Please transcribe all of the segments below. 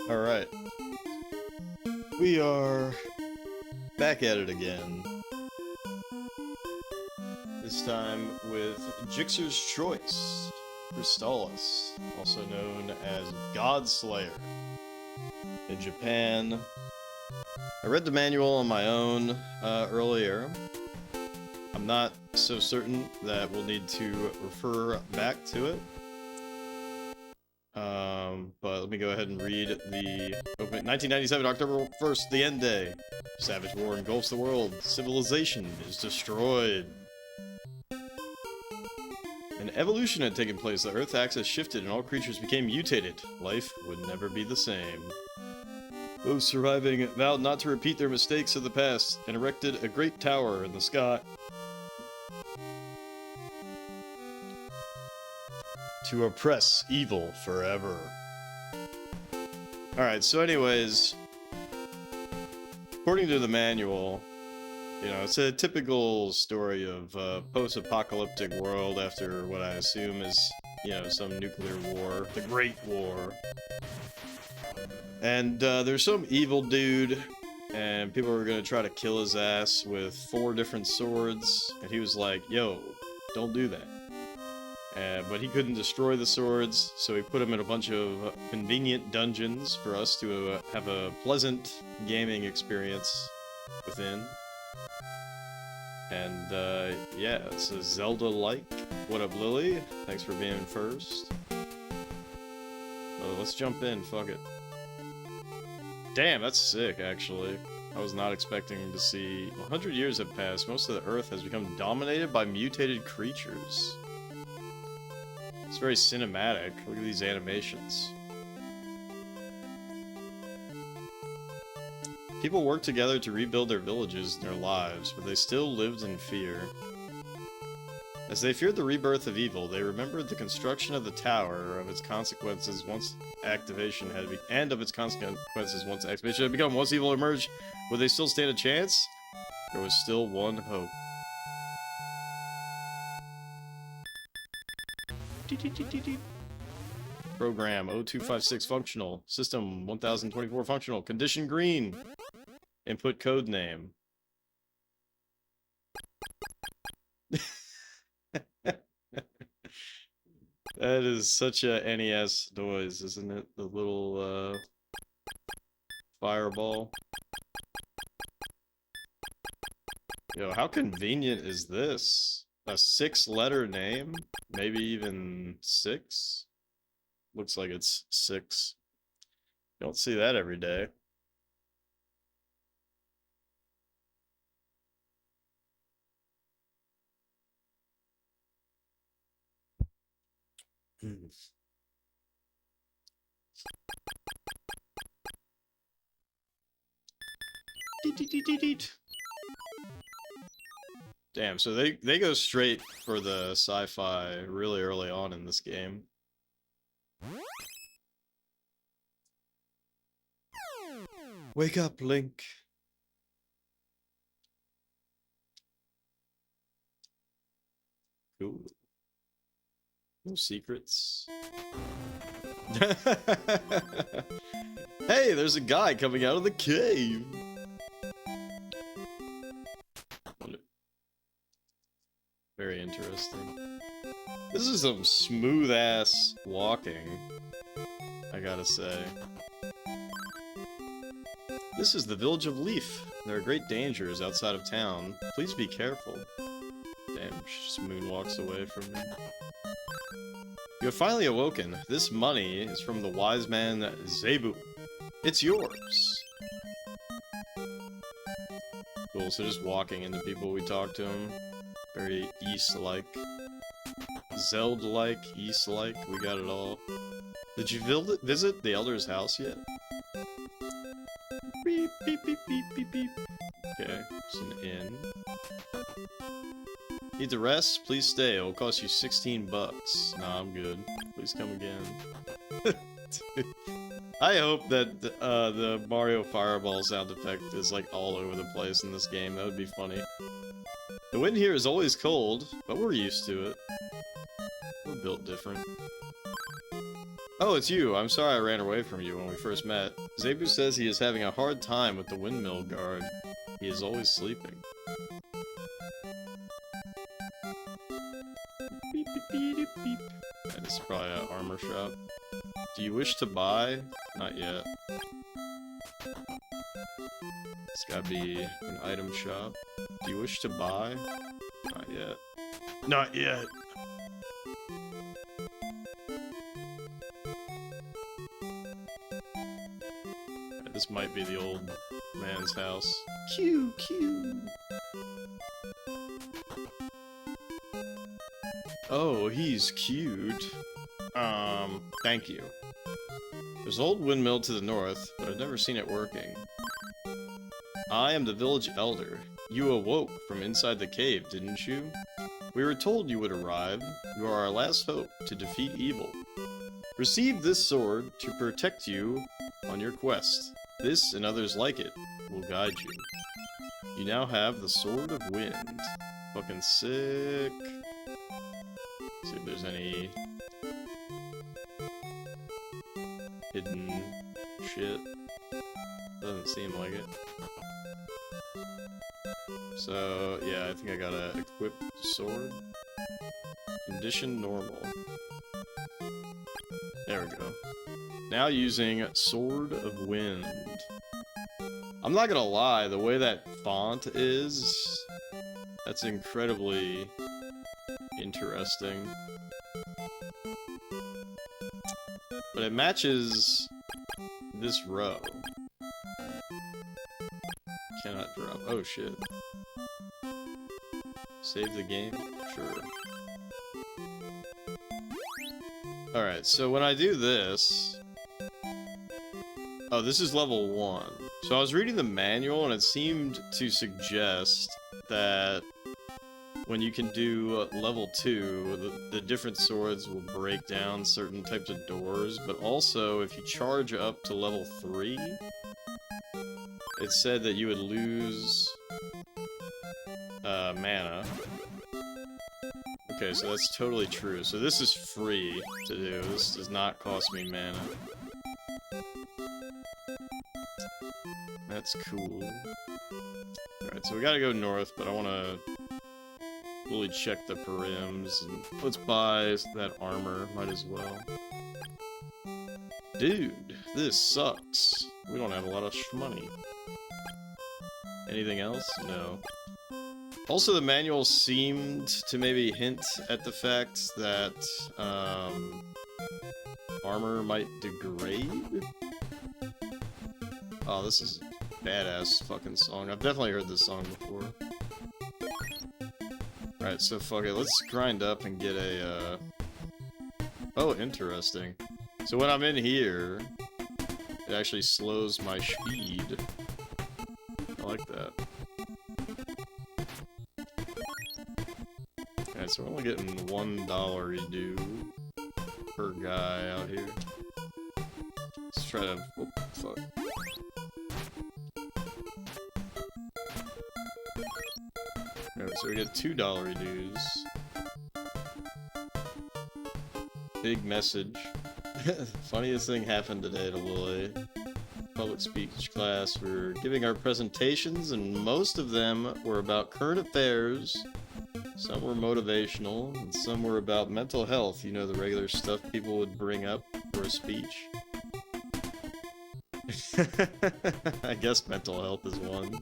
Alright. We are back at it again. This time with Jixer's Choice, Crystalis, also known as Godslayer in Japan. I read the manual on my own earlier. I'm not so certain that we'll need to refer back to it. But let me go ahead and read the opening. 1997, October 1st, the end day. Savage war engulfs the world. Civilization is destroyed. An evolution had taken place. The Earth's axis shifted and all creatures became mutated. Life would never be the same. Those surviving vowed not to repeat their mistakes of the past and erected a great tower in the sky. To oppress evil forever. Alright, so anyways, according to the manual, you know, it's a typical story of a post-apocalyptic world after what I assume is, you know, some nuclear war, the Great War. And there's some evil dude, and people were gonna try to kill his ass with 4 different swords, and he was like, yo, don't do that. But he couldn't destroy the swords, so he put them in a bunch of convenient dungeons for us to have a pleasant gaming experience within. And, yeah, it's a Zelda-like. What up, Lily? Thanks for being first. Oh, let's jump in, fuck it. Damn, that's sick, actually. I was not expecting to see... 100 years have passed. Most of the Earth has become dominated by mutated creatures. It's very cinematic. Look at these animations. People worked together to rebuild their villages and their lives, but they still lived in fear. As they feared the rebirth of evil, they remembered the construction of the tower of its consequences once activation had become. Once evil emerged, would they still stand a chance? There was still one hope. Program 0256 functional. System 1024 functional. Condition green. Input code name. That is such a NES noise, isn't it? The little fireball. Yo, how convenient is this? A 6-letter name? Maybe even 6? Looks like it's 6. You don't see that every day. Damn, so they go straight for the sci-fi really early on in this game. Wake up, Link. Cool. No secrets. Hey, there's a guy coming out of the cave. Very interesting. This is some smooth-ass walking, I gotta say. This is the village of Leaf. There are great dangers outside of town. Please be careful. Damn, she just moonwalks away from me. You have finally awoken. This money is from the wise man Zebu. It's yours. Cool, so just walking into people, we talk to them. Very East-like. Zelda-like, East-like, we got it all. Did you visit the Elder's house yet? Beep, beep, beep, beep, beep, beep. Okay, it's an inn. Need to rest? Please stay. It'll cost you 16 bucks. Nah, I'm good. Please come again. I hope that the Mario Fireball sound effect is like all over the place in this game. That would be funny. The wind here is always cold, but we're used to it. We're built different. Oh, it's you. I'm sorry I ran away from you when we first met. Zebu says he is having a hard time with the windmill guard. He is always sleeping. Beep, beep, beep, beep, beep. That is probably an armor shop. Do you wish to buy? Not yet. It's gotta be an item shop. Do you wish to buy? Not yet. Not yet! This might be the old man's house. Q. Oh, he's cute. Thank you. There's an old windmill to the north, but I've never seen it working. I am the village elder. You awoke from inside the cave, didn't you? We were told you would arrive. You are our last hope to defeat evil. Receive this sword to protect you on your quest. This and others like it will guide you. You now have the Sword of Wind. Fucking sick. See if there's any hidden shit. Doesn't seem like it. So, yeah, I think I gotta equip the sword. Condition normal. There we go. Now using Sword of Wind. I'm not gonna lie, the way that font is, that's incredibly interesting. But it matches this row. Cannot drop. Oh shit. Save the game? Sure. Alright, so when I do this... Oh, this is level 1. So I was reading the manual and it seemed to suggest that when you can do level 2, the different swords will break down certain types of doors, but also if you charge up to level 3, it said that you would lose mana. Okay, so that's totally true. So this is free to do. This does not cost me mana. That's cool. Alright, so we gotta go north, but I wanna fully check the perims, and let's buy that armor, might as well. Dude, this sucks. We don't have a lot of money. Anything else? No. Also, the manual seemed to maybe hint at the fact that, armor might degrade? Oh, this is a badass fucking song. I've definitely heard this song before. Alright, so fuck it, let's grind up and get a, Oh, interesting. So when I'm in here, it actually slows my speed. I like that. Alright, so we're only getting $1 due per guy out here. Let's try to... Oh, fuck. Alright, so we get $2 dues. Big message. Funniest thing happened today at a Lily. Public speech class. We were giving our presentations, and most of them were about current affairs. Some were motivational, and some were about mental health. You know, the regular stuff people would bring up for a speech. I guess mental health is one.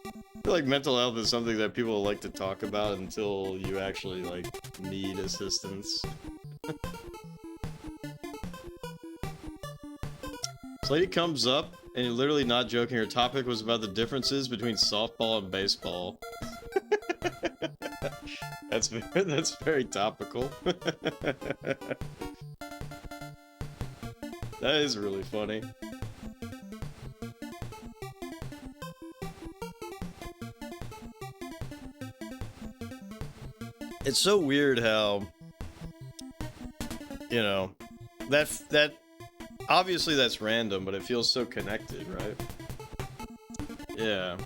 I feel like mental health is something that people like to talk about until you actually, like, need assistance. This lady comes up, and literally not joking, her topic was about the differences between softball and baseball. That's very topical. That is really funny. It's so weird how, you know, that obviously that's random, but it feels so connected, right? Yeah.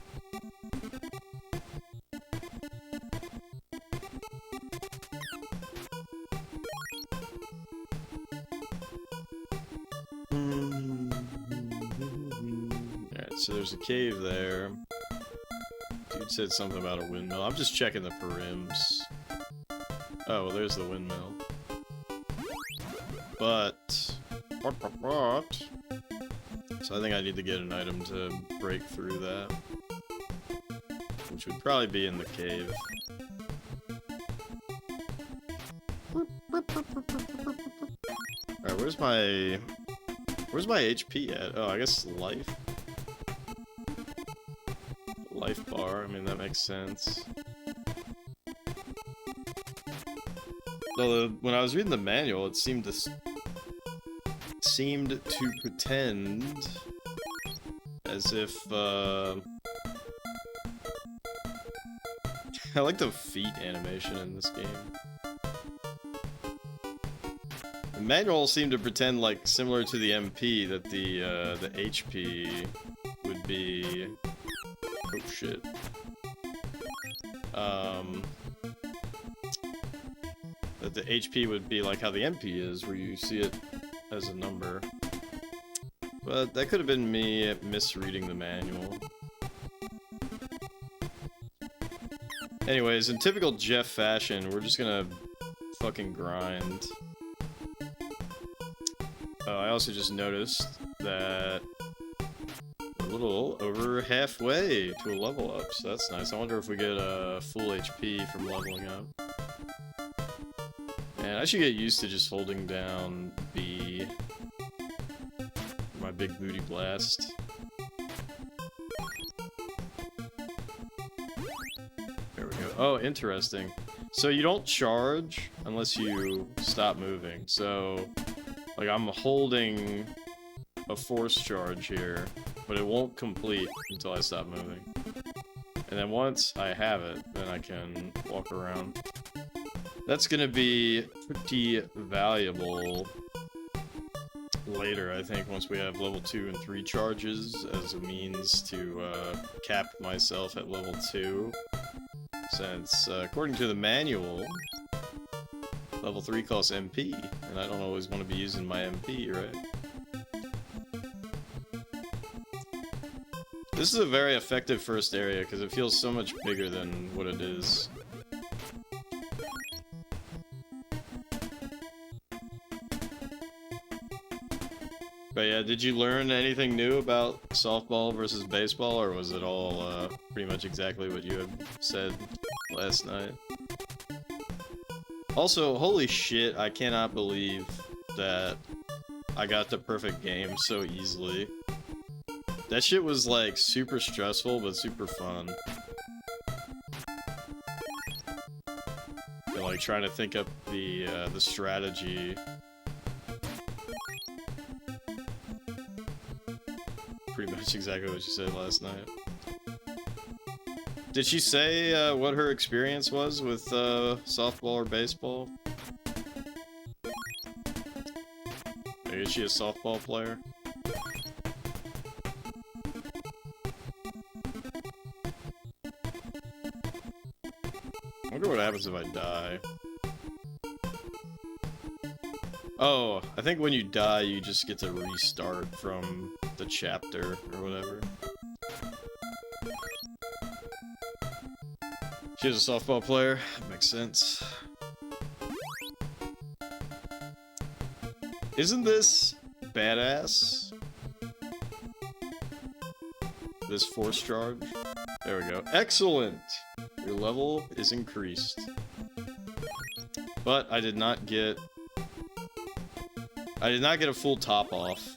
So there's a cave there. Dude said something about a windmill. I'm just checking the perims. Oh, well, there's the windmill. But... So I think I need to get an item to break through that. Which would probably be in the cave. Alright, where's my HP at? Oh, I guess life? Life bar, I mean, that makes sense. Though, when I was reading the manual, it seemed to pretend as if, I like the feet animation in this game. The manual seemed to pretend, like, similar to the MP, that the HP would be... Oh, shit. That the HP would be like how the MP is, where you see it as a number. But that could have been me misreading the manual. Anyways, in typical Jeff fashion, we're just gonna fucking grind. I also just noticed that we're a little over halfway to a level up, so that's nice. I wonder if we get a full HP from leveling up. And I should get used to just holding down B. My big booty blast. There we go. Oh, interesting. So you don't charge unless you stop moving. So, like, I'm holding a force charge here, but it won't complete until I stop moving. And then once I have it, then I can walk around. That's gonna be pretty valuable later, I think, once we have level 2 and 3 charges as a means to cap myself at level 2. Since, according to the manual, level 3 costs MP, and I don't always want to be using my MP, right? This is a very effective first area, because it feels so much bigger than what it is. But yeah, did you learn anything new about softball versus baseball, or was it all pretty much exactly what you had said last night? Also, holy shit, I cannot believe that I got the perfect game so easily. That shit was like super stressful, but super fun. And, like, trying to think up the strategy. Pretty much exactly what she said last night. Did she say what her experience was with softball or baseball? Maybe is she a softball player? I wonder what happens if I die. Oh, I think when you die, you just get to restart from the chapter or whatever. She was a softball player. That makes sense. Isn't this badass? This force charge? There we go. Excellent! Your level is increased. But I did not get a full top off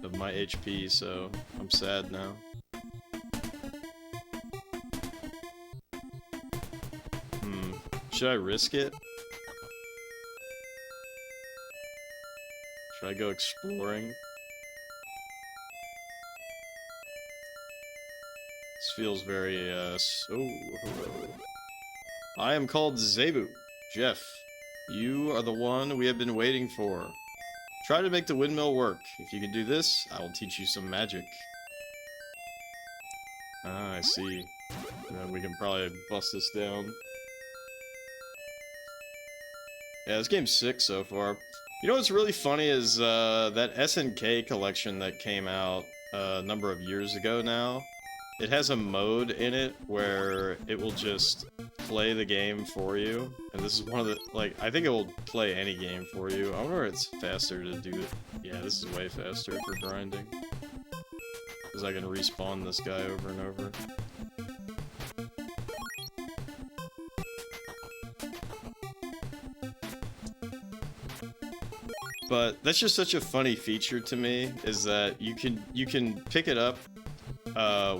of my HP, so I'm sad now. Should I risk it? Should I go exploring? This feels very, oh, hello. I am called Zebu. Jeff, you are the one we have been waiting for. Try to make the windmill work. If you can do this, I will teach you some magic. Ah, I see. Then we can probably bust this down. Yeah, this game's sick so far. You know what's really funny is that SNK collection that came out a number of years ago now. It has a mode in it where it will just play the game for you. And this is one of the, like, I think it will play any game for you. I wonder if it's faster to do it. Yeah, this is way faster for grinding. Because I can respawn this guy over and over. But that's just such a funny feature to me, is that you can pick it up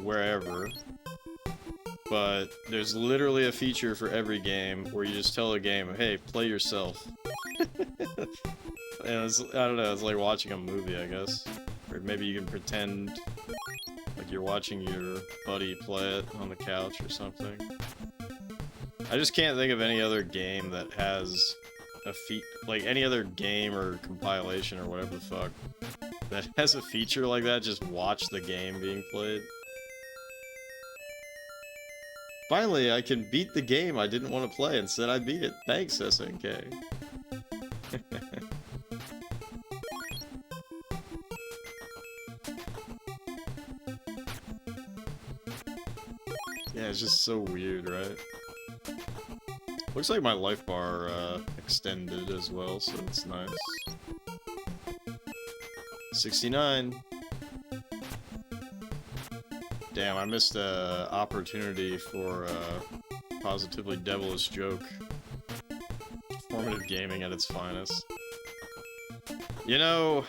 wherever, but there's literally a feature for every game where you just tell a game, hey, play yourself. And it's, I don't know, it's like watching a movie, I guess. Or maybe you can pretend like you're watching your buddy play it on the couch or something. I just can't think of any other game that has a like any other game or compilation or whatever the fuck that has a feature like that. Just watch the game being played. Finally, I can beat the game I didn't want to play. Instead, I beat it. Thanks, SNK. Yeah, it's just so weird, right? Looks like my life bar extended as well, so it's nice. 69. Damn, I missed a opportunity for a positively devilish joke. Formative gaming at its finest. You know...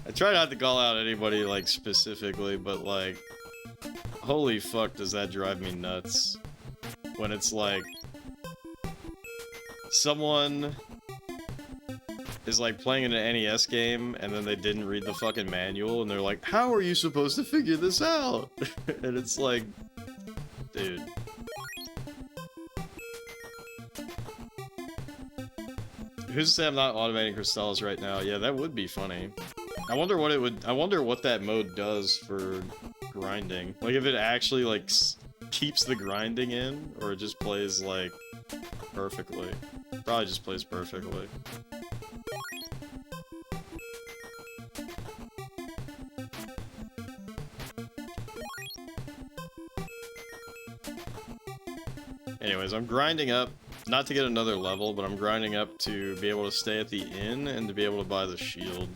I try not to call out anybody, like, specifically, but, like, holy fuck does that drive me nuts. When it's like, someone is, like, playing an NES game, and then they didn't read the fucking manual, and they're like, how are you supposed to figure this out? And it's like, dude. Who's to say I'm not automating Crystalis right now? Yeah, that would be funny. I wonder what it would. I wonder what that mode does for grinding. Like, if it actually, like, keeps the grinding in, or it just plays, like, perfectly. Probably just plays perfectly. Anyways, I'm grinding up, not to get another level, but I'm grinding up to be able to stay at the inn and to be able to buy the shield.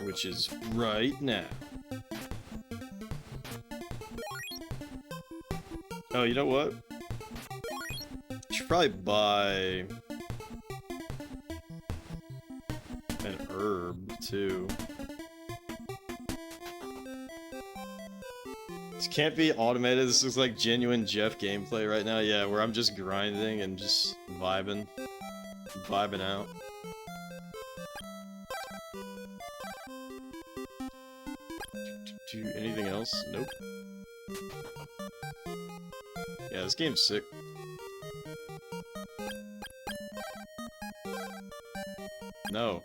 Which is right now. Oh, you know what? I should probably buy an herb, too. This can't be automated. This looks like genuine Jeff gameplay right now. Yeah, where I'm just grinding and just vibing out. Anything else? Nope. Yeah, this game's sick. No.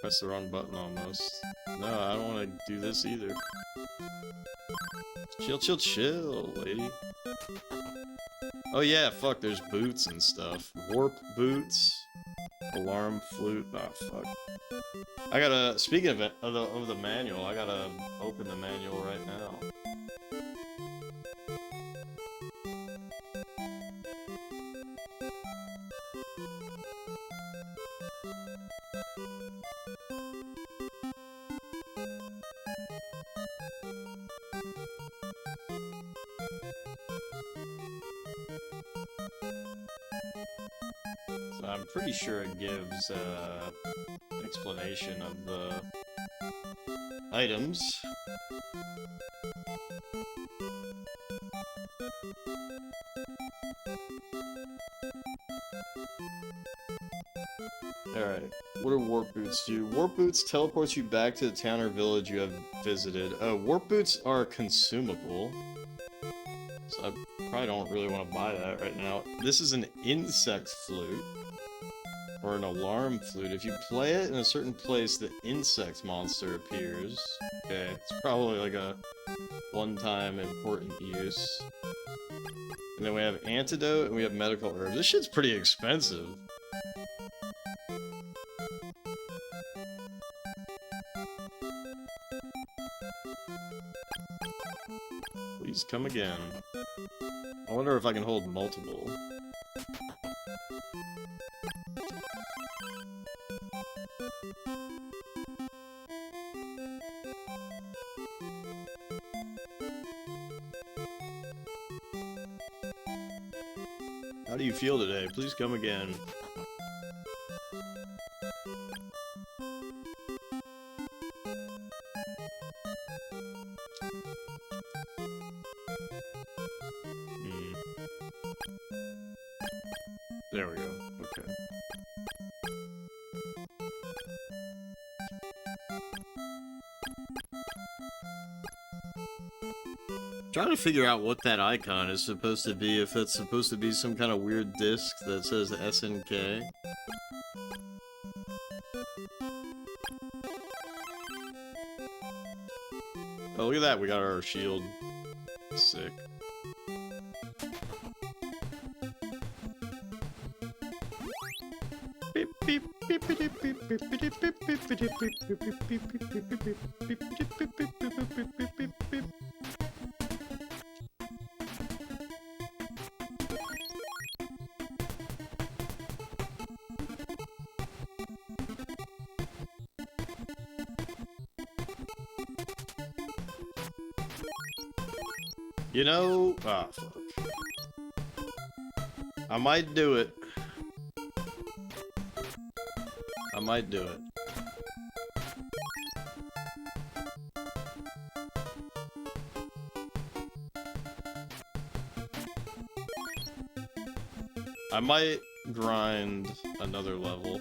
Press the wrong button almost. No, I don't want to do this either. Chill, chill, chill, lady. Oh yeah, fuck, there's boots and stuff. Warp boots. Alarm flute. Ah, fuck. I gotta, speaking of it, of the manual, I gotta open the manual right now. So I'm pretty sure it gives, explanation of the items. Alright, what do warp boots do? Warp boots teleports you back to the town or village you have visited. Warp boots are consumable, so I probably don't really want to buy that right now. This is an insect flute. Or an alarm flute. If you play it in a certain place, the insect monster appears. Okay, it's probably like a one-time important use. And then we have antidote and we have medical herb. This shit's pretty expensive. Please come again. I wonder if I can hold multiple. How do you feel today? Please come again. There we go. Okay. Trying to figure out what that icon is supposed to be, if it's supposed to be some kind of weird disc that says SNK. Oh, look at that, we got our shield. Sick. You know, ah, fuck. I might do it. I might do it. I might grind another level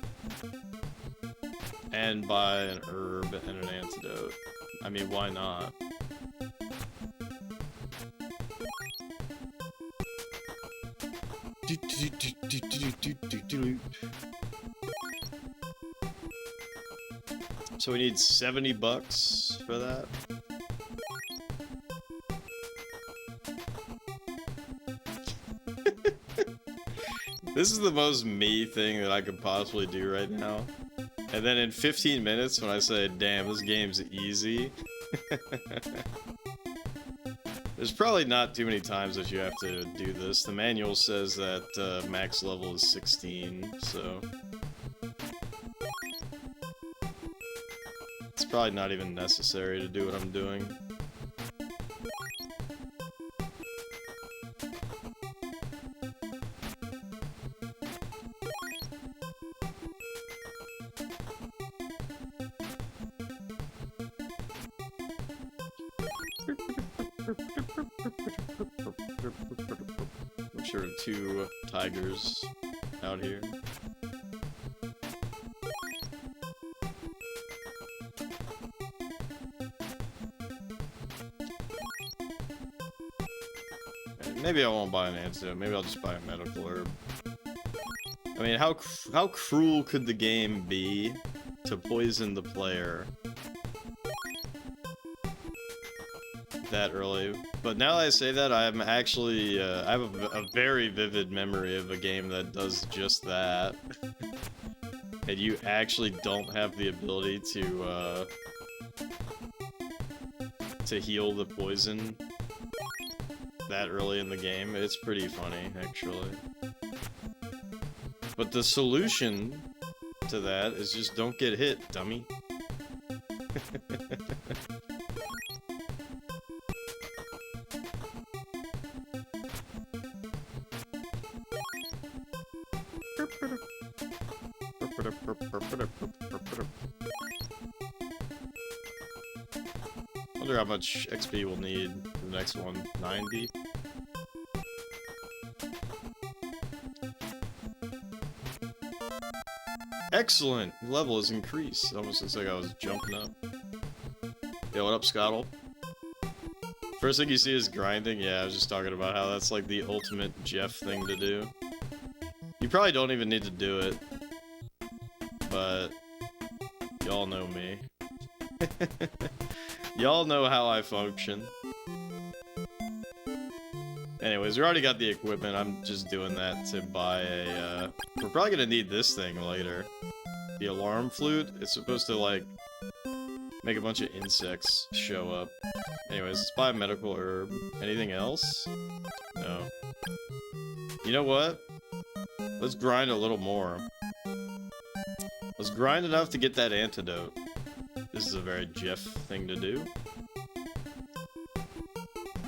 and buy an herb and an antidote. I mean, why not? So we need $70 for that. This is the most me thing that I could possibly do right now. And then in 15 minutes when I say, damn, this game's easy. There's probably not too many times that you have to do this. The manual says that max level is 16, so... it's probably not even necessary to do what I'm doing. I'm sure 2 tigers out here. Maybe I won't buy an antidote. Maybe I'll just buy a medical herb. I mean, how cruel could the game be to poison the player that early? But now that I say that, I'm actually I have a very vivid memory of a game that does just that. And you actually don't have the ability to heal the poison that early in the game. It's pretty funny, actually. But the solution to that is just don't get hit, dummy. Wonder how much XP we'll need for the next one. 90? Excellent! Level is increased. Almost looks like I was jumping up. Yo, what up, Scottle? First thing you see is grinding. Yeah, I was just talking about how that's like the ultimate Jeff thing to do. You probably don't even need to do it. but y'all know me. Y'all know how I function. Anyways, we already got the equipment. I'm just doing that to buy a, we're probably gonna need this thing later. The alarm flute. It's supposed to, like, make a bunch of insects show up. Anyways, let's buy a medical herb. Anything else? No. You know what? Let's grind a little more. Let's grind enough to get that antidote. This is a very Jeff thing to do.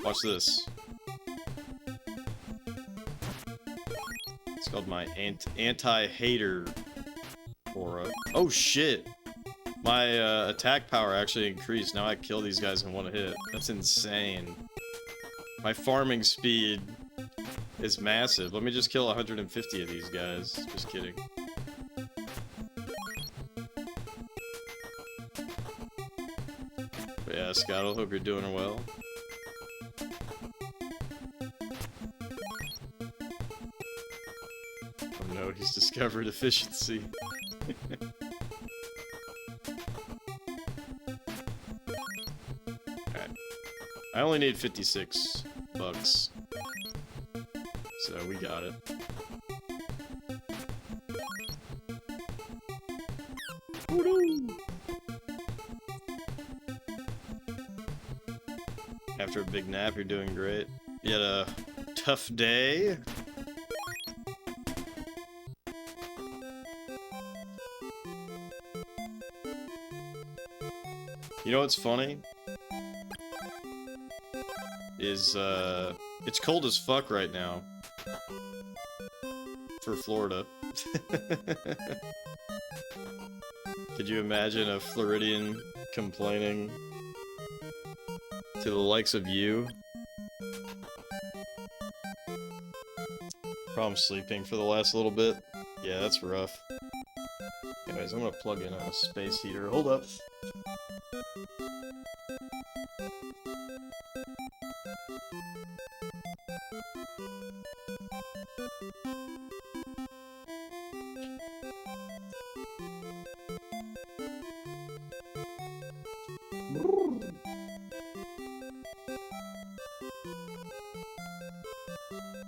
Watch this. It's called my anti-hater aura. Oh shit! My attack power actually increased. Now I kill these guys in one hit. That's insane. My farming speed is massive. Let me just kill 150 of these guys. Just kidding. But yeah, Scottle, hope you're doing well. Oh no, he's discovered efficiency. Alright. I only need 56 bucks. So we got it. Woo-doo! After a big nap, you're doing great. You had a tough day? You know what's funny? Is, it's cold as fuck right now. For Florida. Could you imagine a Floridian complaining to the likes of you? Problem sleeping for the last little bit. Yeah, that's rough. Anyways, I'm gonna plug in a space heater. Hold up.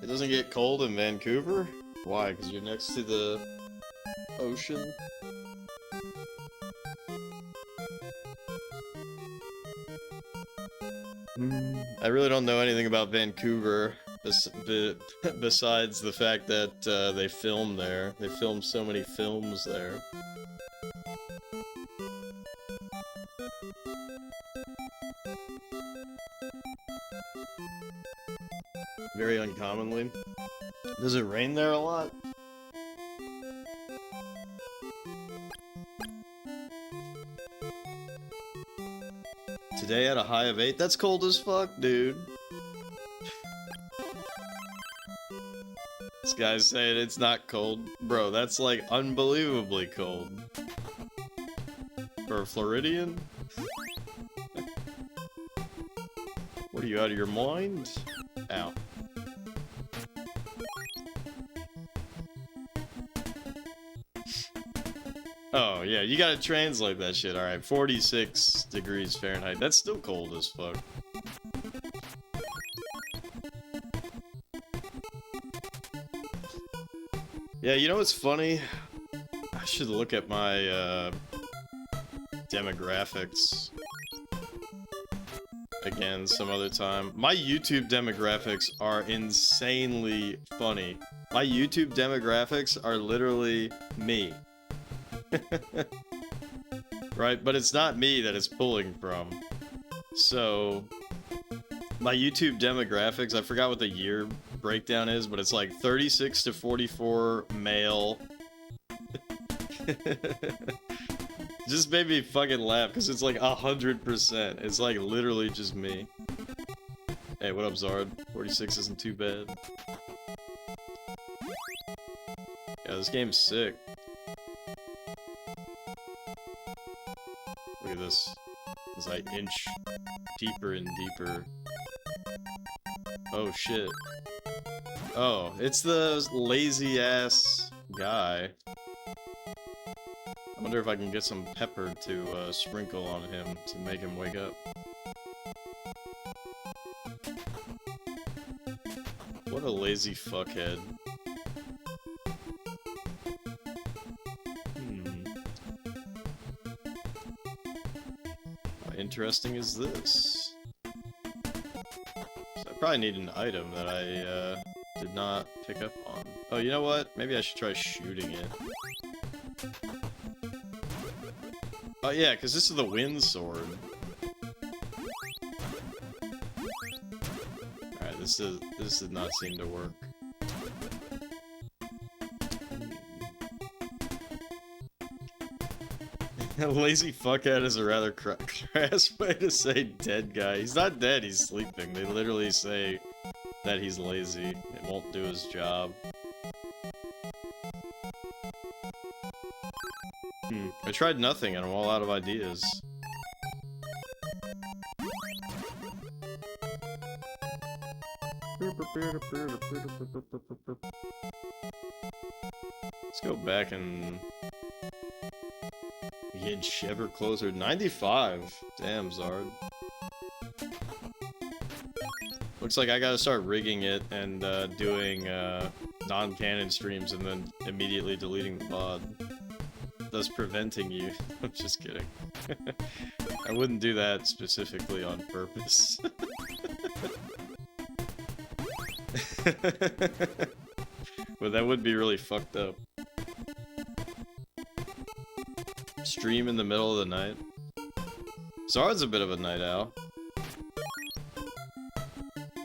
It doesn't get cold in Vancouver? Why? Because you're next to the ocean? I really don't know anything about Vancouver besides the fact that they film there. They film so many films there. Very uncommonly. Does it rain there a lot? Today at a high of 8? That's cold as fuck, dude. This guy's saying it's not cold. Bro, that's like unbelievably cold. For a Floridian? What are you, out of your mind? Ow. Oh, yeah, you gotta translate that shit. Alright, 46 degrees Fahrenheit. That's still cold as fuck. Yeah, you know what's funny? I should look at my, demographics again some other time. My YouTube demographics are insanely funny. My YouTube demographics are literally me. Right, but it's not me that it's pulling from. So, my YouTube demographics, I forgot what the year breakdown is, but it's like 36 to 44 male. Just made me fucking laugh, because it's like 100%. It's like literally just me. Hey, what up, Zard? 46 isn't too bad. Yeah, this game's sick. Look at this. As I inch deeper and deeper. Oh shit. Oh, it's the lazy ass guy. wonder if I can get some pepper to sprinkle on him to make him wake up. What a lazy fuckhead. How interesting is this? So I probably need an item that I did not pick up on. Oh, you know what? Maybe I should try shooting it. Oh yeah, because this is the wind sword. Alright, this did not seem to work. Lazy fuckhead is a rather crass way to say dead guy. He's not dead, he's sleeping. They literally say that he's lazy. It won't do his job. I tried nothing and I'm all out of ideas. Let's go back and inch ever closer. 95! Damn, Zard. Looks like I gotta start rigging it and doing non-canon streams and then immediately deleting the VOD. Thus preventing you. I'm just kidding. I wouldn't do that specifically on purpose. But that would be really fucked up. Stream in the middle of the night. Zard's a bit of a night owl.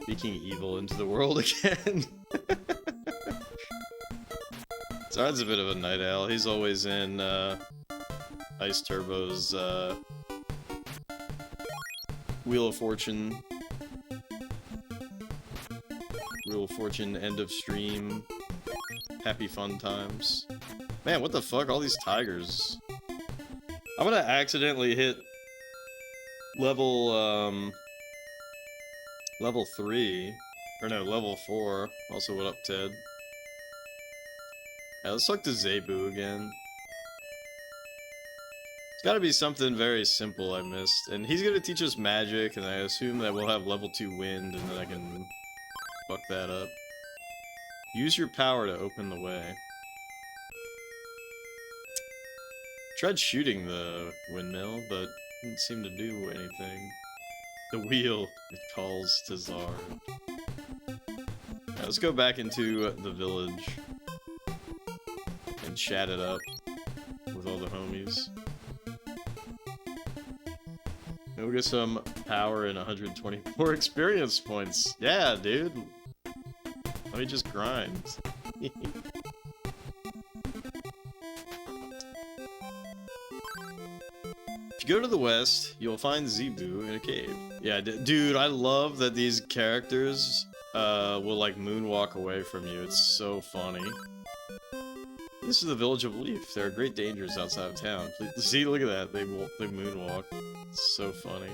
Speaking evil into the world again. Zard's a bit of a night owl. He's always in Ice Turbo's Wheel of Fortune. Wheel of Fortune end of stream. Happy fun times. Man, what the fuck? All these tigers. I'm gonna accidentally hit level level 3. Or no, level 4. Also, what up, Ted? Yeah, let's talk to Zebu again. It's gotta be something very simple I missed. And he's gonna teach us magic, and I assume that we'll have level 2 wind, and then I can fuck that up. Use your power to open the way. Tried shooting the windmill, but didn't seem to do anything. The wheel, it calls to Zard. Now, let's go back into the village. And chat it up with all the homies. And we'll get some power and 124 experience points. Yeah, dude. Let me just grind. If you go to the west, you'll find Zebu in a cave. Yeah, dude, I love that these characters will like moonwalk away from you. It's so funny. This is the village of Leaf. There are great dangers outside of town. Please, see, look at that. They moonwalk. It's so funny.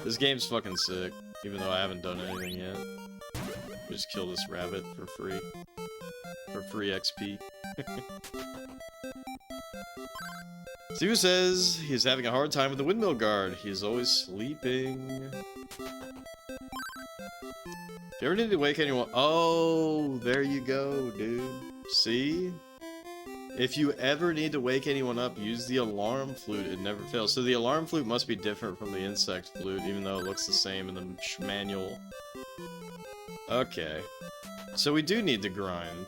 This game's fucking sick, even though I haven't done anything yet. Just kill this rabbit for free. For free XP. Stu says he's having a hard time with the windmill guard. He is always sleeping. If you ever need to wake anyone... Oh, there you go, dude. See? If you ever need to wake anyone up, use the alarm flute. It never fails. So the alarm flute must be different from the insect flute, even though it looks the same in the manual. Okay. So we do need to grind.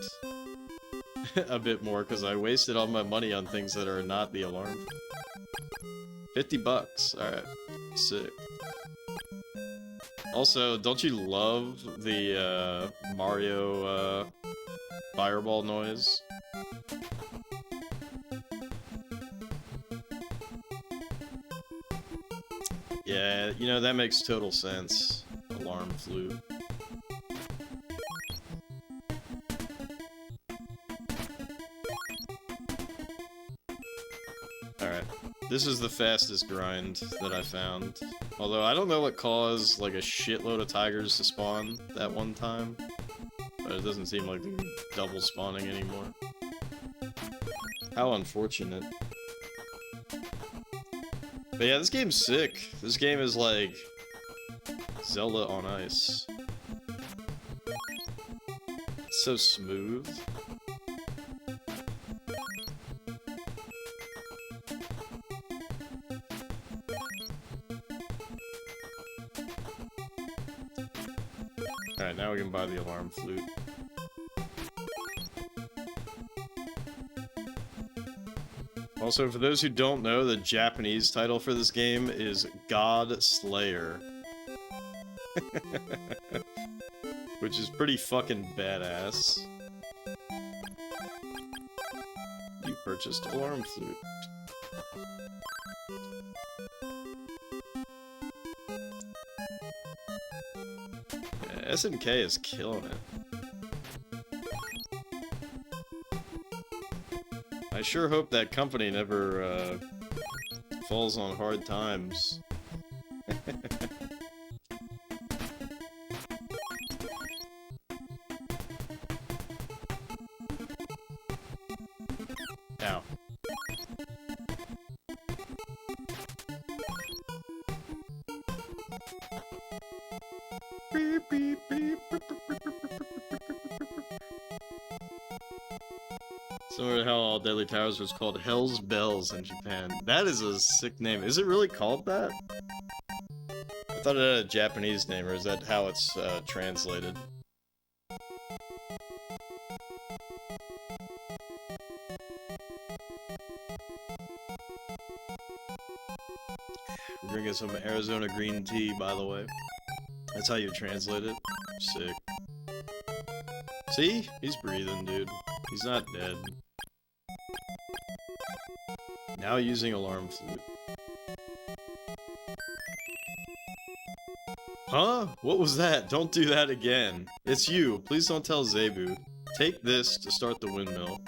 A bit more, because I wasted all my money on things that are not the alarm. 50 bucks. Alright. Sick. Also, don't you love the Mario fireball noise? Yeah, you know, that makes total sense. Alarm flute. Alright, this is the fastest grind that I found. Although I don't know what caused like a shitload of tigers to spawn that one time. But it doesn't seem like they're double spawning anymore. How unfortunate. But yeah, this game's sick. This game is like Zelda on ice. It's so smooth. Alright, now we can buy the alarm flute. Also, for those who don't know, the Japanese title for this game is God Slayer. Which is pretty fucking badass. You purchased alarm flute. Yeah, SNK is killing it. I sure hope that company never falls on hard times. Ow. Beep, beep, beep. Similar to how All Deadly Towers was called Hell's Bells in Japan. That is a sick name. Is it really called that? I thought it had a Japanese name, or is that how it's translated? We're drinking some Arizona green tea, by the way. That's how you translate it. Sick. See? He's breathing, dude. He's not dead. Now using alarm flute. Huh? What was that? Don't do that again. It's you. Please don't tell Zebu. Take this to start the windmill.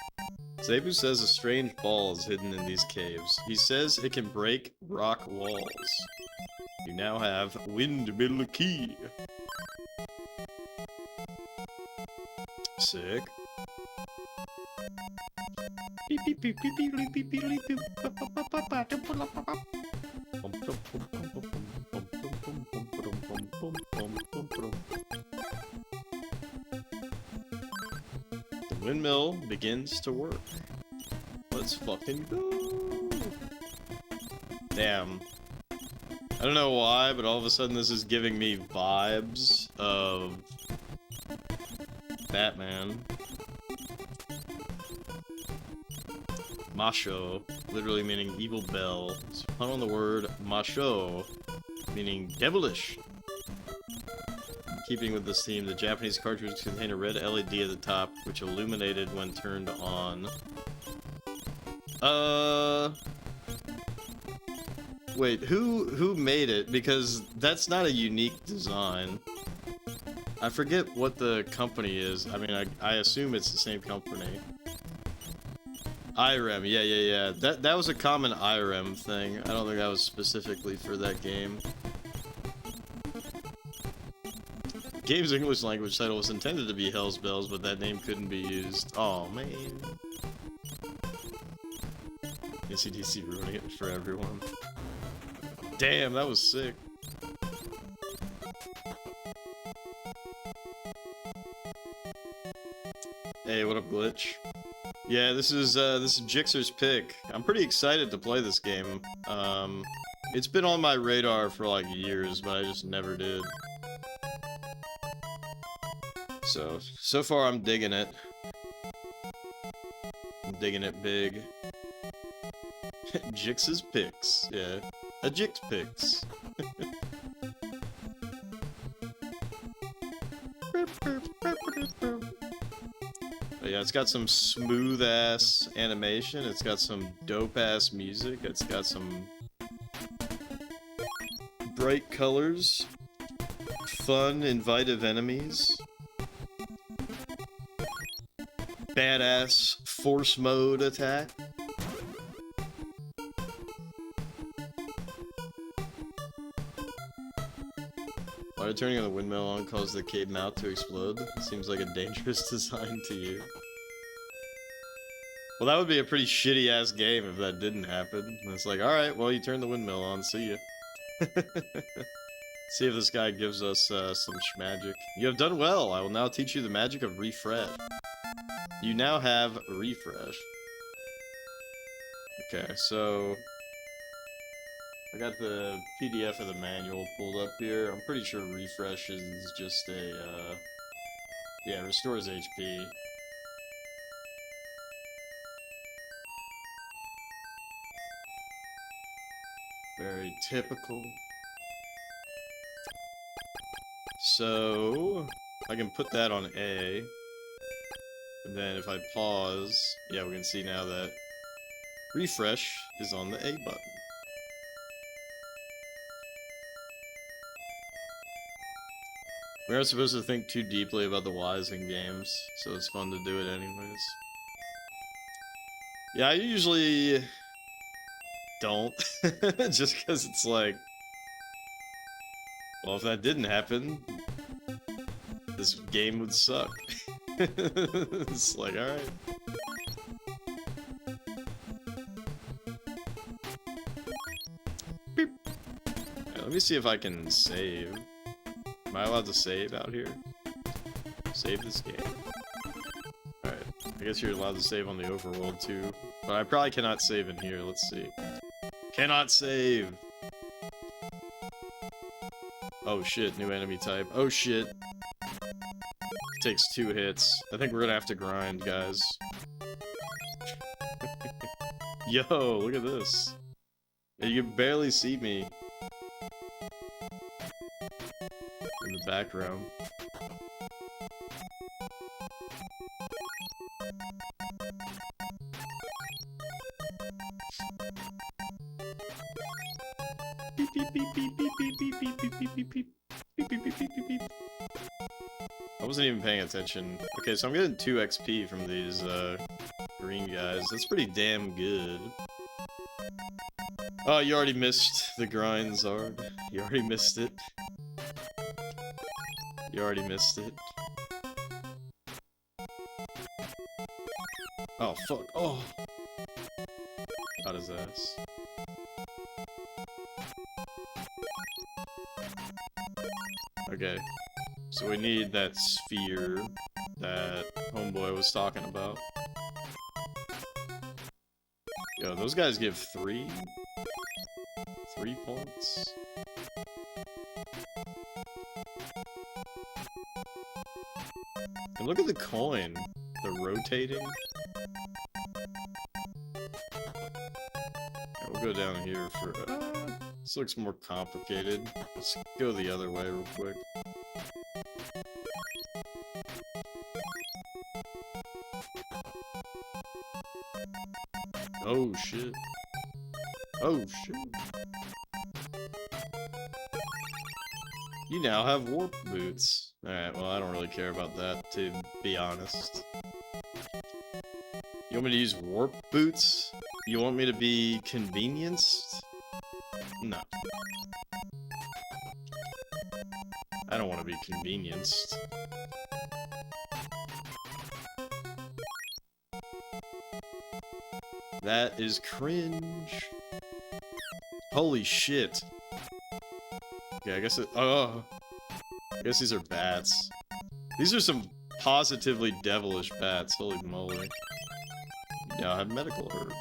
Zebu says a strange ball is hidden in these caves. He says it can break rock walls. You now have windmill key. Sick. The windmill begins to work. Let's fucking go. Damn. I don't know why, but all of a sudden this is giving me vibes of Batman. Masho, literally meaning evil bell. It's a pun on the word Masho, meaning devilish. In keeping with this theme, the Japanese cartridge contained a red LED at the top, which illuminated when turned on. Wait, who made it? Because that's not a unique design. I forget what the company is. I mean, I assume it's the same company. IREM, yeah. That was a common IREM thing. I don't think that was specifically for that game. The game's English language title was intended to be Hell's Bells, but that name couldn't be used. Oh man. AC/DC ruining it for everyone. Damn, that was sick. Hey, what up, Glitch? Yeah, this is Jixer's pick. I'm pretty excited to play this game. It's been on my radar for like years, but I just never did. So far I'm digging it. I'm digging it big. Jix's picks, yeah. A Jix picks. But yeah, it's got some smooth-ass animation, it's got some dope-ass music, it's got some bright colors, fun, invitive enemies, badass force mode attack. Why did turning on the windmill on cause the cave mouth to explode? Seems like a dangerous design to you. Well, that would be a pretty shitty-ass game if that didn't happen. And it's like, alright, well, you turn the windmill on, see ya. See if this guy gives us some schmagic. You have done well. I will now teach you the magic of refresh. You now have refresh. Okay, so I got the PDF of the manual pulled up here. I'm pretty sure refresh is just a, yeah, restores HP. Very typical. So I can put that on A. And then if I pause, yeah, we can see now that refresh is on the A button. We aren't supposed to think too deeply about the Ys in games, so it's fun to do it anyways. Yeah, I usually don't, just because it's like, well, if that didn't happen, this game would suck. It's like, alright. Beep. Right, let me see if I can save. Am I allowed to save out here? Save this game. Alright, I guess you're allowed to save on the overworld too. But I probably cannot save in here, let's see. Cannot save! Oh shit, new enemy type. Oh shit. Takes 2 hits. I think we're gonna have to grind, guys. Yo, look at this. You can barely see me in the background. Beep beep beep beep beep beep beep beep beep beep beep beep beep beep beep beep beep beep. I wasn't even paying attention. Okay, so I'm getting 2 XP from these green guys. That's pretty damn good. Oh, you already missed the grind, Zard. You already missed it. You already missed it. Oh, fuck. Oh! Got his ass. Okay. So we need that sphere that Homeboy was talking about. Yo, those guys give 3 points. And look at the coin. The rotating. Yeah, we'll go down here for... this looks more complicated. Let's go the other way real quick. Oh shit. Oh shit. You now have warp boots. Alright, well I don't really care about that, to be honest. You want me to use warp boots? You want me to be convenienced? No. I don't want to be convenienced. That is cringe. Holy shit. Okay, I guess it... oh. I guess these are bats. These are some positively devilish bats. Holy moly. You now have medical herb.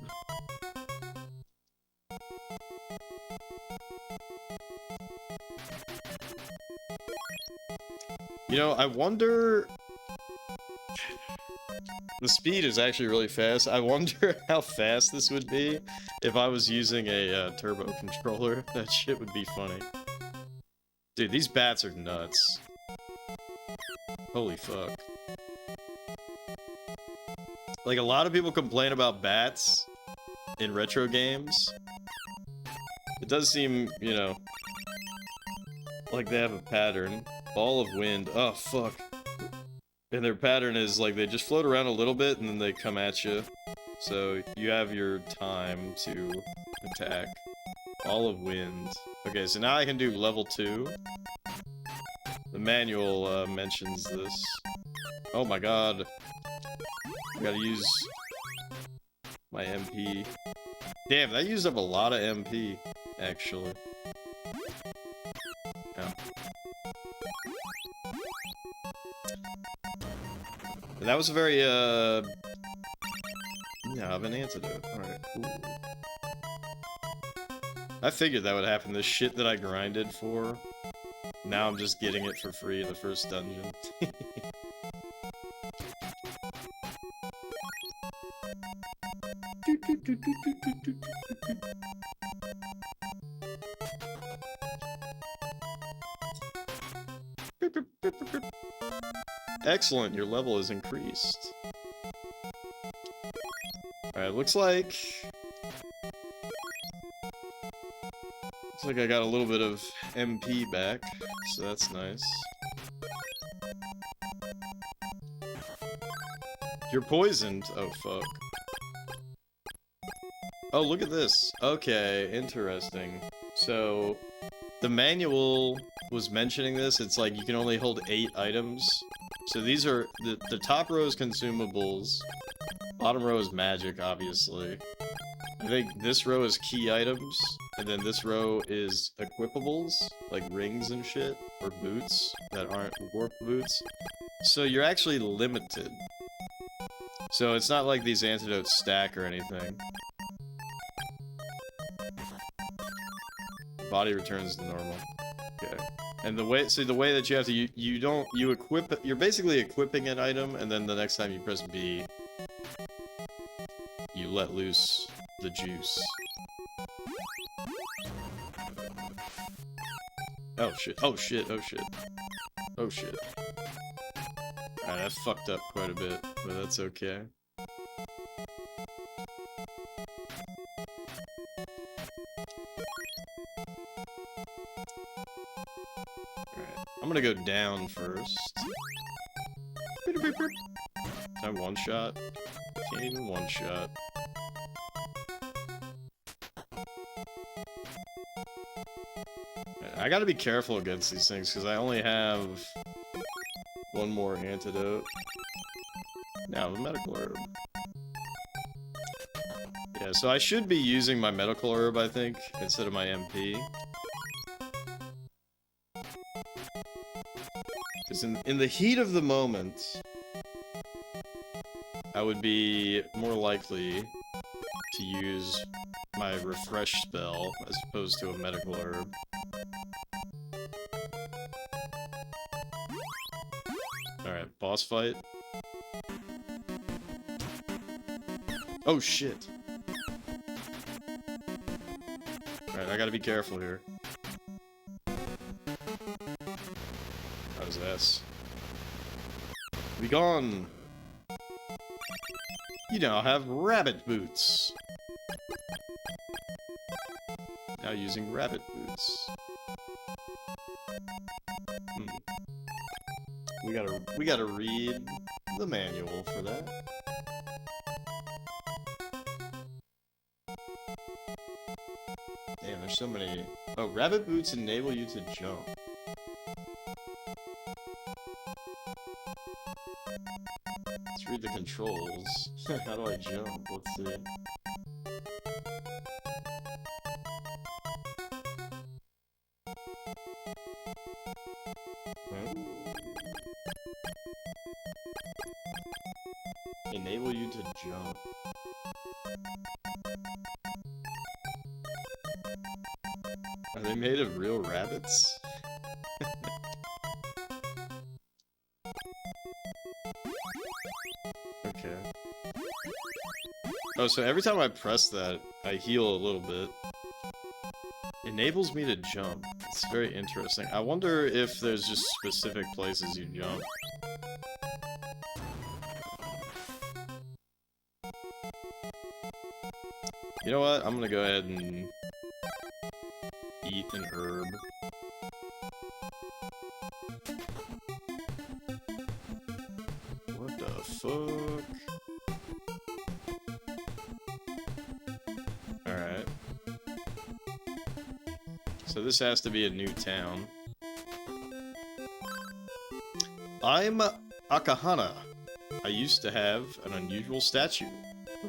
You know, I wonder... the speed is actually really fast. I wonder how fast this would be if I was using a turbo controller. That shit would be funny. Dude, these bats are nuts. Holy fuck. Like, a lot of people complain about bats in retro games. It does seem, you know, like they have a pattern. Ball of wind. Oh, fuck. And their pattern is, like, they just float around a little bit and then they come at you. So, you have your time to attack. Ball of wind. Okay, so now I can do level 2. The manual mentions this. Oh my god. I gotta use My MP. Damn, that used up a lot of MP, actually. Oh. And that was a very, yeah, of an antidote. Alright, cool. I figured that would happen. The shit that I grinded for, now I'm just getting it for free in the first dungeon. Excellent, your level is increased. Alright, looks like I got a little bit of MP back, so that's nice. You're poisoned. Oh, fuck. Oh, look at this. Okay, interesting. So, the manual was mentioning this. It's like you can only hold 8 items. So these are, the top row is consumables. Bottom row is magic, obviously. I think this row is key items. And then this row is equipables, like rings and shit, or boots that aren't warp boots. So you're actually limited. So it's not like these antidotes stack or anything. Body returns to normal. Okay. And the way that you have to, you equip, you're basically equipping an item, and then the next time you press B, you let loose the juice. Oh shit, oh shit, oh shit. Oh shit. Alright, that fucked up quite a bit, but that's okay. Alright, I'm gonna go down first. Can I one shot? Can't even one shot. I gotta be careful against these things, because I only have one more antidote. Now, the medical herb. Yeah, so I should be using my medical herb, I think, instead of my MP. Because in the heat of the moment, I would be more likely to use my refresh spell as opposed to a medical herb. Alright, boss fight. Oh shit! Alright, I gotta be careful here. How's this? Be gone! You now have rabbit boots! Now using rabbit boots. We gotta read the manual for that. Damn, there's so many. Oh, rabbit boots enable you to jump. Let's read the controls. How do I jump? Let's see. Enable you to jump. Are they made of real rabbits? Okay. Oh, so every time I press that, I heal a little bit. Enables me to jump. It's very interesting. I wonder if there's just specific places you jump. You know what? I'm gonna go ahead and eat an herb. What the fuck? Alright. So this has to be a new town. I'm Akahana. I used to have an unusual statue.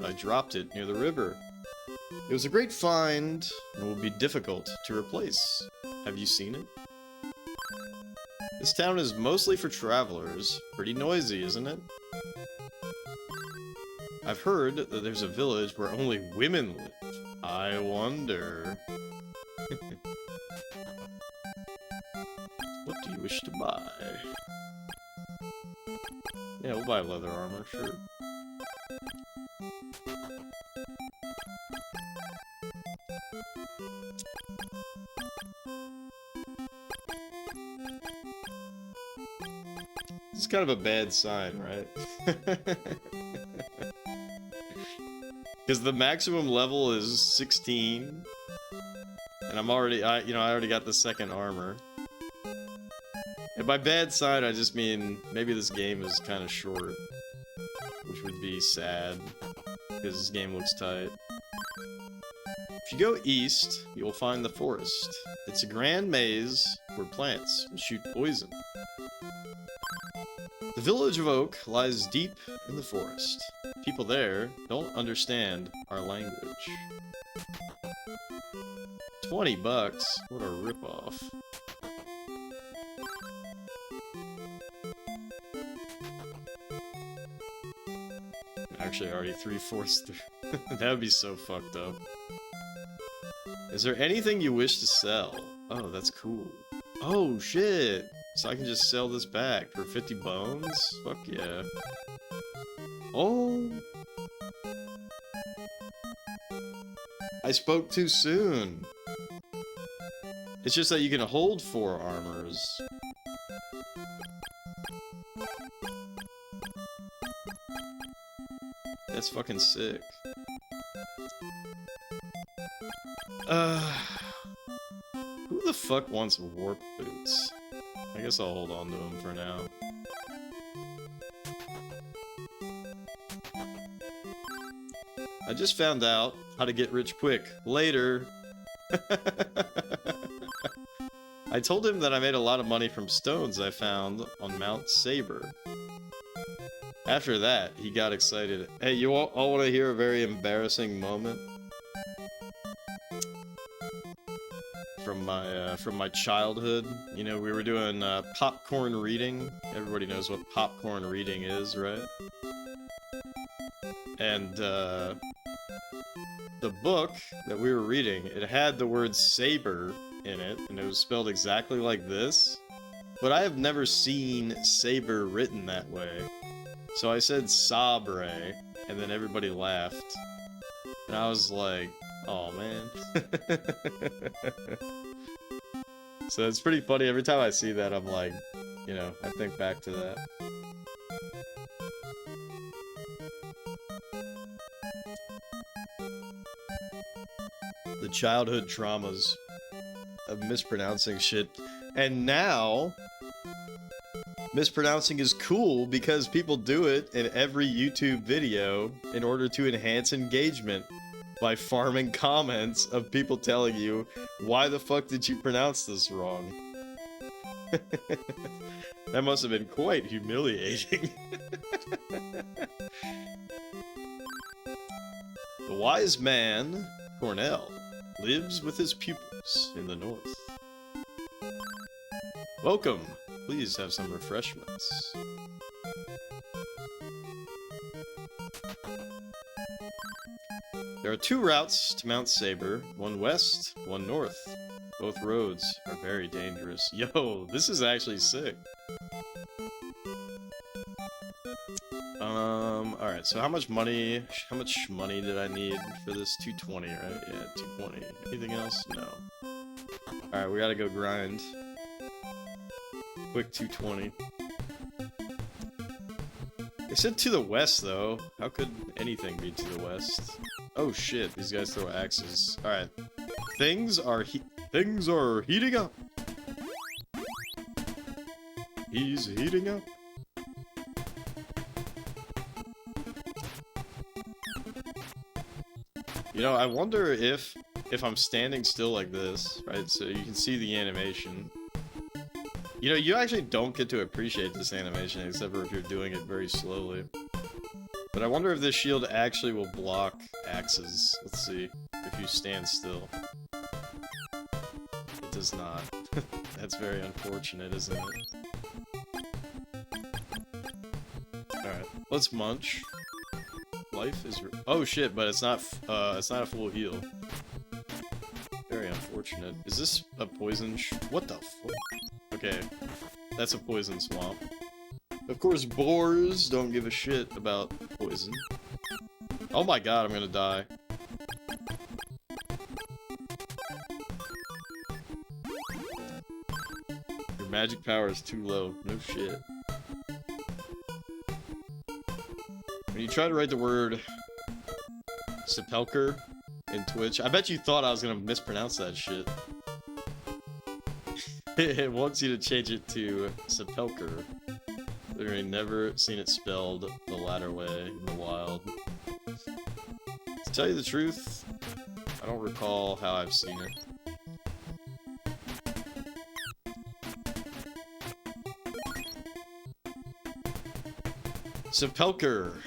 but I dropped it near the river. It was a great find and will be difficult to replace. Have you seen it? This town is mostly for travelers. Pretty noisy, isn't it? I've heard that there's a village where only women live. I wonder... What do you wish to buy? Yeah, we'll buy leather armor, sure. This is kind of a bad sign, right? Because the maximum level is 16, and I'm already, I already got the second armor. And by bad sign, I just mean maybe this game is kind of short, which would be sad because this game looks tight. If you go east, you will find the forest. It's a grand maze where plants will shoot poison. The village of Oak lies deep in the forest. People there don't understand our language. 20 bucks? What a ripoff. Actually, already 3/4 through. That would be so fucked up. Is there anything you wish to sell? Oh, that's cool. Oh, shit! So I can just sell this back for 50 bones? Fuck yeah. Oh! I spoke too soon. It's just that you can hold 4 armors. That's fucking sick. Who the fuck wants warp boots? I guess I'll hold on to them for now. I just found out how to get rich quick. Later. I told him that I made a lot of money from stones I found on Mount Saber. After that, he got excited. Hey, you all want to hear a very embarrassing moment? From my childhood. You know, we were doing popcorn reading. Everybody knows what popcorn reading is, right? And the book that we were reading, it had the word saber in it, and it was spelled exactly like this. But I have never seen saber written that way. So I said sabre, and then everybody laughed. And I was like, oh man. So it's pretty funny. Every time I see that, I'm like, you know, I think back to that. The childhood traumas of mispronouncing shit. And now, mispronouncing is cool because people do it in every YouTube video in order to enhance engagement by farming comments of people telling you, why the fuck did you pronounce this wrong? That must have been quite humiliating. The wise man, Cornell, lives with his pupils in the north. Welcome. Please have some refreshments. There are 2 routes to Mount Saber, one west, one north. Both roads are very dangerous. Yo, this is actually sick. Alright, so how much money did I need for this? 220, right? Yeah, 220. Anything else? No. Alright, we gotta go grind. Quick 220. They said to the west, though. How could anything be to the west? Oh shit, these guys throw axes. Alright. Things are heating up. He's heating up. You know, I wonder if I'm standing still like this, right? So you can see the animation. You know, you actually don't get to appreciate this animation except for if you're doing it very slowly. But I wonder if this shield actually will block axes. Let's see. If you stand still. It does not. That's very unfortunate, isn't it? Alright, let's munch. Life is... oh shit, but it's not a full heal. Very unfortunate. Is this a poison what the fuck? Okay, that's a poison swamp. Of course, boars don't give a shit about poison. Oh my god, I'm gonna die. Your magic power is too low. No shit. When you try to write the word sepulcher in Twitch, I bet you thought I was gonna mispronounce that shit. It wants you to change it to sepulcher. Literally never seen it spelled the latter way in the wild. To tell you the truth, I don't recall how I've seen it. Sepulcher.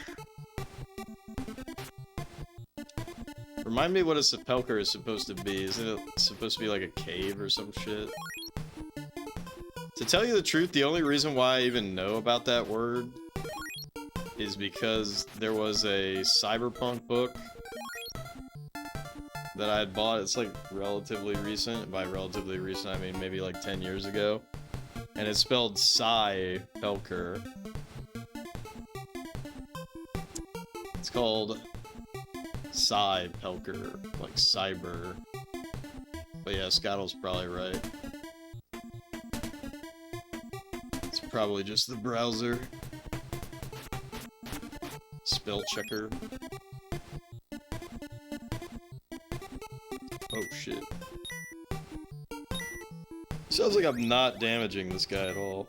Remind me what a sepulcher is supposed to be. Isn't it supposed to be like a cave or some shit? To tell you the truth, the only reason why I even know about that word is because there was a cyberpunk book that I had bought. It's like relatively recent. By relatively recent, I mean maybe like 10 years ago. And it's spelled Psy-Pelker. It's called Psy-Pelker, like cyber. But yeah, Scottle's probably right. It's probably just the browser. Spell checker. Oh shit. Sounds like I'm not damaging this guy at all.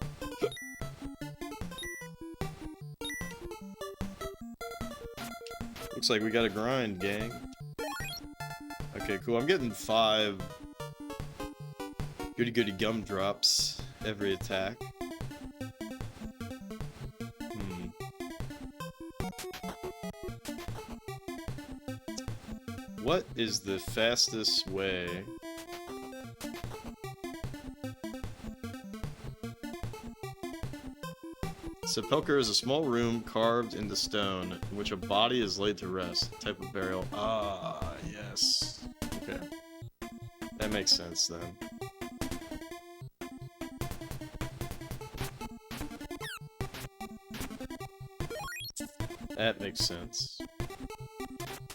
Looks like we got a grind, gang. Okay, cool. I'm getting 5 goody goody gumdrops every attack. What is the fastest way? Sepulcher is a small room carved into stone in which a body is laid to rest. Type of burial. Ah, yes. Okay. That makes sense then. That makes sense.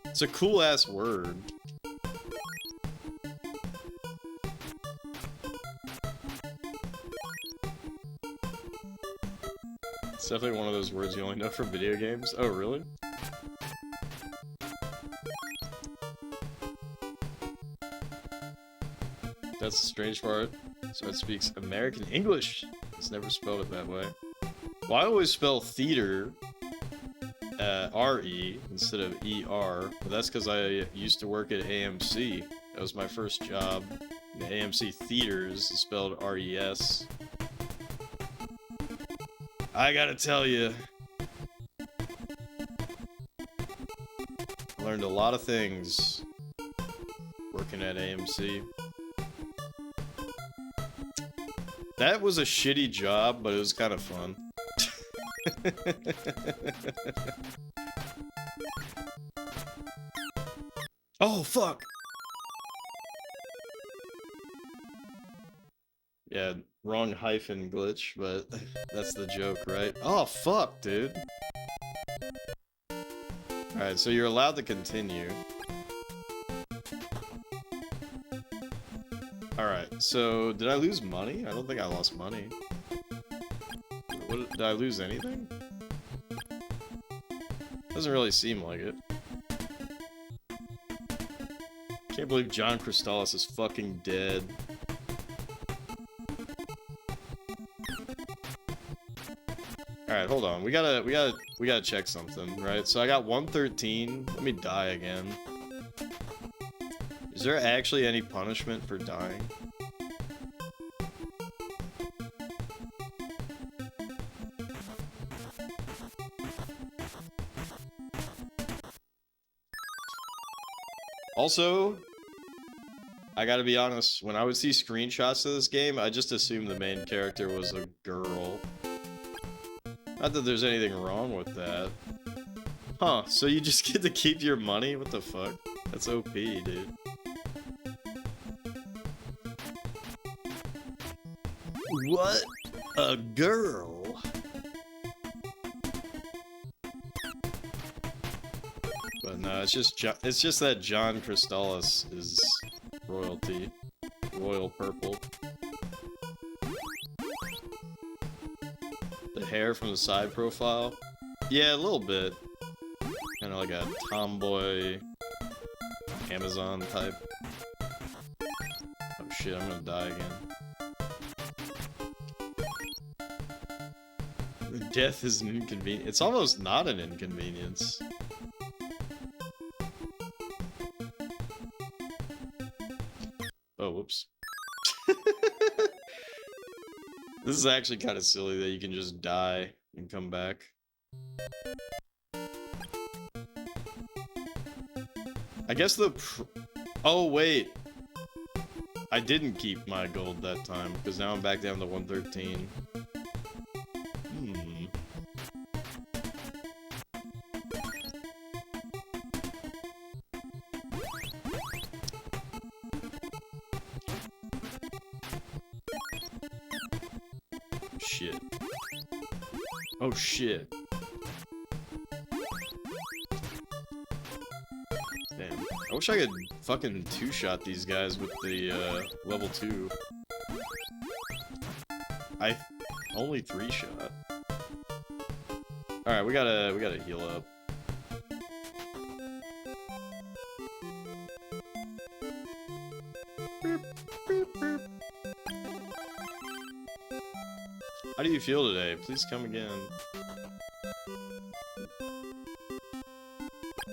It's a cool ass word. It's definitely one of those words you only know from video games. Oh, really? That's the strange part. So it speaks American English. It's never spelled it that way. Well, I always spell theater R-E instead of E-R, but that's because I used to work at AMC. That was my first job. The AMC Theaters is spelled R-E-S. I gotta tell you, I learned a lot of things working at AMC. That was a shitty job, but it was kind of fun. Oh, fuck! Yeah, wrong hyphen glitch, but that's the joke, right? Oh, fuck, dude. Alright, so you're allowed to continue. Alright, so did I lose money? I don't think I lost money. What, did I lose anything? Doesn't really seem like it. Can't believe John Crystalis is fucking dead. Alright, hold on. We gotta check something, right? So I got 113. Let me die again. Is there actually any punishment for dying? Also, I gotta be honest, when I would see screenshots of this game, I just assumed the main character was a girl. Not that there's anything wrong with that. Huh, so you just get to keep your money? What the fuck? That's OP, dude. What? A girl? But no, it's just that John Crystalis is royalty. Royal purple. The hair from the side profile? Yeah, a little bit. Kind of like a tomboy Amazon type. Oh shit, I'm gonna die again. Death is an inconvenience. It's almost not an inconvenience. Oh, whoops. This is actually kind of silly that you can just die and come back. I guess oh, wait. I didn't keep my gold that time, because now I'm back down to 113. Shit. Oh shit. Damn. I wish I could fucking two-shot these guys with the level 2. I only 3-shot. Alright, we gotta heal up. How do you feel today? Please come again.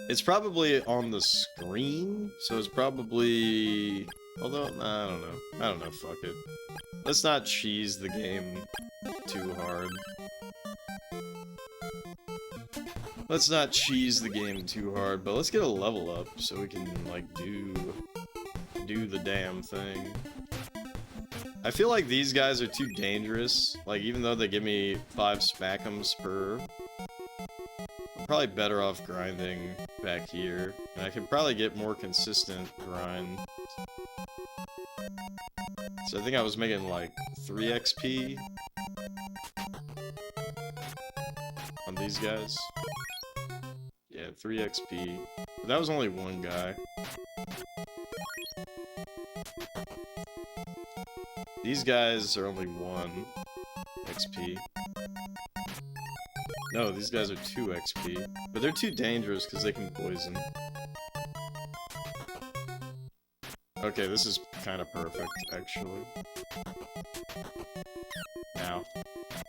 It's probably on the screen, so it's probably... Although, nah, I don't know. I don't know, fuck it. Let's not cheese the game too hard. Let's not cheese the game too hard, but let's get a level up so we can, like, do the damn thing. I feel like these guys are too dangerous. Like, even though they give me 5 spackums per... I'm probably better off grinding back here. And I could probably get more consistent grind. So I think I was making, like, 3 XP on these guys. Yeah, 3 XP. But that was only one guy. These guys are only 1 XP. No, these guys are 2 XP. But they're too dangerous because they can poison. Okay, this is kind of perfect, actually. Now.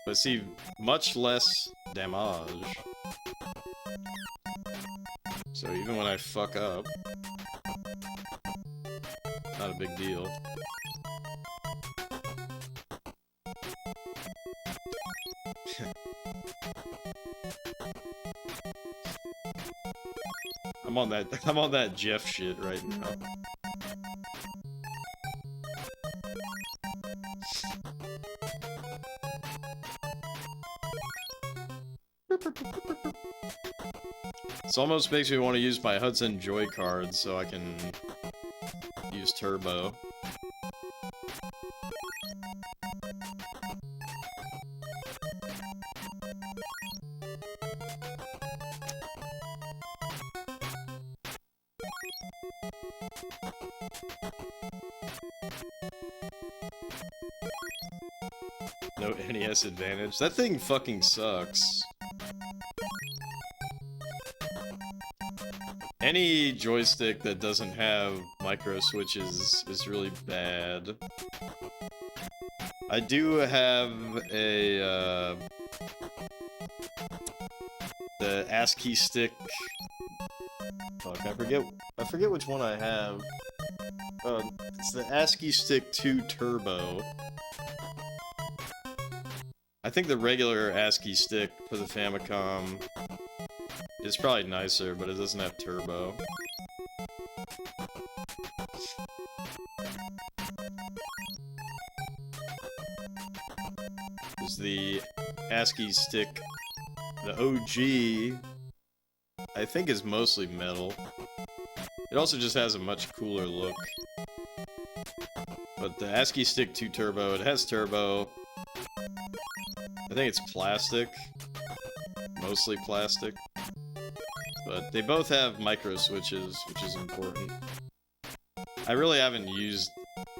But see, much less damage. So even when I fuck up, not a big deal. I'm on that Jeff shit right now. This almost makes me want to use my Hudson Joy card so I can use Turbo. No NES advantage. That thing fucking sucks. Any joystick that doesn't have micro switches is really bad. I do have a the ASCII stick. Fuck, I forget which one I have. It's the ASCII stick 2 Turbo. I think the regular ASCII stick for the Famicom is probably nicer, but it doesn't have turbo. Is the ASCII stick, the OG, I think is mostly metal. It also just has a much cooler look. But the ASCII Stick 2 Turbo, it has turbo. I think it's plastic. Mostly plastic. But they both have micro switches, which is important. I really haven't used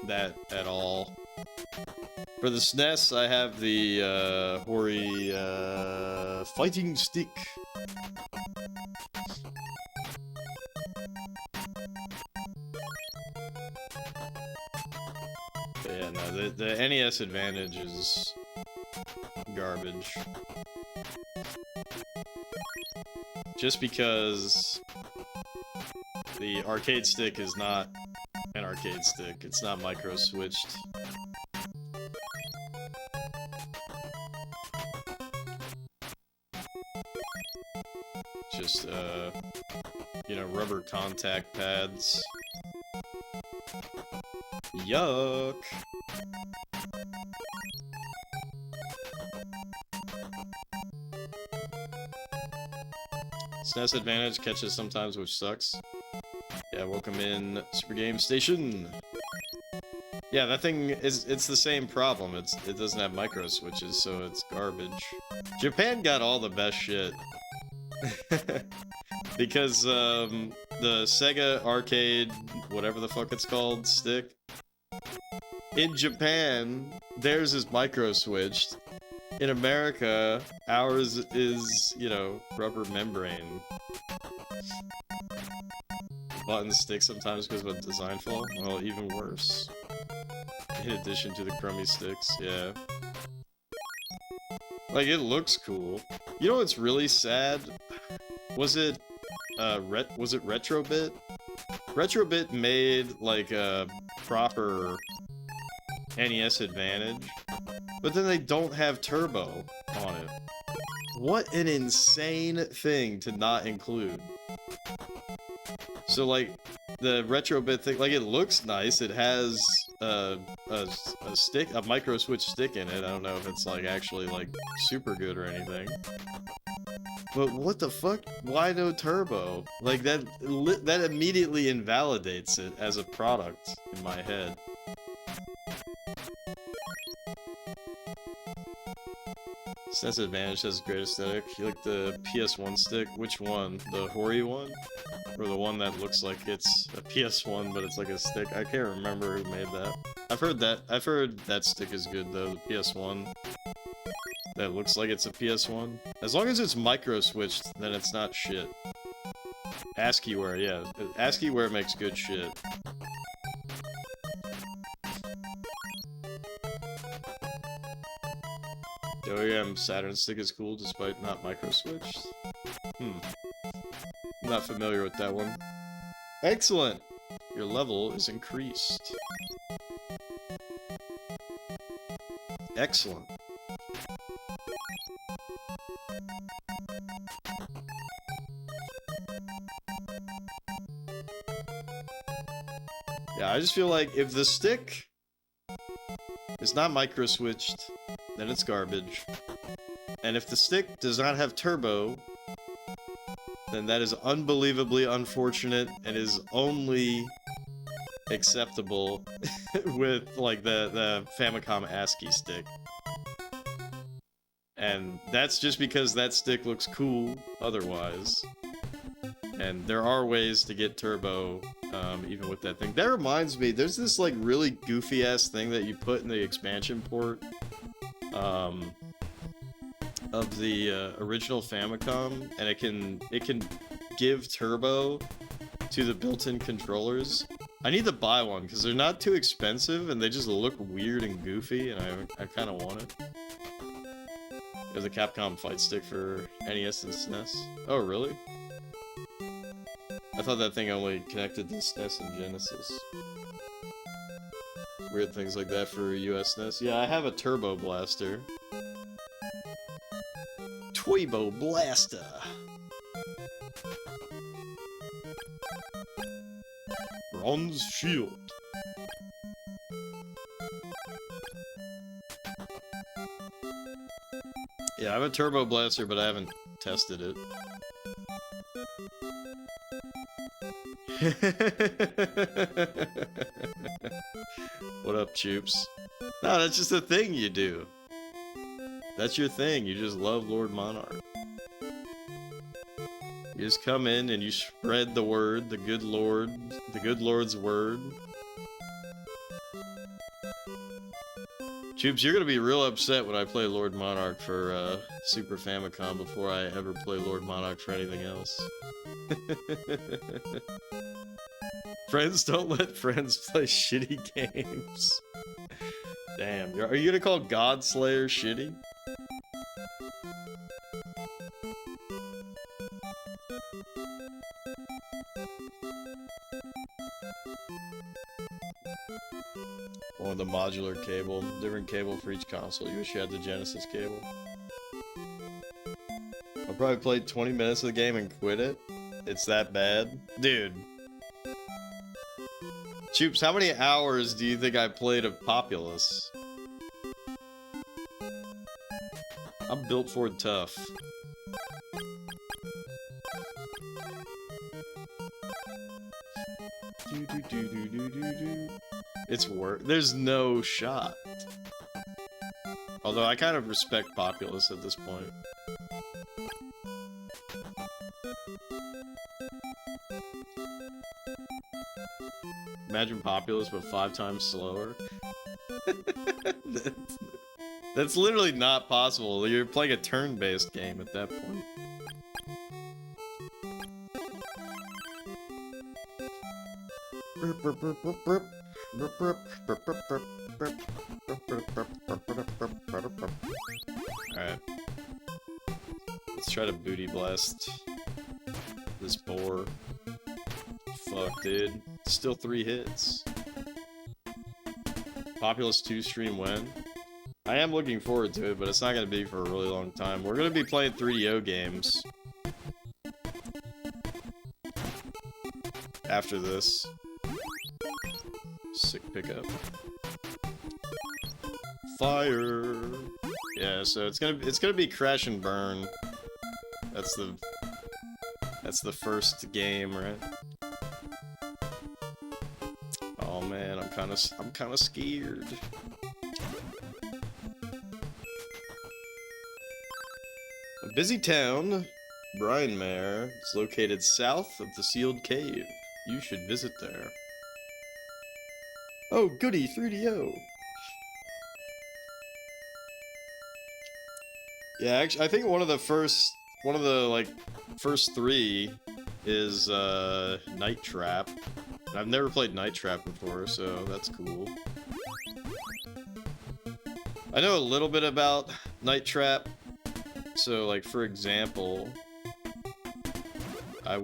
that at all. For the SNES, I have the Hori fighting stick. But yeah, no, the NES Advantage is garbage. Just because the arcade stick is not an arcade stick, it's not micro switched. Just, you know, rubber contact pads. Yuck! SNES Advantage catches sometimes, which sucks. Yeah, welcome in, Super Game Station! Yeah, that thing is, it's the same problem. It doesn't have micro switches, so it's garbage. Japan got all the best shit. Because, the Sega Arcade, whatever the fuck it's called, stick, in Japan, theirs is micro-switched. In America, ours is, you know, rubber membrane. Buttons stick sometimes because of a design flaw. Well, even worse. In addition to the crummy sticks, yeah. Like, it looks cool. You know what's really sad? Was it Retrobit? Retrobit made, like, a proper NES Advantage, but then they don't have turbo on it. What an insane thing to not include. So, like, the Retrobit thing, like, it looks nice. It has a stick, a micro switch stick in it. I don't know if it's, like, actually, like, super good or anything. But what the fuck? Why no turbo? Like, that immediately invalidates it as a product in my head. SNES Advantage has great aesthetic. You like the PS1 stick? Which one? The Hori one? Or the one that looks like it's a PS1 but it's like a stick? I can't remember who made that. I've heard that stick is good though, the PS1. That looks like it's a PS1. As long as it's micro switched, then it's not shit. ASCIIware, yeah. ASCIIware makes good shit. The OEM Saturn stick is cool despite not micro switched. I'm not familiar with that one. Excellent! Your level is increased. Excellent. Yeah, I just feel like if the stick is not micro switched, then it's garbage. And if the stick does not have turbo, then that is unbelievably unfortunate and is only acceptable with, like, the Famicom ASCII stick. And that's just because that stick looks cool otherwise. And there are ways to get turbo, even with that thing. That reminds me, there's this, like, really goofy-ass thing that you put in the expansion port, of the, original Famicom, and it can give turbo to the built-in controllers. I need to buy one, because they're not too expensive, and they just look weird and goofy, and I kind of want it. There's a Capcom fight stick for NES and SNES. Oh, really? I thought that thing only connected to SNES and Genesis. Weird things like that for US SNES. Yeah, I have a Turbo Blaster. Turbo Blaster! Bronze Shield. Yeah, I have a Turbo Blaster, but I haven't tested it. What up, Choops? No, that's just a thing you do. That's your thing. You just love Lord Monarch. You just come in and you spread the word, the good Lord's word. Choops, you're gonna be real upset when I play Lord Monarch for Super Famicom before I ever play Lord Monarch for anything else. Friends don't let friends play shitty games. Damn, are you gonna call Godslayer shitty? Oh, the modular cable. Different cable for each console. You wish you had the Genesis cable. I probably played 20 minutes of the game and quit it. It's that bad? Dude. Choops, how many hours do you think I played of Populous? I'm built for tough. It's work. There's no shot. Although I kind of respect Populous at this point. Imagine Populous, but 5 times slower. That's literally not possible. You're playing a turn-based game at that point. Alright. Let's try to booty blast this boar. Fuck, dude. Still 3 hits. Populous 2 stream when? I am looking forward to it, but it's not going to be for a really long time. We're going to be playing 3DO games after this. Sick pickup. Fire! Yeah, so it's gonna be Crash and Burn. That's the first game, right? Oh man, I'm kind of scared. A busy town, Brinemare, is located south of the Sealed Cave. You should visit there. Oh, goody, 3DO. Yeah, actually, I think one of the first 3 is Night Trap. I've never played Night Trap before, so that's cool. I know a little bit about Night Trap. So, like, for example, I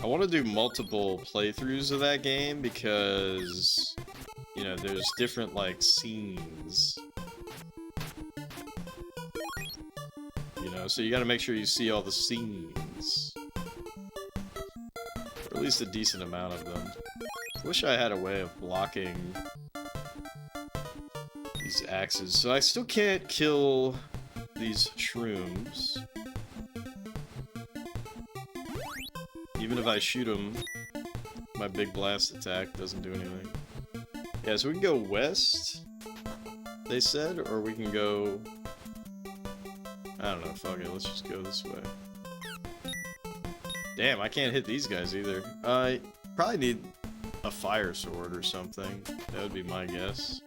want to do multiple playthroughs of that game because, you know, there's different, like, scenes. You know, so you gotta make sure you see all the scenes. Or at least a decent amount of them. Wish I had a way of blocking these axes. So I still can't kill these shrooms. Even if I shoot them, my big blast attack doesn't do anything. Yeah, so we can go west, they said, or we can go... I don't know, fuck it, let's just go this way. Damn, I can't hit these guys either. I probably need a fire sword or something. That would be my guess.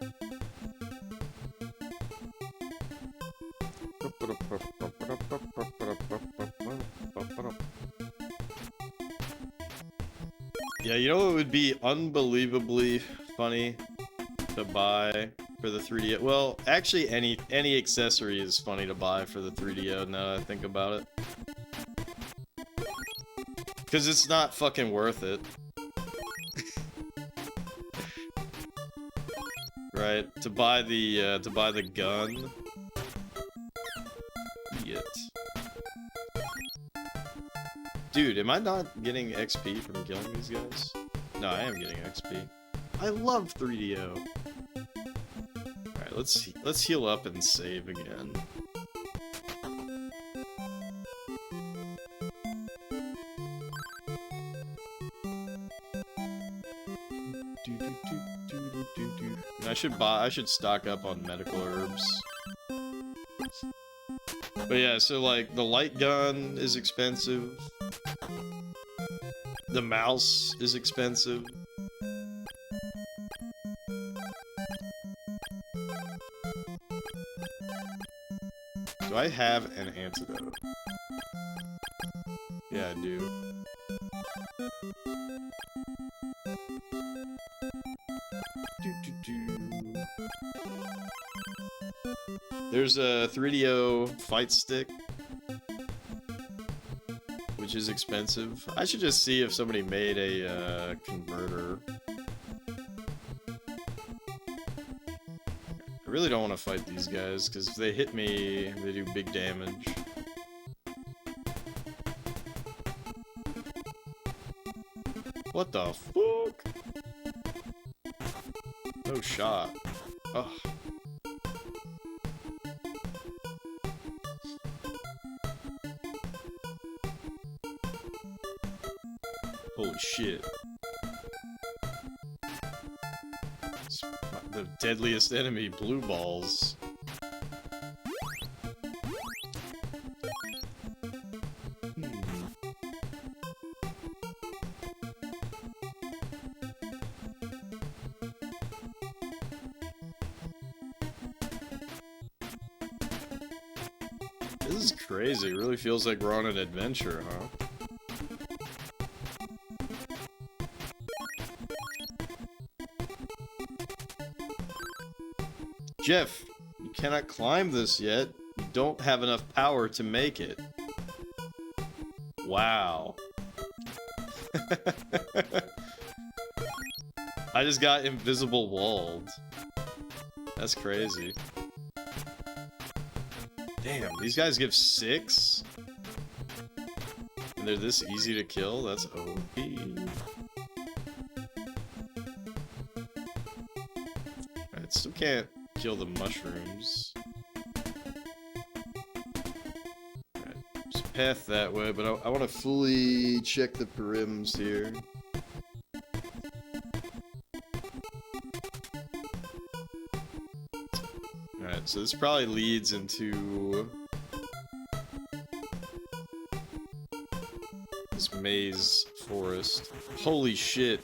Yeah, you know what would be unbelievably funny to buy for the 3DO? Well, actually, any accessory is funny to buy for the 3DO now that I think about it. Because it's not fucking worth it. Right? To buy the gun. Idiot. Dude, am I not getting XP from killing these guys? No, I am getting XP. I love 3DO. Alright, let's heal up and save again. And I should stock up on medical herbs. But yeah, so like the light gun is expensive. The mouse is expensive. Do I have an antidote? Yeah, I do. There's a 3DO fight stick, which is expensive. I should just see if somebody made a converter. I really don't want to fight these guys, because if they hit me, they do big damage. What the fuck? No shot. Ugh. Holy shit. It's the deadliest enemy, blue balls. This is crazy. It really feels like we're on an adventure, huh? Jeff, you cannot climb this yet. You don't have enough power to make it. Wow. I just got invisible walled. That's crazy. Damn, these guys give 6? And they're this easy to kill? That's OP. Alright, still can't kill the mushrooms. Alright, there's a path that way, but I want to fully check the perims here. Alright, so this probably leads into this maze forest. Holy shit.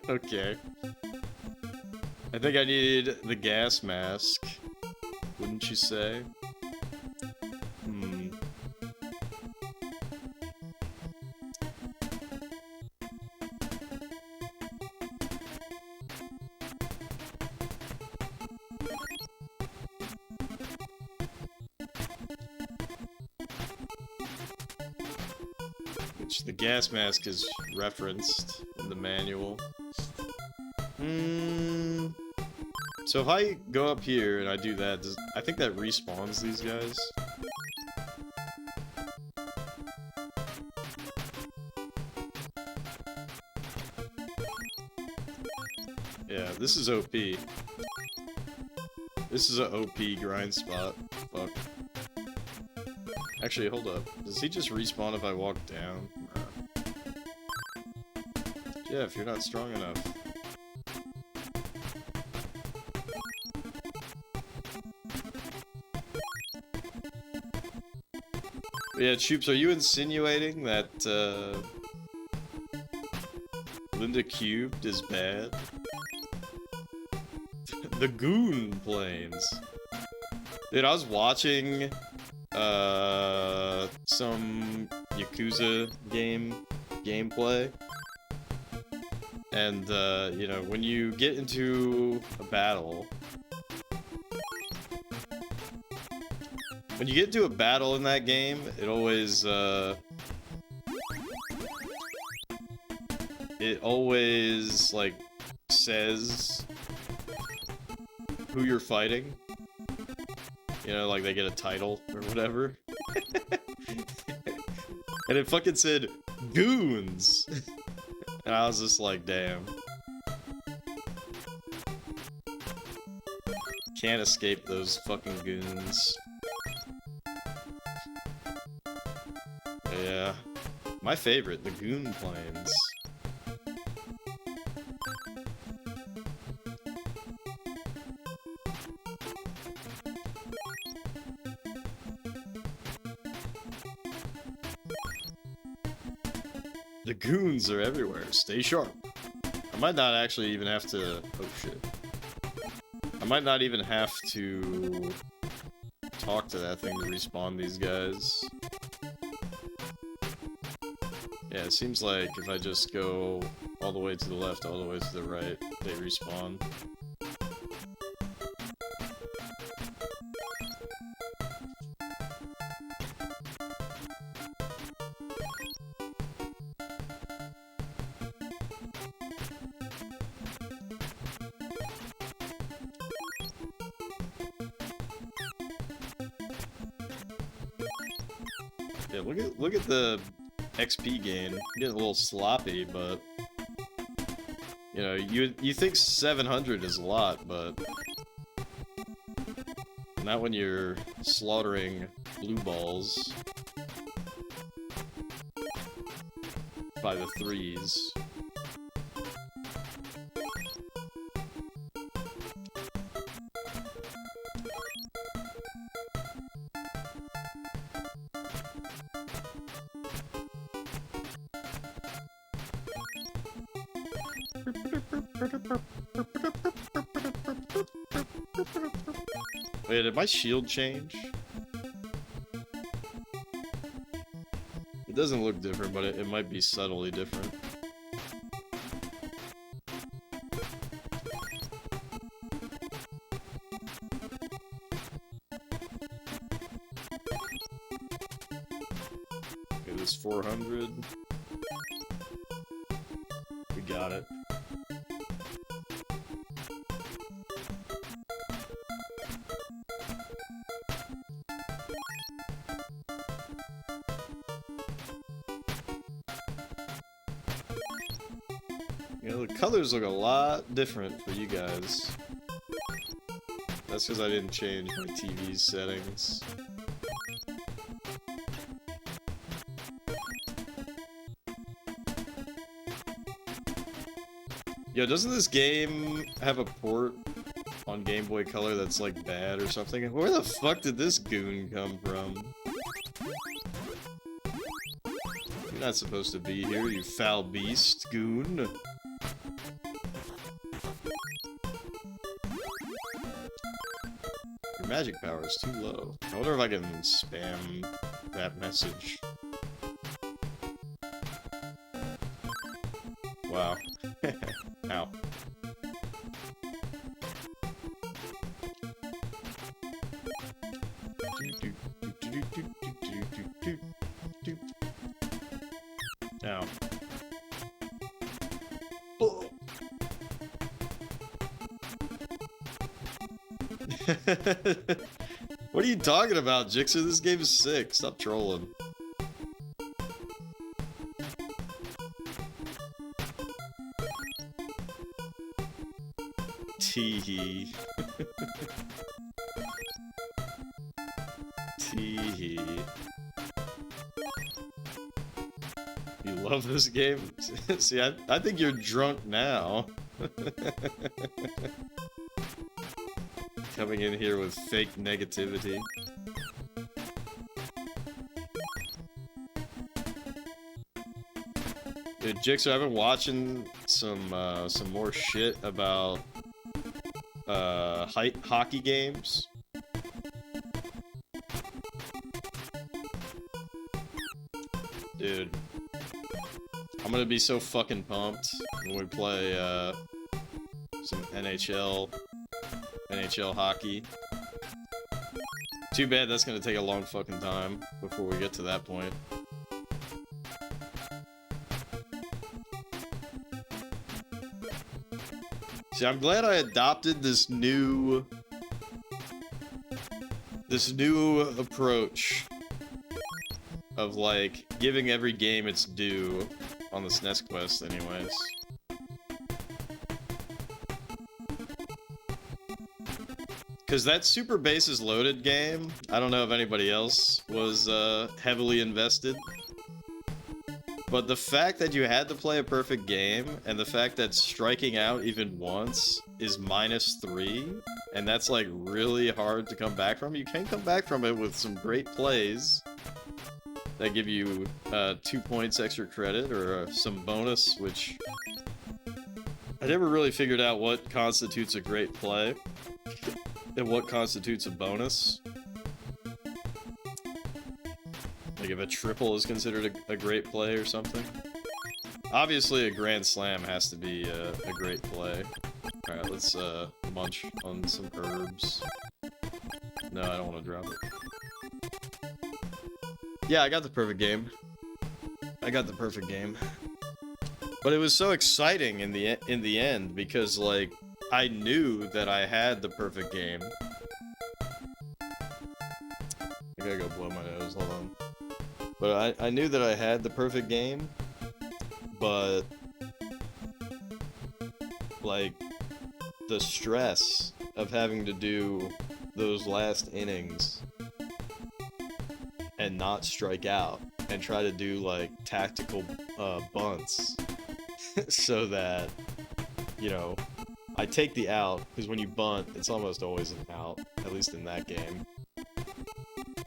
Okay. I think I need the gas mask, wouldn't you say? Which the gas mask is referenced in the manual. So if I go up here and I do that, I think that respawns these guys. Yeah, this is OP. This is a OP grind spot. Fuck. Actually, hold up. Does he just respawn if I walk down? Jeff, you're not strong enough. Yeah, Choops, are you insinuating that, Linda Cubed is bad? The Goon Plains. Dude, I was watching, some Yakuza gameplay. And, you know, when you get into a battle... When you get into a battle in that game, it always, like, says who you're fighting. You know, like they get a title or whatever. And it fucking said, Goons! And I was just like, damn. Can't escape those fucking goons. But yeah. My favorite, the goon planes. The goons are everywhere. Stay sharp. I might not actually even have to... Oh, shit. I might not even have to talk to that thing to respawn these guys. Yeah, it seems like if I just go all the way to the left, all the way to the right, they respawn. Yeah, look at the XP gain. Getting a little sloppy, but you know, you think 700 is a lot, but not when you're slaughtering blue balls by the threes. Wait, did my shield change? It doesn't look different, but it might be subtly different. Okay, this 400. We got it. You know, the colors look a lot different for you guys. That's because I didn't change my TV settings. Yo, doesn't this game have a port on Game Boy Color that's like bad or something? Where the fuck did this goon come from? You're not supposed to be here, you foul beast, goon. Your magic power is too low. I wonder if I can spam that message. Wow. Ow. Ow. Oh. What are you talking about, Jixer? This game is sick. Stop trolling. Teehee. Teehee. You love this game? See, I think you're drunk now. Coming in here with fake negativity. Dude, Jixer, I've been watching some more shit about hockey games. Dude, I'm gonna be so fucking pumped when we play some NHL hockey. Too bad that's gonna take a long fucking time before we get to that point. See, I'm glad I adopted this new approach of, like, giving every game its due. on the SNES quest anyways. Because that Super Bases Loaded game, I don't know if anybody else was heavily invested. But the fact that you had to play a perfect game, and the fact that striking out even once is -3, and that's like really hard to come back from. You can come back from it with some great plays that give you 2 points extra credit, or some bonus, which I never really figured out what constitutes a great play and what constitutes a bonus. Like if a triple is considered a great play or something. Obviously a grand slam has to be a great play. Alright, let's munch on some herbs. No, I don't want to drop it. Yeah, I got the perfect game. I got the perfect game. But it was so exciting in the end because like I knew that I had the perfect game. I gotta go blow my nose, hold on. But I knew that I had the perfect game, but like the stress of having to do those last innings and not strike out and try to do like tactical bunts so that, you know, I take the out, because when you bunt, it's almost always an out, at least in that game.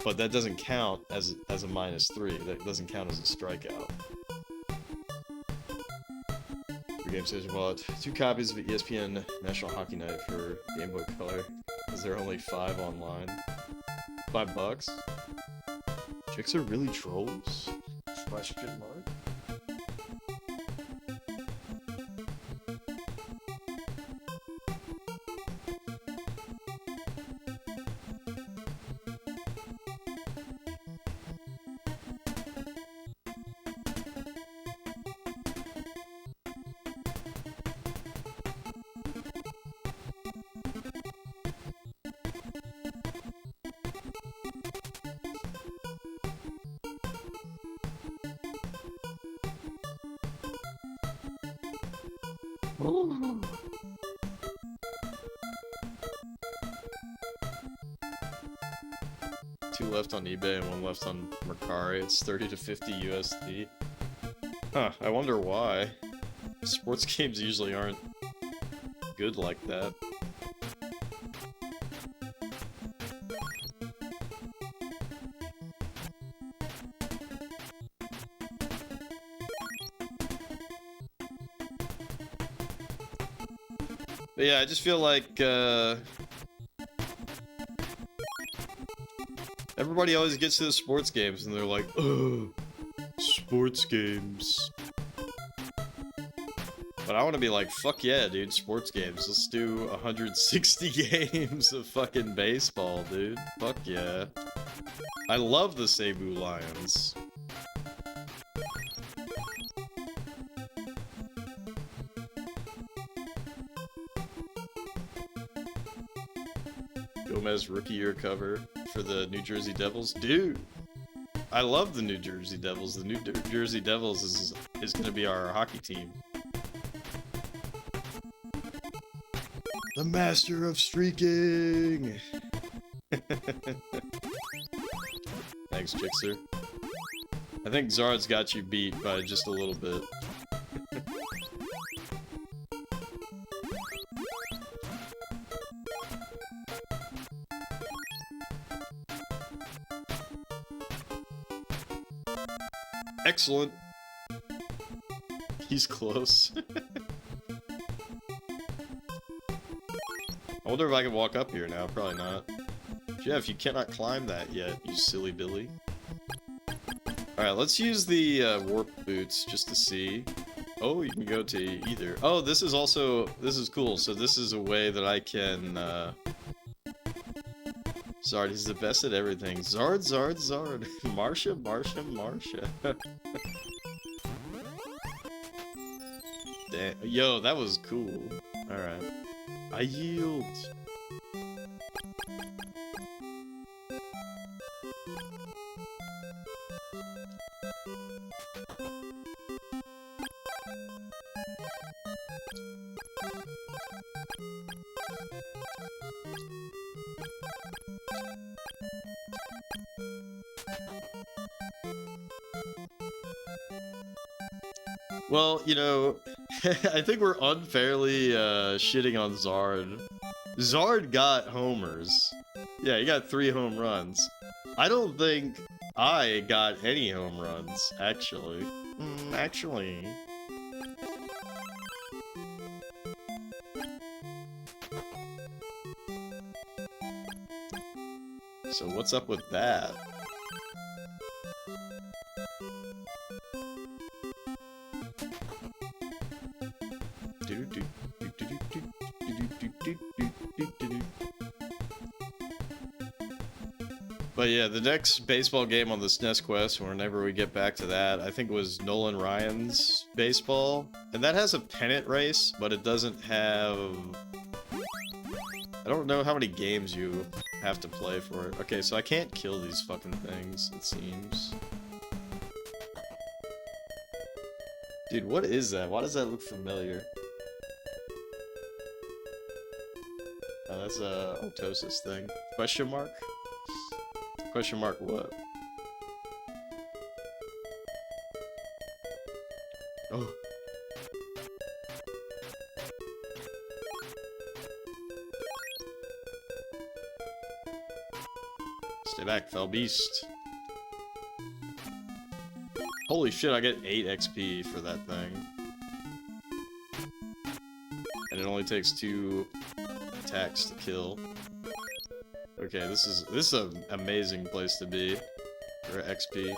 But that doesn't count as a -3. That doesn't count as a strikeout. Your game station wallet. 2 copies of ESPN National Hockey Night for Game Boy Color. Is there only 5 online? $5? Chicks are really trolls? Question mark. Two left on eBay and 1 left on Mercari. It's 30 to 50 USD. Huh, I wonder why. Sports games usually aren't good like that. But yeah, I just feel like, everybody always gets to the sports games and they're like, ugh, sports games. But I want to be like, fuck yeah, dude, sports games. Let's do 160 games of fucking baseball, dude. Fuck yeah. I love the Cebu Lions. Gomez rookie year cover for the New Jersey Devils. Dude, I love the New Jersey Devils. The New Jersey Devils is going to be our hockey team. The master of streaking! Thanks, Jixer. I think Zard's got you beat by just a little bit. Excellent. He's close. I wonder if I can walk up here now. Probably not. Jeff, you cannot climb that yet, you silly Billy. Alright, let's use the warp boots just to see. Oh, you can go to either. Oh, this is also... This is cool. So this is a way that I can... Zard, he's the best at everything. Zard, Zard, Zard. Marsha, Marsha, Marsha. Damn. Yo, that was cool. Alright. I yield. Well, you know, I think we're unfairly shitting on Zard. Zard got homers. Yeah, he got 3 home runs. I don't think I got any home runs, actually. Actually. So what's up with that? But yeah, the next baseball game on the SNES Quest, whenever we get back to that, I think was Nolan Ryan's baseball. And that has a pennant race, but it doesn't have... I don't know how many games you have to play for it. Okay, so I can't kill these fucking things, it seems. Dude, what is that? Why does that look familiar? Oh, that's a Autosis thing. Question mark? Question mark what? Oh. Stay back, fell beast. Holy shit, I get 8 XP for that thing. And it only takes 2 attacks to kill. Okay, this is an amazing place to be for XP.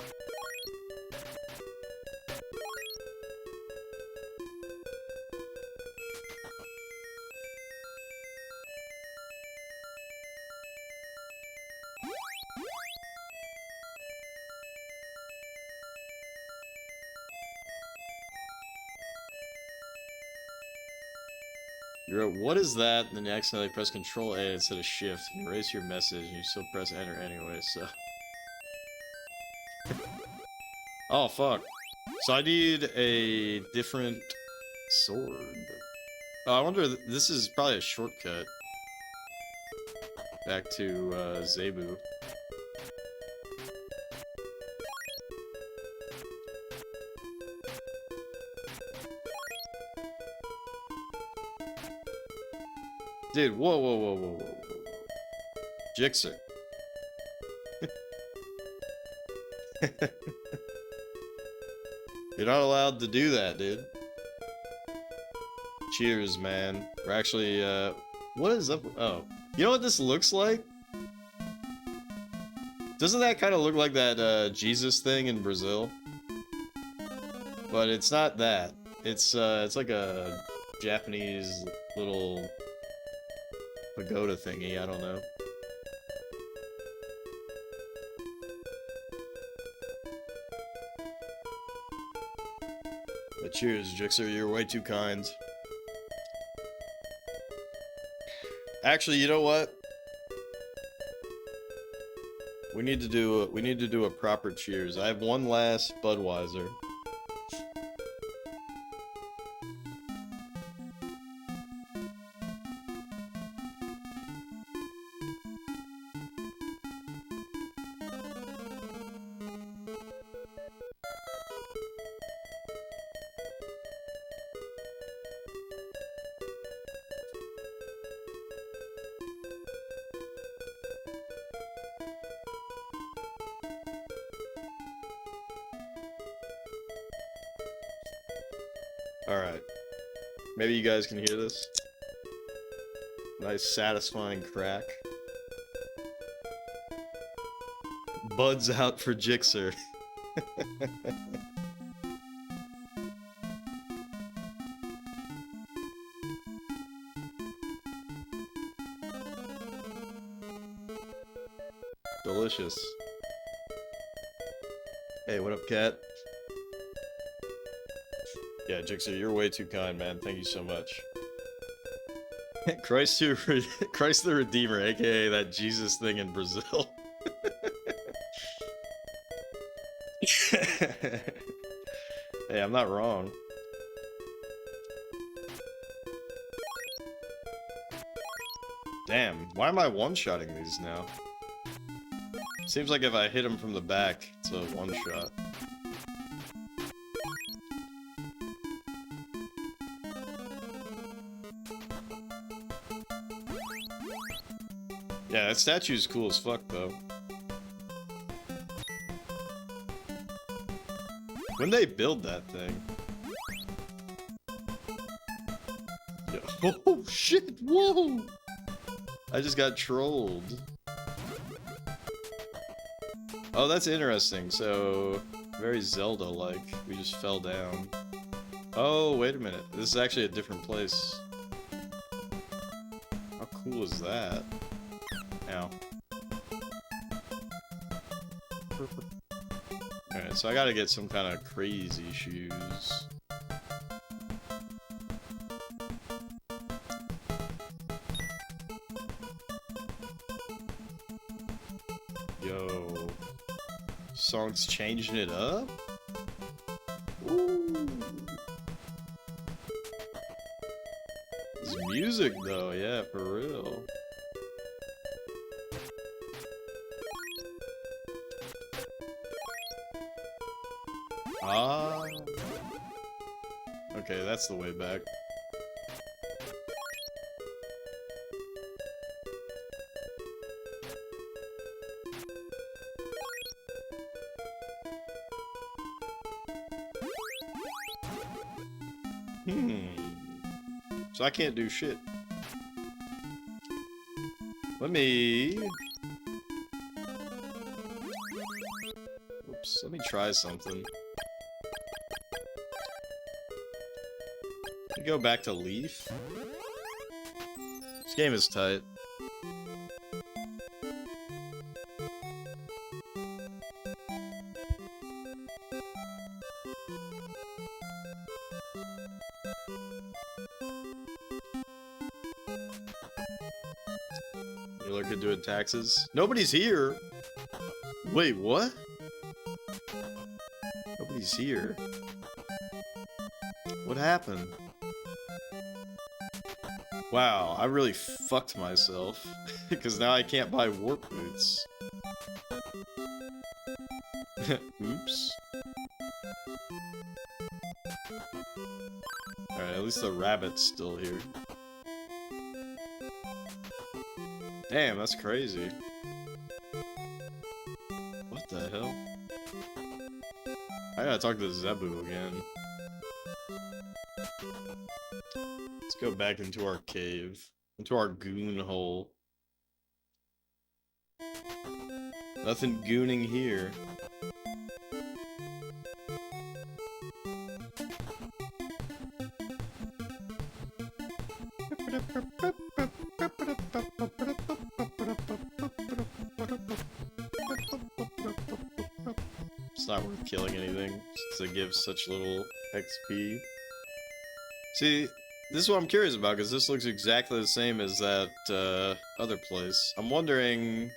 You wrote, what is that? And then you accidentally press Control A instead of Shift. And erase your message, and you still press Enter anyway, so... Oh, fuck. So I need a different sword. Oh, I wonder, this is probably a shortcut. Back to, Zebu. Dude, whoa. Jixer. You're not allowed to do that, dude. Cheers, man. We're actually, what is up? Oh. You know what this looks like? Doesn't that kind of look like that, Jesus thing in Brazil? But it's not that. It's like a Japanese little pagoda thingy, I don't know. But cheers, Jixer, you're way too kind. Actually, you know what? We need to do a proper cheers. I have one last Budweiser. Alright. Maybe you guys can hear this. Nice satisfying crack. Buds out for Jixer. Delicious. Hey, what up, cat? Yeah, Jixer, you're way too kind, man. Thank you so much. Christ the Redeemer, aka that Jesus thing in Brazil. Hey, I'm not wrong. Damn, why am I one-shotting these now? Seems like if I hit him from the back, it's a one-shot. Yeah, that statue's cool as fuck, though. When they build that thing... Yeah. Oh, shit! Whoa! I just got trolled. Oh, that's interesting. So, very Zelda-like. We just fell down. Oh, wait a minute. This is actually a different place. How cool is that? Ow. Alright, so I gotta get some kind of crazy shoes. Yo. Song's changing it up? Ooh. This music though, yeah, for real. Ah. Okay, that's the way back. So I can't do shit. Let me... Oops, let me try something. Let me go back to Leaf. This game is tight. You look at doing taxes? Nobody's here! Wait, what? Nobody's here. What happened? Wow, I really fucked myself. Because now I can't buy warp boots. Oops. Alright, at least the rabbit's still here. Damn, that's crazy. What the hell? I gotta talk to Zebu again. Let's go back into our cave. Into our goon hole. Nothing gooning here. It's not worth killing anything, since it gives such little XP. See, this is what I'm curious about, because this looks exactly the same as that other place. I'm wondering...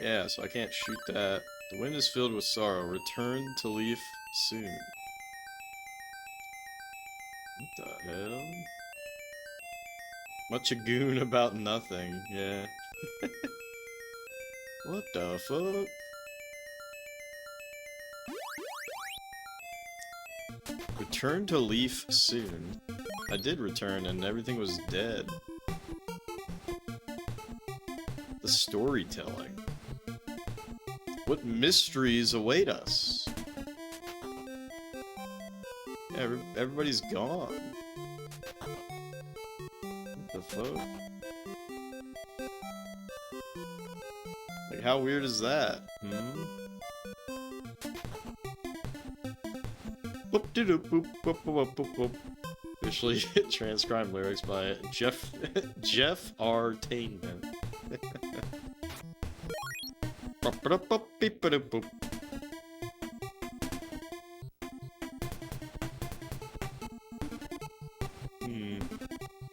Yeah, so I can't shoot that. The wind is filled with sorrow. Return to Leaf soon. What the hell? Much a goon about nothing, yeah. What the fuck? Return to Leaf soon. I did return and everything was dead. The storytelling. What mysteries await us? Yeah, everybody's gone. What the fuck? Like, how weird is that? Officially transcribed lyrics by Jeff R. Tainman. I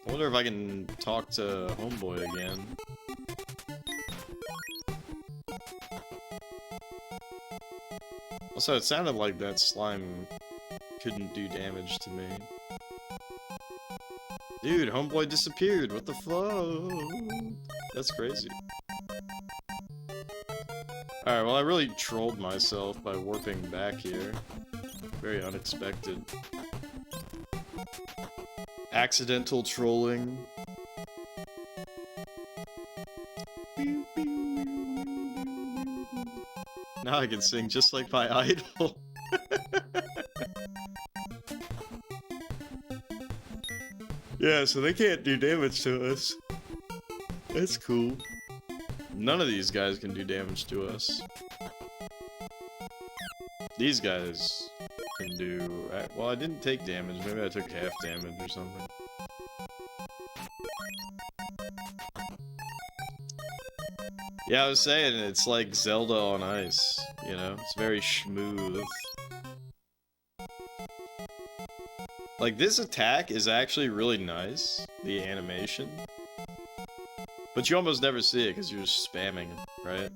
wonder if I can talk to Homeboy again. Also, it sounded like that slime couldn't do damage to me. Dude, homeboy disappeared. What the fuck? That's crazy. Alright, well, I really trolled myself by warping back here. Very unexpected. Accidental trolling. Now I can sing just like my idol. Yeah, so they can't do damage to us. That's cool. None of these guys can do damage to us. These guys can do... well, I didn't take damage. Maybe I took half damage or something. Yeah, I was saying, it's like Zelda on ice, you know? It's very smooth. Like, this attack is actually really nice, the animation. But you almost never see it because you're just spamming, right?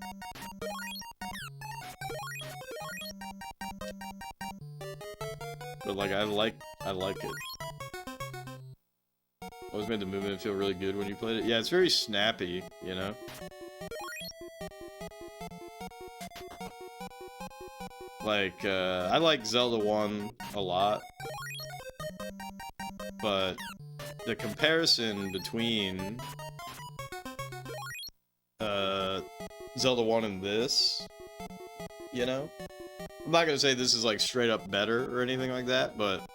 But like, I like it. Always made the movement feel really good when you played it. Yeah, it's very snappy, you know? Like, I like Zelda 1 a lot. But the comparison between Zelda 1 and this, you know? I'm not gonna say this is like straight up better or anything like that, but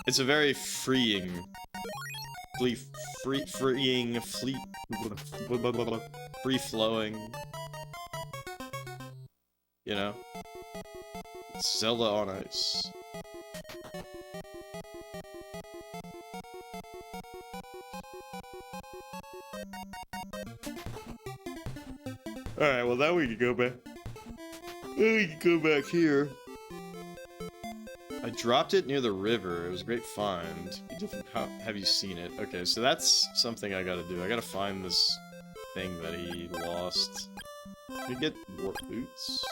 it's a very free-flowing, you know? It's Zelda on ice. Alright, well now we can go back. We can go back here. I dropped it near the river. It was a great find. Have you seen it? Okay, so that's something I gotta do. I gotta find this thing that he lost. Can we get warp boots?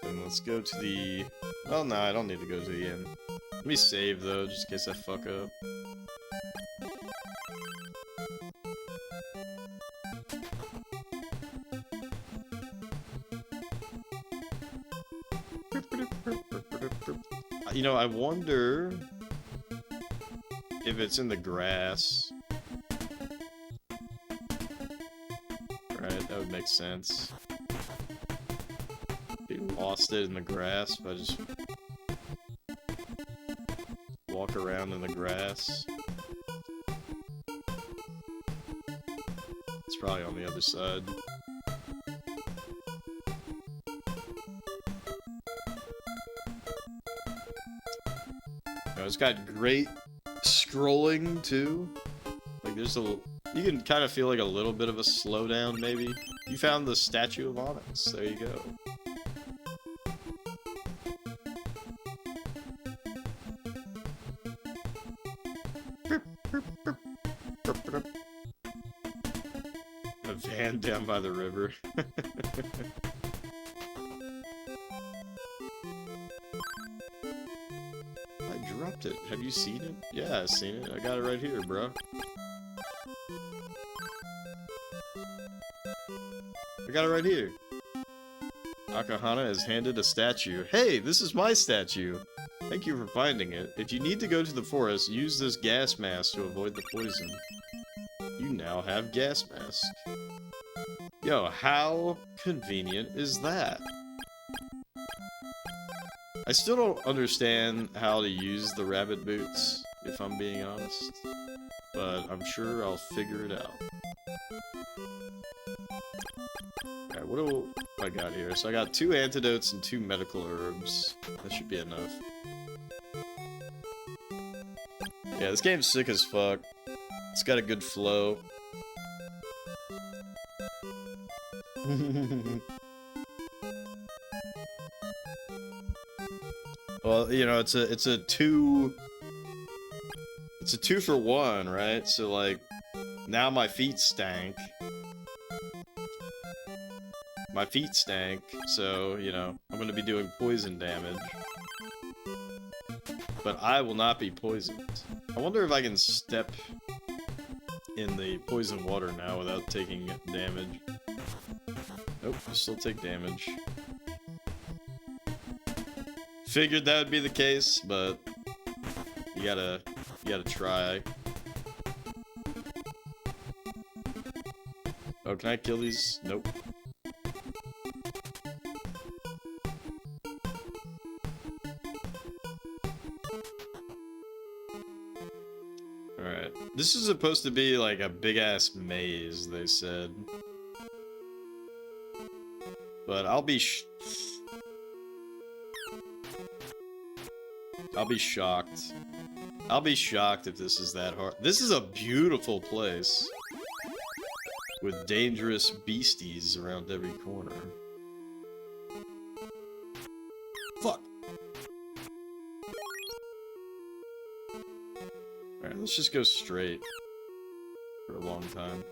And let's go to the... well, no, I don't need to go to the inn. Let me save, though, just in case I fuck up. You know, I wonder if it's in the grass. Right, that would make sense. If you lost it in the grass, if I just walk around in the grass. It's probably on the other side. It's got great scrolling too. Like there's a, you can kind of feel like a little bit of a slowdown maybe. You found the Statue of Onyx. There you go. A van down by the river. Dropped it. Have you seen it? Yeah, I've seen it. I got it right here, bro. I got it right here. Akahana is handed a statue. Hey, this is my statue. Thank you for finding it. If you need to go to the forest, use this gas mask to avoid the poison. You now have gas mask. Yo, how convenient is that? I still don't understand how to use the rabbit boots, if I'm being honest. But I'm sure I'll figure it out. Alright, what do I got here? So I got 2 antidotes and 2 medical herbs. That should be enough. Yeah, this game's sick as fuck. It's got a good flow. Well, you know, it's a 2 for 1, right? So like now my feet stank. my feet stank, so, you know, I'm gonna be doing poison damage. But I will not be poisoned. I wonder if I can step in the poison water now without taking damage. Nope, I still take damage. Figured that would be the case, but you gotta try. Oh, can I kill these? Nope. Alright. This is supposed to be like a big-ass maze, they said. But I'll be shocked. I'll be shocked if this is that hard. This is a beautiful place. With dangerous beasties around every corner. Fuck! Alright, let's just go straight. For a long time.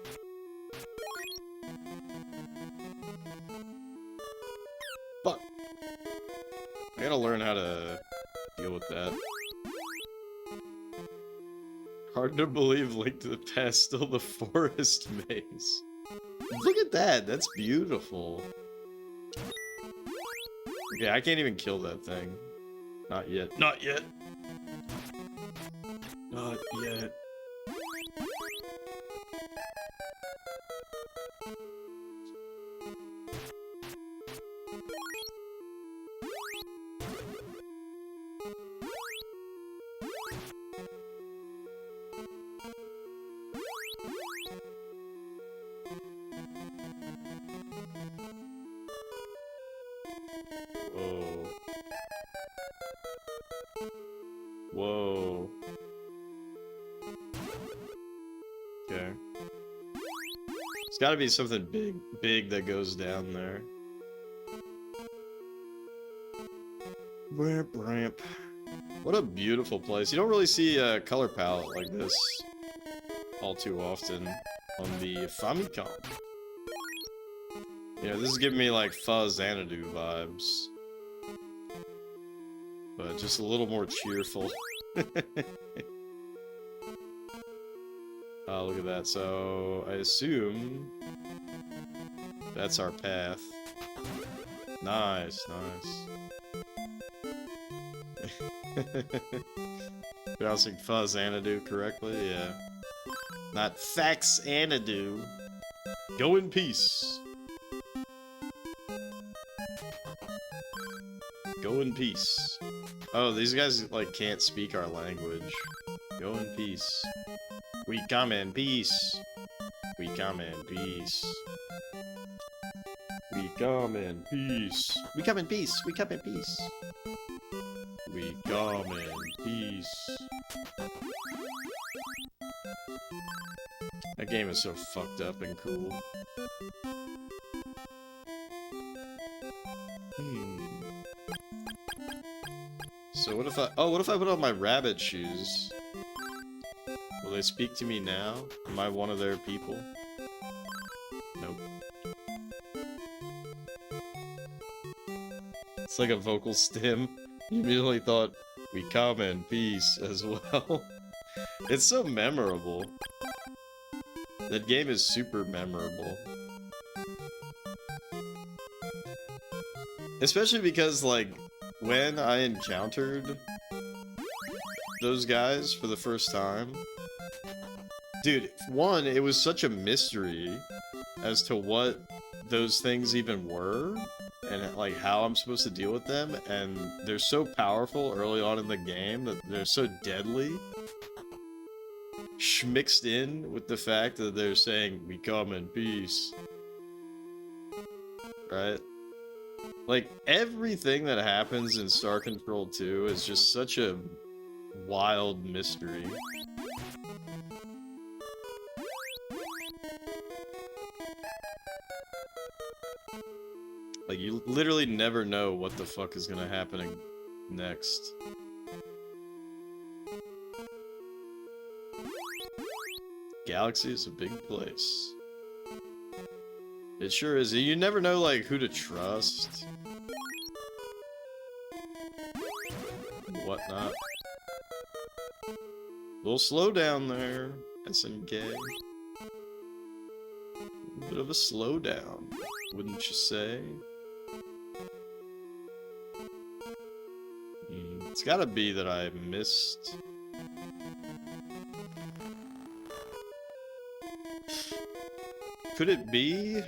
Fuck! I gotta learn how to deal with that. Hard to believe Link to the Past still the forest maze. Look at that, that's beautiful. Okay, I can't even kill that thing. Not yet. Not yet! Not yet. Whoa. Whoa. Okay. It's gotta be something big that goes down there. Ramp, ramp. What a beautiful place. You don't really see a color palette like this all too often on the Famicom. You know, this is giving me like Fuzz Xanadu vibes. But just a little more cheerful. Oh, look at that. So, I assume that's our path. Nice, nice. Pronouncing Fuzz Xanadu correctly, yeah. Not Fax Xanadu. Go in peace. Go in peace. Oh, these guys, like, can't speak our language. Go in peace. We come in peace. We come in peace. We come in peace. We come in peace. We come in peace. We come in peace. That game is so fucked up and cool. So what if I put on my rabbit shoes? Will they speak to me now? Am I one of their people? Nope. It's like a vocal stim. You immediately thought, we come in peace as well. It's so memorable. That game is super memorable. Especially because, like, when I encountered those guys for the first time, dude, one, it was such a mystery as to what those things even were, and like how I'm supposed to deal with them, and they're so powerful early on in the game that they're so deadly, mixed in with the fact that they're saying, we come in peace. Right? Like, everything that happens in Star Control 2 is just such a wild mystery. Like, you literally never know what the fuck is gonna happen next. Galaxy is a big place. It sure is. You never know, like, who to trust. Whatnot. A little slow down there, SNK. A bit of a slowdown, wouldn't you say? It's gotta be that I missed... Could it be?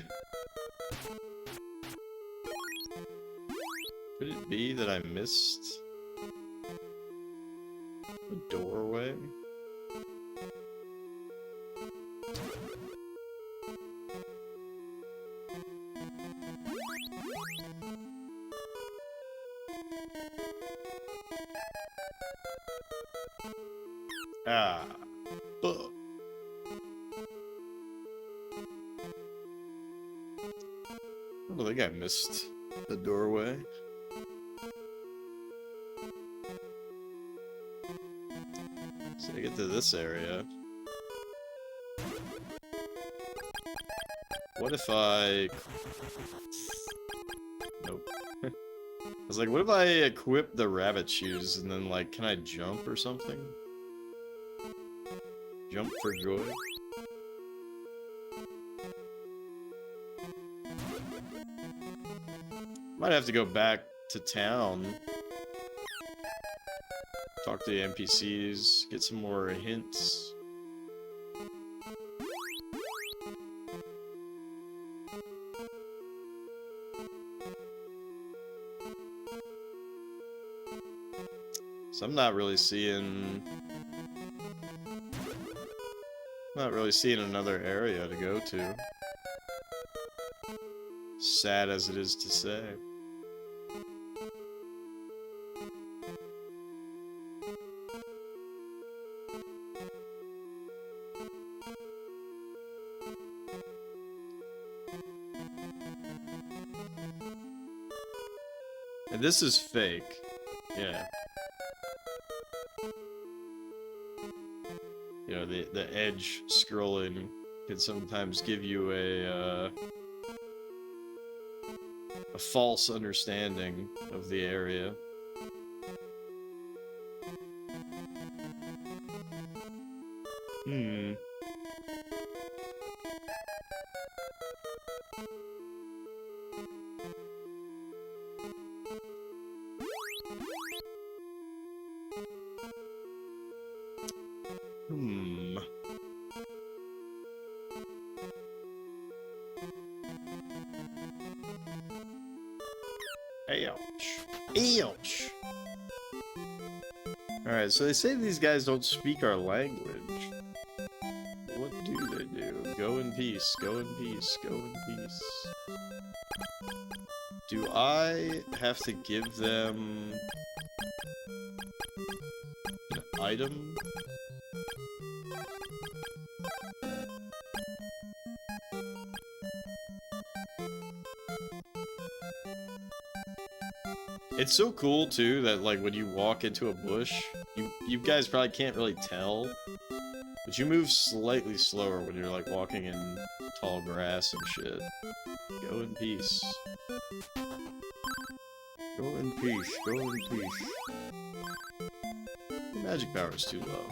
Could it be that I missed the doorway? Ah, fuck. I don't think I missed the doorway. So I get to this area. What if I... Nope. I was like, what if I equip the rabbit shoes and then, like, can I jump or something? Jump for joy? Might have to go back to town. Talk to the NPCs, get some more hints. So I'm not really seeing another area to go to. Sad as it is to say. And this is fake. Yeah. You know, the edge scrolling can sometimes give you a false understanding of the area. Ouch. Ouch. Alright, so they say these guys don't speak our language. What do they do? Go in peace, go in peace, go in peace. Do I have to give them an item? It's so cool too that like when you walk into a bush, you guys probably can't really tell, but you move slightly slower when you're like walking in tall grass and shit. Go in peace. Go in peace. Go in peace. The magic power is too low.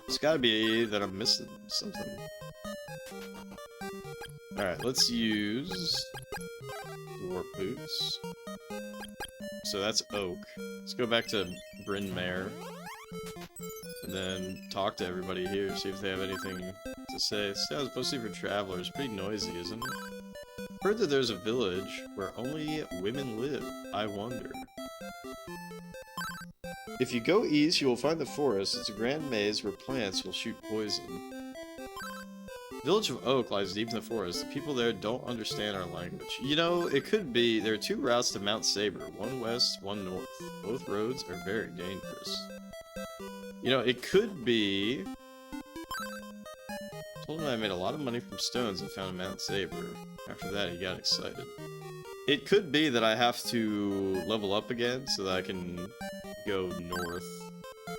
It's gotta be that I'm missing something. Alright, let's use warp boots. So that's oak. Let's go back to Bryn Mawr. And then talk to everybody here, see if they have anything to say. This town's mostly for travelers. Pretty noisy, isn't it? Heard that there's a village where only women live. I wonder. If you go east, you will find the forest. It's a grand maze where plants will shoot poison. The village of Oak lies deep in the forest. The people there don't understand our language. You know, it could be there are two routes to Mount Saber, one west, one north. Both roads are very dangerous. You know, it could be... I told him I made a lot of money from stones and found Mount Saber. After that, he got excited. It could be that I have to level up again so that I can go north.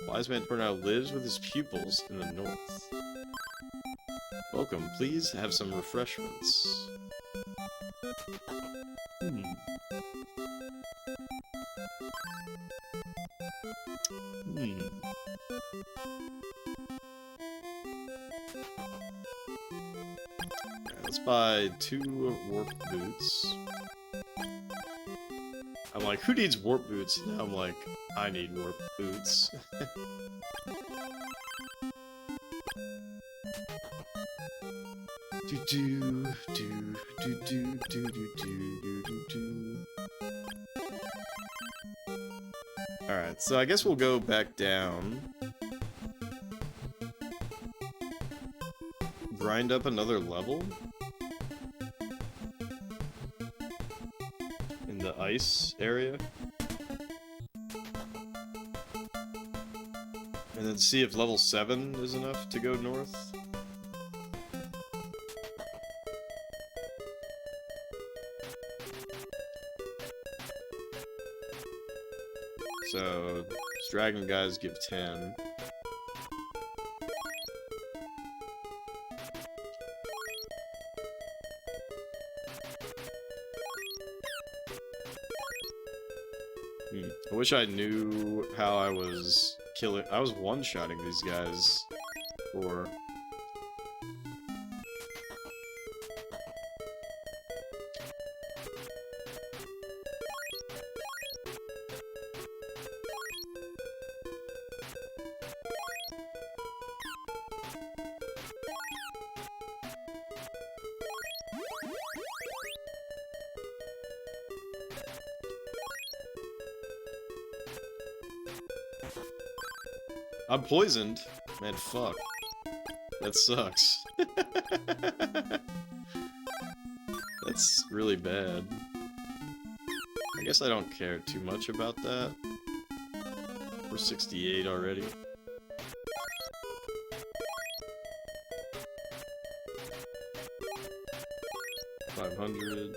Wise man Tornado lives with his pupils in the north. Welcome, please have some refreshments. Let's buy 2 warp boots. I'm like, who needs warp boots? Now I'm like, I need warp boots. Alright, so I guess we'll go back down. Grind up another level? In the ice area? And then see if level 7 is enough to go north? So, these dragon guys give 10. I wish I knew how I was killing. I was one-shotting these guys for. I'm poisoned. Man, fuck. That sucks. That's really bad. I guess I don't care too much about that. We're 68 already. $500.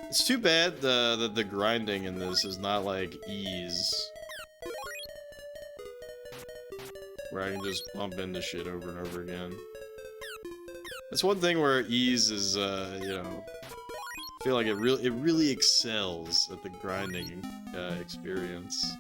It's too bad the grinding in this is not like ease, where I can just bump into shit over and over again. That's one thing where ease is, you know, I feel like it really excels at the grinding experience.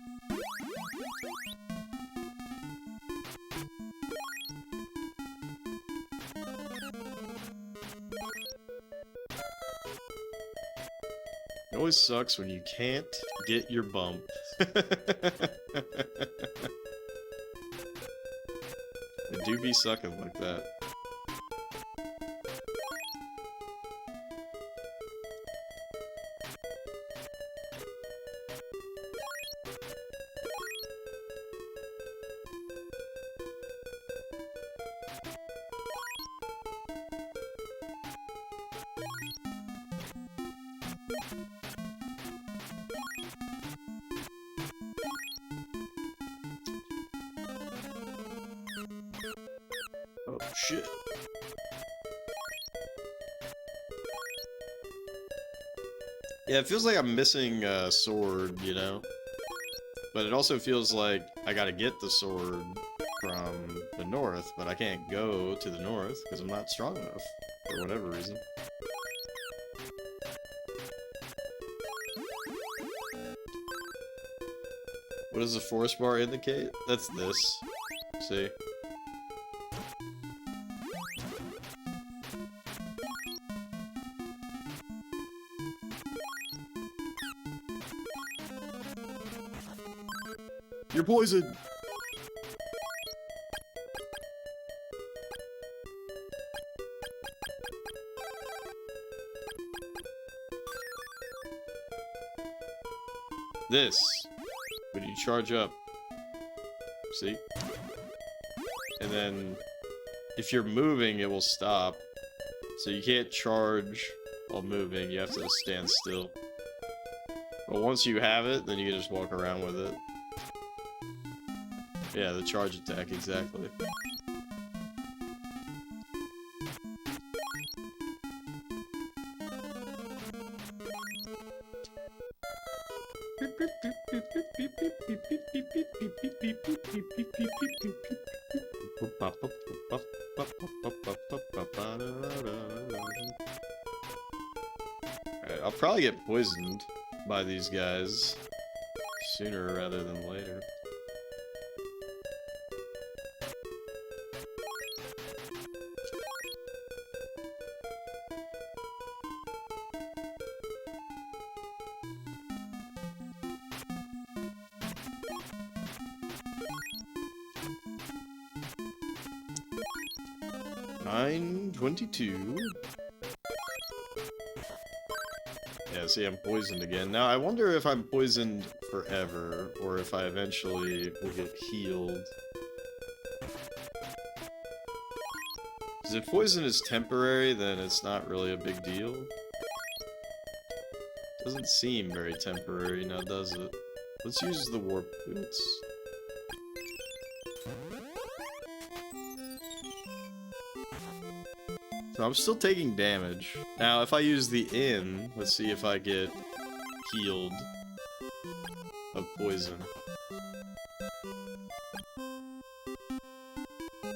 It always sucks when you can't get your bump. It do be sucking like that. Oh, shit. Yeah, it feels like I'm missing a sword, you know? But it also feels like I gotta get the sword from the north, but I can't go to the north because I'm not strong enough, for whatever reason. What does the force bar indicate? That's this. See? You're poisoned! This. When you charge up. See? And then, if you're moving, it will stop. So you can't charge while moving, you have to stand still. But once you have it, then you can just walk around with it. Yeah, the charge attack, exactly. Alright, I'll probably get poisoned by these guys sooner rather than later. $9.22. Yeah, see, I'm poisoned again. Now, I wonder if I'm poisoned forever, or if I eventually will get healed. Because if poison is temporary, then it's not really a big deal. Doesn't seem very temporary now, does it? Let's use the warp boots. So I'm still taking damage. Now, if I use the inn, let's see if I get healed of poison.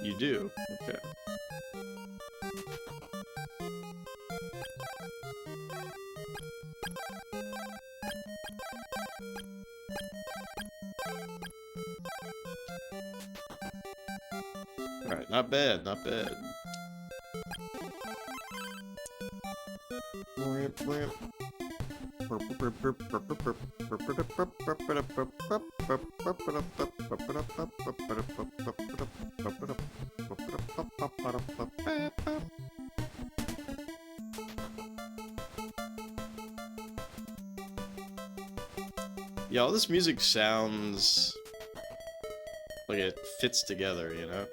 You do? Okay. Alright, not bad, not bad. Yeah, all this music sounds like it fits together, you know?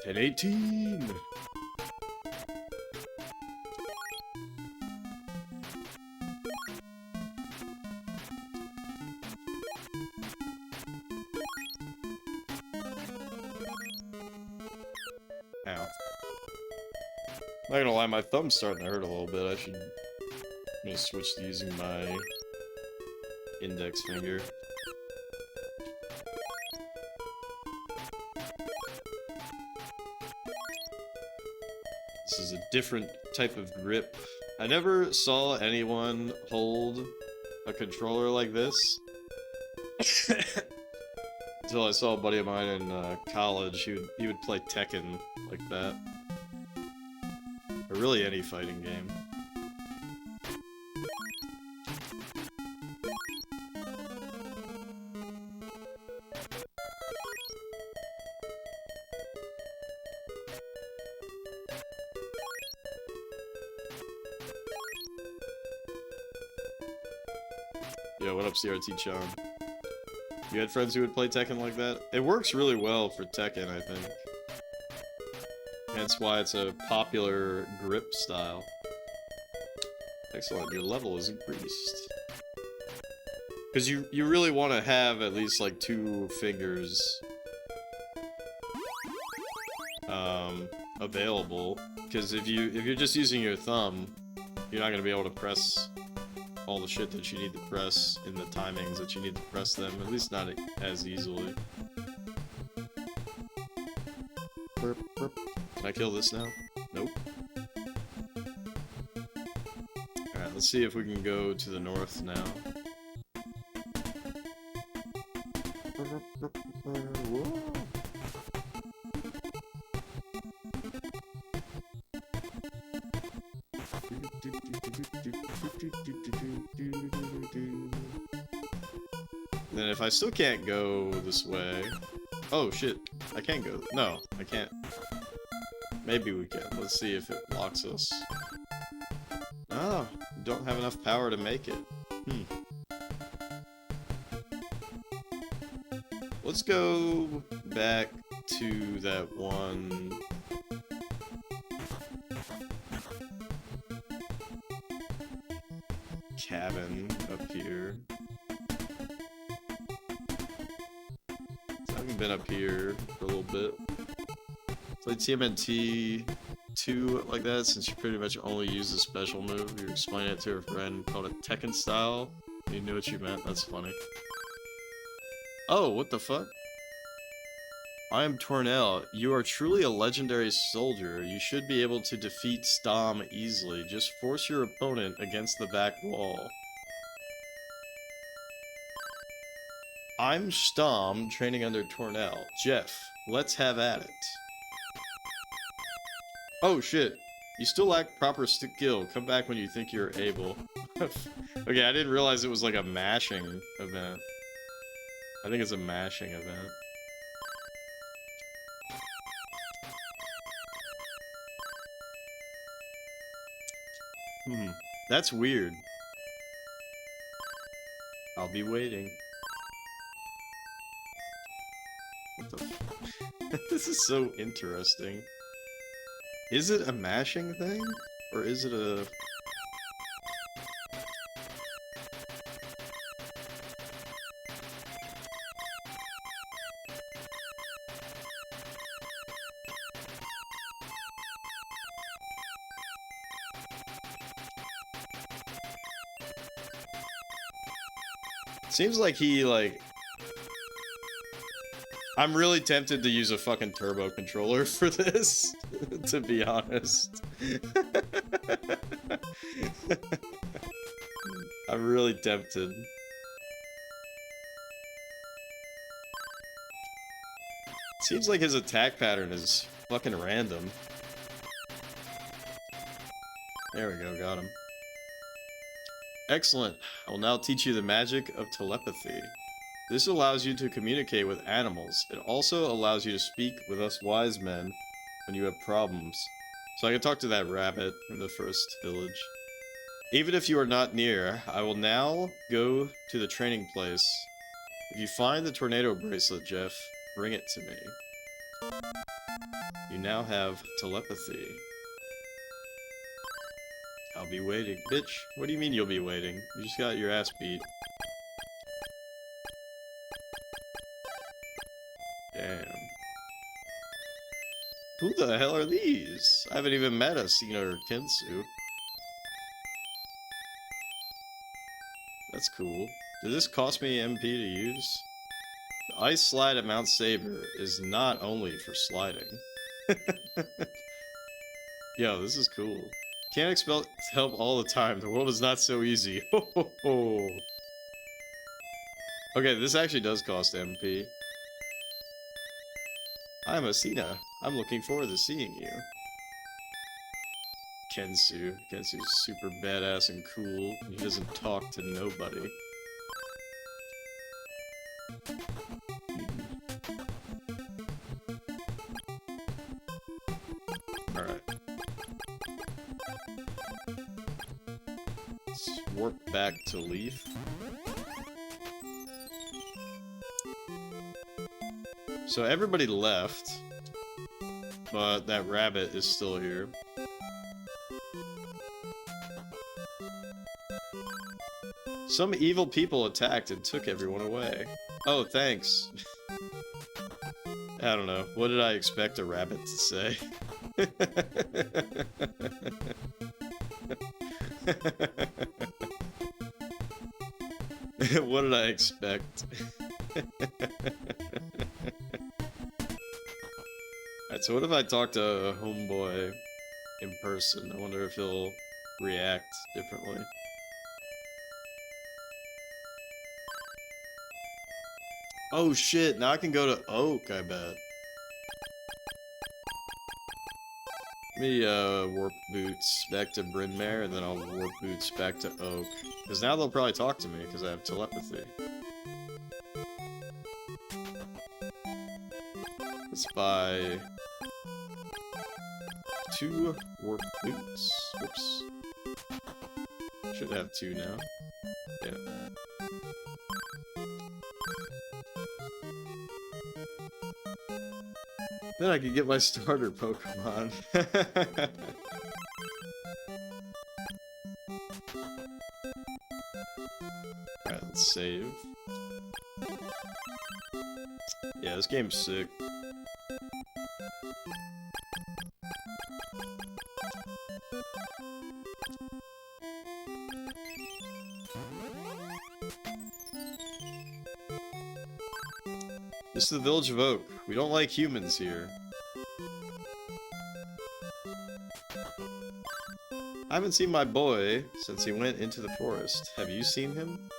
At 18. Ow. Not gonna lie, my thumb's starting to hurt a little bit. I'm gonna switch to using my index finger. This is a different type of grip. I never saw anyone hold a controller like this until I saw a buddy of mine in college. He would play Tekken like that, or really any fighting game. Yo, what up, CRT-chan? You had friends who would play Tekken like that? It works really well for Tekken, I think. Hence why it's a popular grip style. Excellent, your level is increased. Because you really want to have at least like 2 fingers available. Because if you're just using your thumb, you're not going to be able to press all the shit that you need to press in the timings that you need to press them, at least not as easily. Can I kill this now? Nope. Alright, let's see if we can go to the north now. Whoa. Then if I still can't go this way... Oh shit, I can't go... No, I can't. Maybe we can. Let's see if it locks us. Oh, don't have enough power to make it. Let's go back to that one... cabin up here. I haven't been up here for a little bit. Played TMNT 2 like that since you pretty much only use the special move. You're explaining it to a friend called a Tekken style. You knew what you meant. That's funny. Oh, what the fuck? I am Tornell. You are truly a legendary soldier. You should be able to defeat Stom easily. Just force your opponent against the back wall. I'm Stom, training under Tornell. Jeff, let's have at it. Oh shit. You still lack proper skill. Come back when you think you're able. Okay, I didn't realize it was like a mashing event. I think it's a mashing event. That's weird. I'll be waiting. What the f- This is so interesting. Is it a mashing thing? Or is it a... Seems like he, like... I'm really tempted to use a fucking turbo controller for this, to be honest. I'm really tempted. Seems like his attack pattern is fucking random. There we go, got him. Excellent. I will now teach you the magic of telepathy. This allows you to communicate with animals. It also allows you to speak with us wise men when you have problems. So I can talk to that rabbit in the first village. Even if you are not near, I will now go to the training place. If you find the tornado bracelet, Jeff, bring it to me. You now have telepathy. I'll be waiting. Bitch, what do you mean you'll be waiting? You just got your ass beat. Damn. Who the hell are these? I haven't even met Asina or Kensu. That's cool. Did this cost me MP to use? The ice slide at Mount Saber is not only for sliding. Yo, this is cool. Can't expect help all the time. The world is not so easy. Ho ho ho. Okay, this actually does cost MP. I'm Asina. I'm looking forward to seeing you. Kensu. Kensu's super badass and cool. He doesn't talk to nobody. Alright. Let's warp back to Leaf. So everybody left, but that rabbit is still here. Some evil people attacked and took everyone away. Oh, thanks. I don't know. What did I expect a rabbit to say? What did I expect? Alright, so what if I talk to Homeboy in person? I wonder if he'll react differently. Oh shit, now I can go to Oak, I bet. Let me, warp boots back to Bryn Mawr, and then I'll warp boots back to Oak. Because now they'll probably talk to me, because I have telepathy. Let's buy 2 warp boots. Whoops. Should have 2 now. Yeah. Then I can get my starter Pokemon. Alright, let's save. Yeah, this game's sick. This is the Village of Oak. We don't like humans here. I haven't seen my boy since he went into the forest. Have you seen him?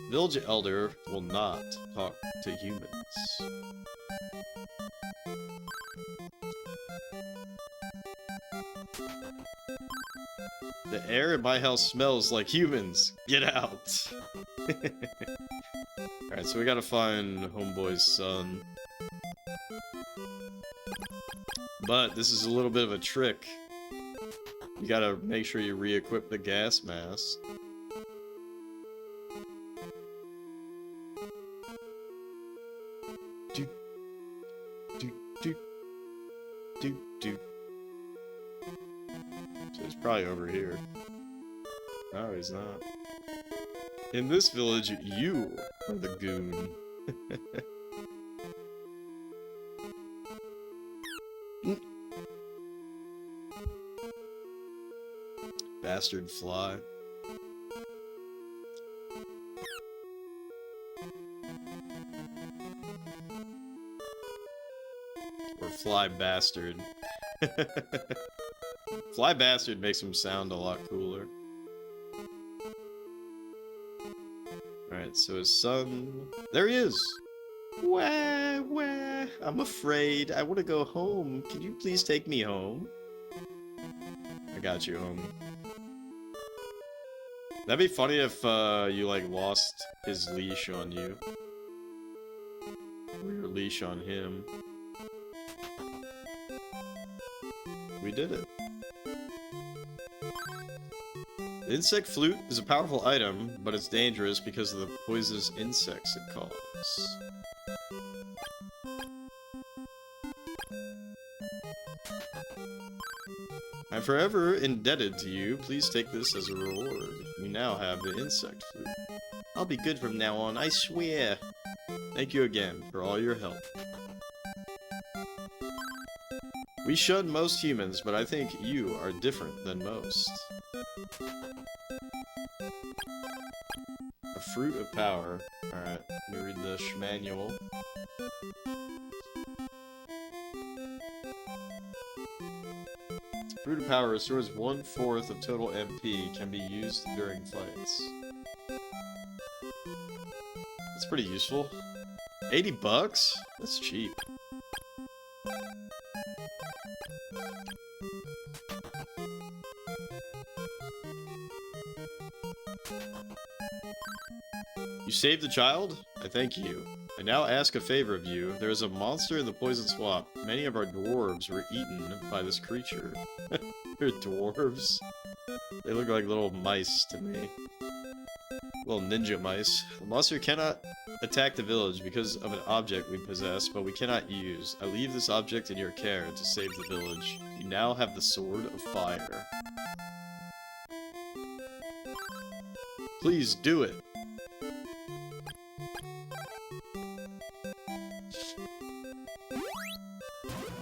Village Elder will not talk to humans. The air in my house smells like humans. Get out. Alright, so we gotta find Homeboy's son. But this is a little bit of a trick. You gotta make sure you re-equip the gas mask. Do, do, do, do, do. So it's probably over here. No, he's not. In this village, you are the goon. Bastard fly. Or fly bastard. Fly bastard makes him sound a lot cooler. Alright, so his son... There he is! Wah, wah, I'm afraid. I want to go home. Can you please take me home? I got you, homie. That'd be funny if you, like, lost his leash on you. Or your leash on him. We did it. The insect flute is a powerful item, but it's dangerous because of the poisonous insects it causes. I'm forever indebted to you. Please take this as a reward. You now have the insect flute. I'll be good from now on, I swear. Thank you again for all your help. We shun most humans, but I think you are different than most. A fruit of power. Alright, let me read the manual. Fruit of power restores 1/4 of total MP, can be used during fights. That's pretty useful. 80 bucks? That's cheap. You saved the child? I thank you. I now ask a favor of you. There is a monster in the poison swamp. Many of our dwarves were eaten by this creature. They're dwarves? They look like little mice to me. Little ninja mice. The monster cannot attack the village because of an object we possess, but we cannot use. I leave this object in your care to save the village. You now have the Sword of Fire. Please do it.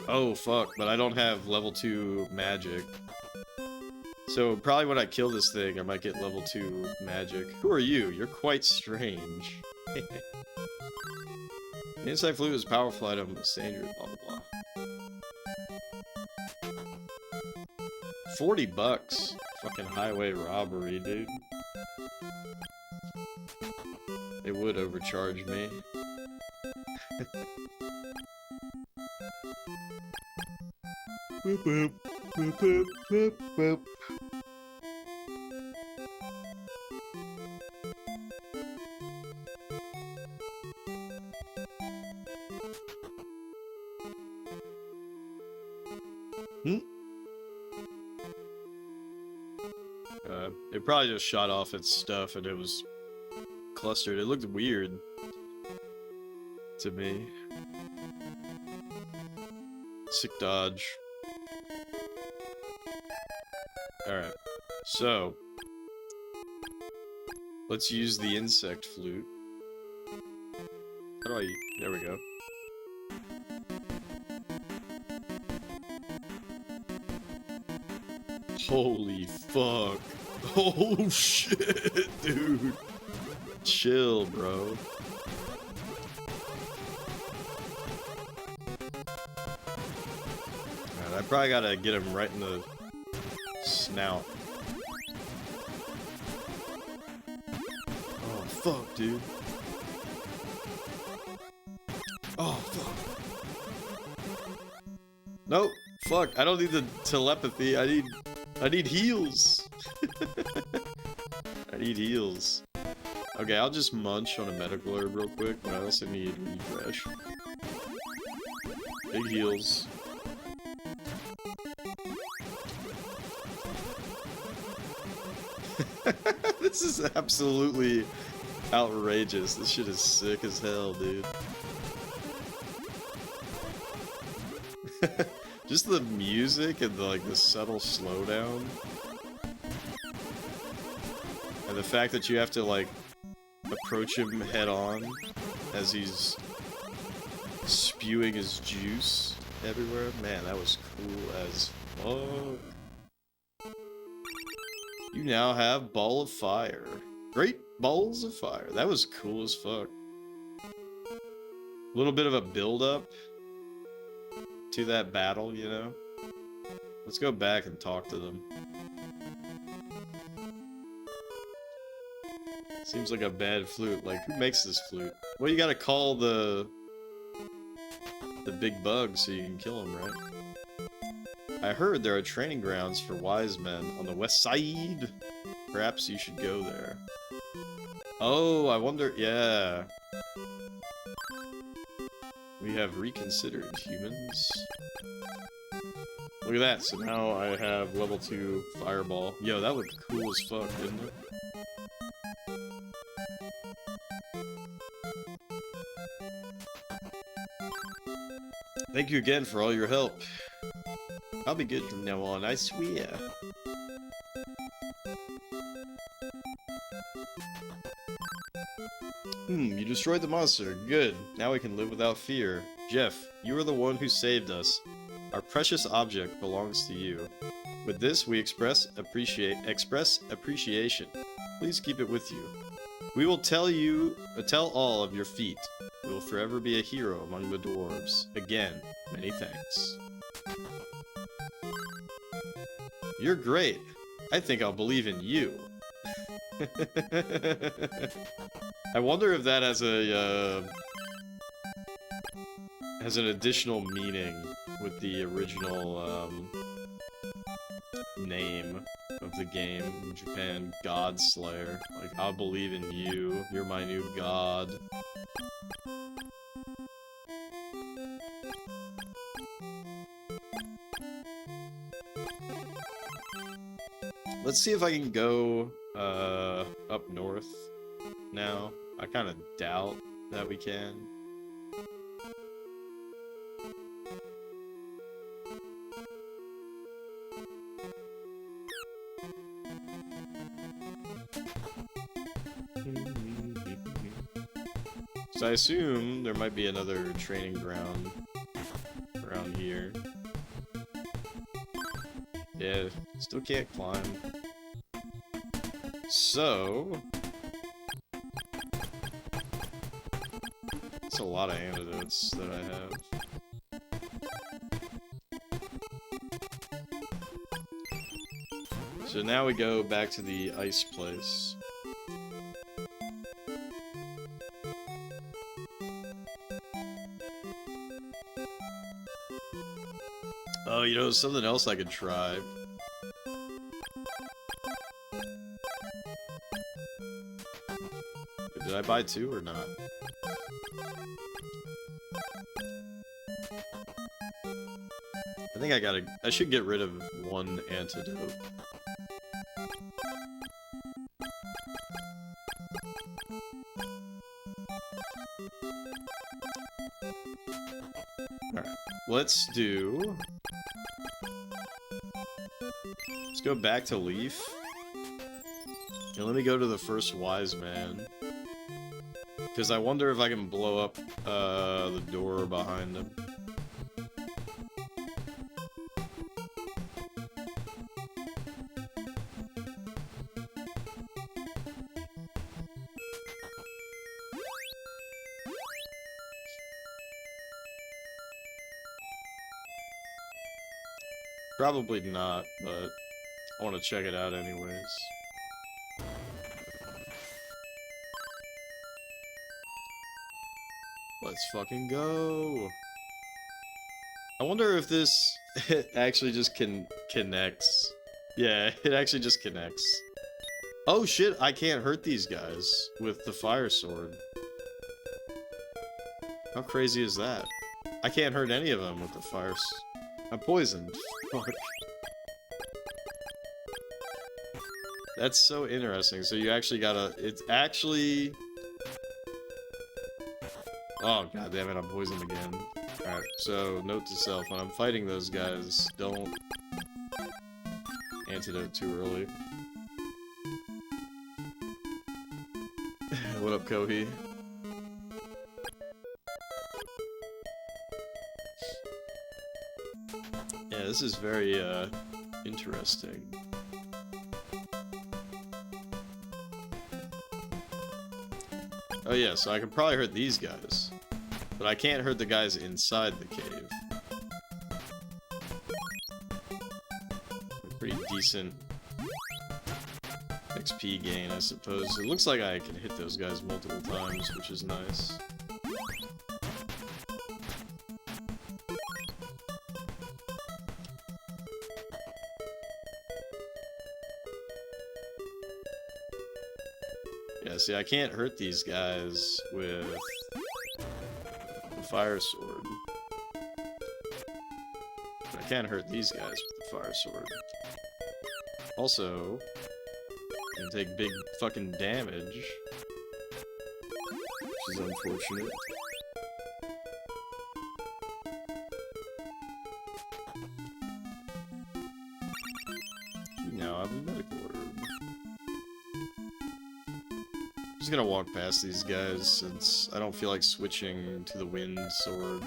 Oh fuck, but I don't have level 2 magic. So probably when I kill this thing, I might get level 2 magic. Who are you? You're quite strange. The insect flute is a powerful item, it's dangerous, blah blah blah. 40 bucks. Fucking highway robbery, dude. They would overcharge me. Boop boop. Boop boop boop boop. It probably just shot off its stuff and it was clustered. It looked weird to me. Sick dodge. Alright, so Let's use the insect flute. How do I... There we go. Holy fuck. Oh shit, dude. Chill, bro. Alright, I probably gotta get him right in the snout. Oh, fuck, dude. Oh, fuck. Nope. Fuck, I don't need the telepathy. I need heals. I need heals. Okay, I'll just munch on a medical herb real quick, but I also need refresh. Big heals. This is absolutely outrageous. This shit is sick as hell, dude. Just the music and the subtle slowdown. And the fact that you have to like approach him head on as he's spewing his juice everywhere. Man, that was cool as fuck. You now have Ball of Fire. Great Balls of Fire. That was cool as fuck. A little bit of a build-up to that battle, you know? Let's go back and talk to them. Seems like a bad flute. Like, who makes this flute? Well, you gotta call the big bug so you can kill him, right? I heard there are training grounds for wise men on the west side. Perhaps you should go there. Oh, I wonder... Yeah. We have reconsidered, humans. Look at that, so now I have level 2 fireball. Yo, that looked cool as fuck, didn't it? Thank you again for all your help. I'll be good from now on, I swear. You destroyed the monster. Good. Now we can live without fear. Jeff, you are the one who saved us. Our precious object belongs to you. With this, we express appreciation. Please keep it with you. We will tell all of your feat. We will forever be a hero among the dwarves. Again, many thanks. You're great. I think I'll believe in you. I wonder if that has an additional meaning with the original name of the game in Japan, God Slayer. Like, I'll believe in you. You're my new god. Let's see if I can go up north now. I kind of doubt that we can. So I assume there might be another training ground around here. Yeah, still can't climb. So... that's a lot of antidotes that I have. So now we go back to the ice place. Oh, you know, something else I could try. Did I buy 2 or not? I think I should get rid of 1 antidote. Alright, let's go back to Leaf. And let me go to the first wise man. Because I wonder if I can blow up the door behind him. Probably not, but I want to check it out anyways. Let's fucking go! I wonder if this actually just connects. Yeah, it actually just connects. Oh shit, I can't hurt these guys with the fire sword. How crazy is that? I can't hurt any of them with the fire I'm poisoned. Fuck. That's so interesting. So you actually gotta... It's actually... Oh, god damn it, I'm poisoned again. Alright, so note to self, when I'm fighting those guys, don't antidote too early. What up, Kohi? Yeah, this is very, interesting. Oh yeah, so I can probably hurt these guys. But I can't hurt the guys inside the cave. Pretty decent XP gain, I suppose. It looks like I can hit those guys multiple times, which is nice. Yeah, see, I can't hurt these guys with the fire sword. But I can hurt these guys with the fire sword. Also, I can take big fucking damage, which is unfortunate. You now have a medical order. I'm just gonna walk past these guys since I don't feel like switching to the wind sword.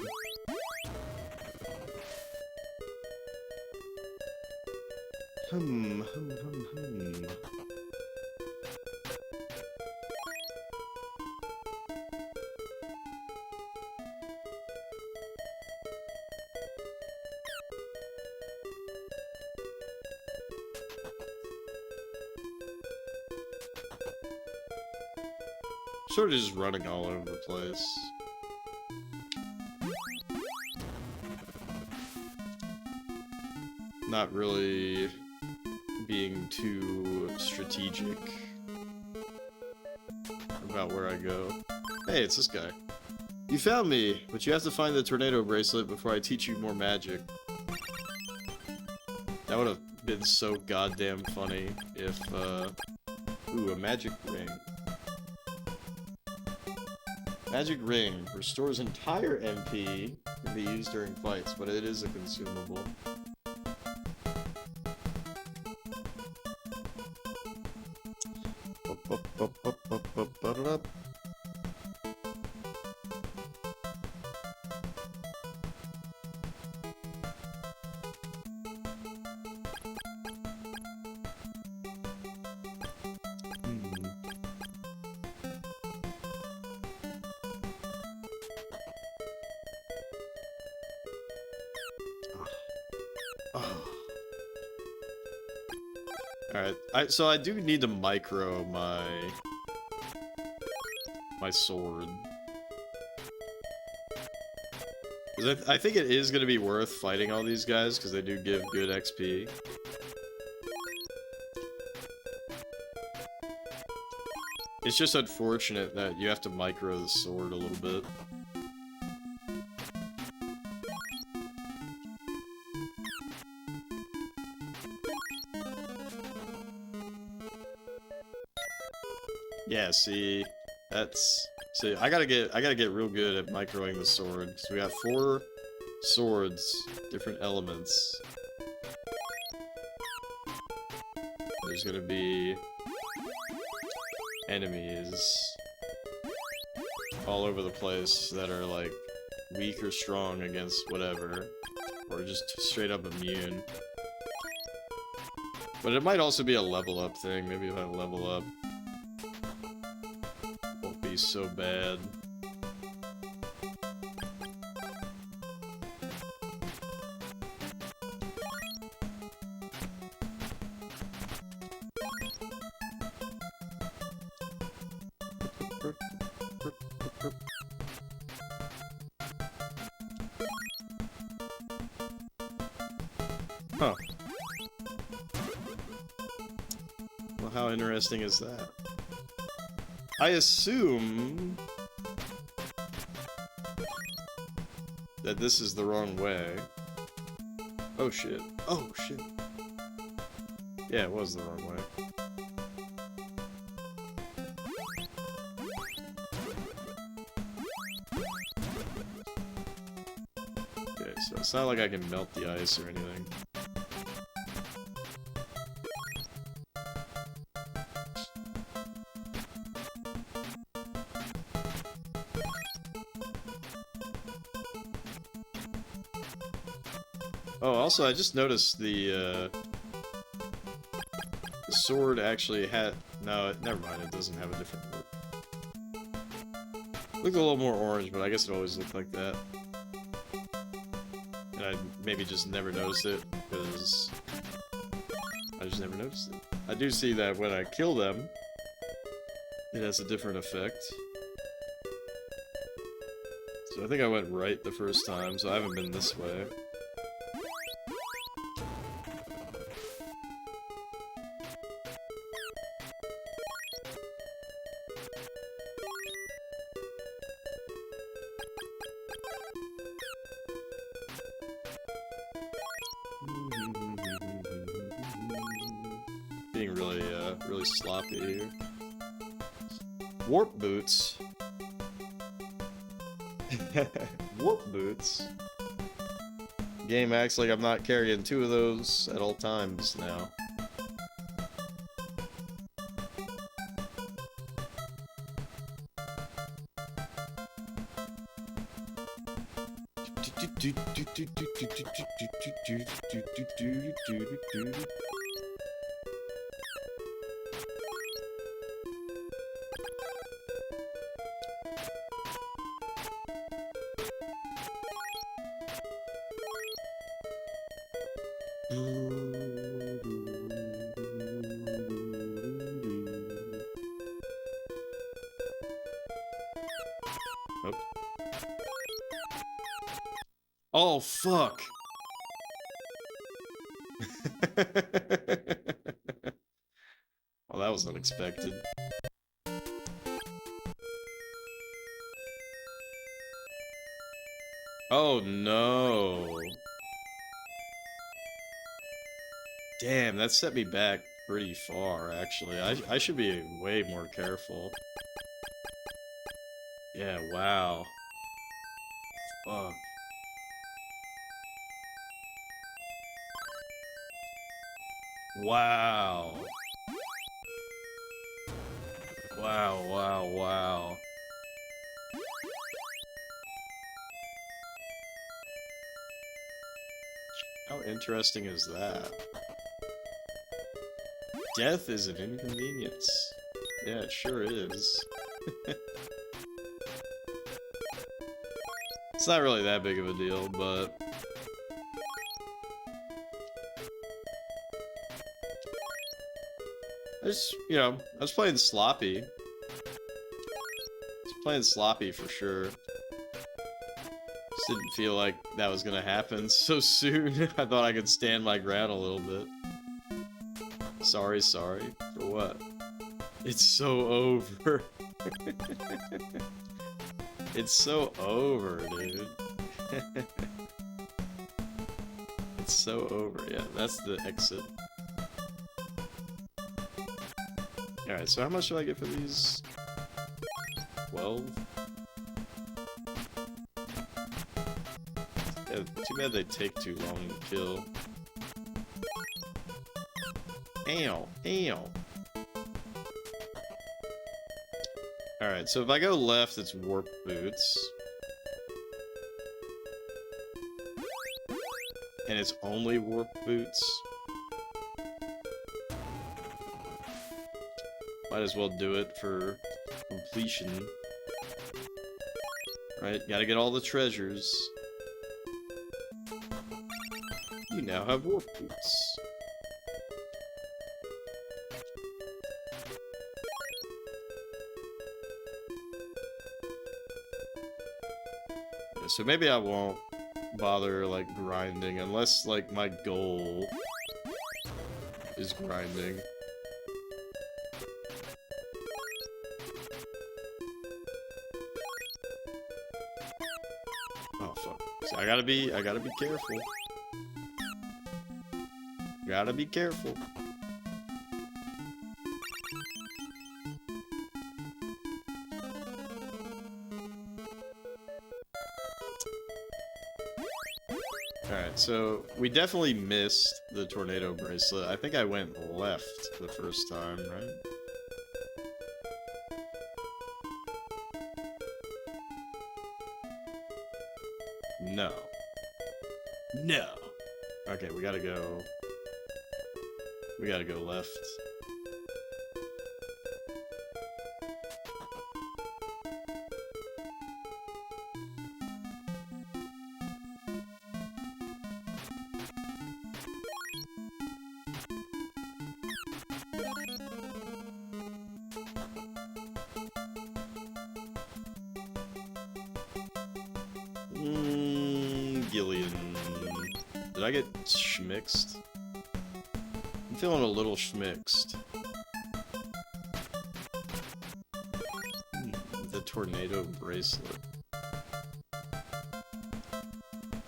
Hmm. Sort of just running all over the place. Not really being too strategic about where I go. Hey, it's this guy. You found me, but you have to find the tornado bracelet before I teach you more magic. That would have been so goddamn funny if, ooh, a magic ring. Magic ring restores entire MP, can be used during fights, but it is a consumable. Alright, so I do need to micro my sword. 'Cause I think it is going to be worth fighting all these guys, because they do give good XP. It's just unfortunate that you have to micro the sword a little bit. Yeah, see, I gotta get real good at microing the sword. So we got 4 swords, different elements. There's gonna be enemies all over the place that are like weak or strong against whatever, or just straight up immune. But it might also be a level up thing. Maybe if I level up, it won't be so bad. Huh. Well, how interesting is that? I assume that this is the wrong way. Oh shit. Oh shit. Yeah, it was the wrong way. Okay, so it's not like I can melt the ice or anything. Oh, also, I just noticed the sword actually had... No, never mind, it doesn't have a different look. Looked a little more orange, but I guess it always looked like that. And I maybe just never noticed it, because I just never noticed it. I do see that when I kill them, it has a different effect. So I think I went right the first time, so I haven't been this way. Being really sloppy here. Warp boots. Warp boots. Game acts like I'm not carrying 2 of those at all times now. Oh, fuck! Well, that was unexpected. Oh, no! Damn, that set me back pretty far, actually. I should be way more careful. Yeah, wow. Fuck. Wow. Wow, wow, wow. How interesting is that? Death is an inconvenience. Yeah, it sure is. It's not really that big of a deal, but... I was playing sloppy. Playing sloppy for sure. Just didn't feel like that was gonna happen so soon. I thought I could stand my ground a little bit. Sorry. For what? It's so over. It's so over, dude. It's so over. Yeah, that's the exit. Alright, so how much do I get for these? 12? Yeah, too bad they take too long to kill. Ow! Ow! Alright, so if I go left, it's warp boots. And it's only warp boots. Might as well do it for completion. Right, gotta get all the treasures. You now have warp boots. So maybe I won't bother, like, grinding, unless, like, my goal is grinding. Oh, fuck. So I gotta be careful. Gotta be careful. Alright, so we definitely missed the tornado bracelet. I think I went left the first time, right? No. No! Okay, we gotta go... We gotta go left. Gillian. Did I get schmixed? I'm feeling a little schmixed. The tornado bracelet.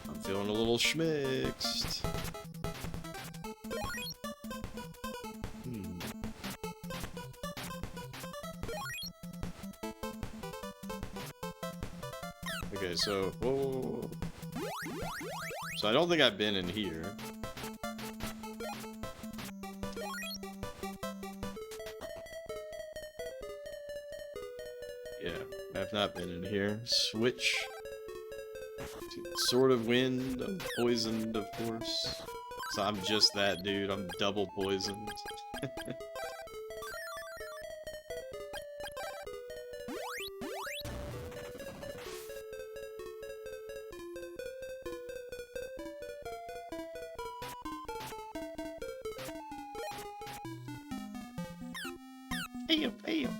I'm feeling a little schmixed. Okay, so... Whoa. So I don't think I've been in here. Yeah, I've not been in here. Switch. Sword of Wind. I'm poisoned, of course. So I'm just that dude. I'm double poisoned. Bam.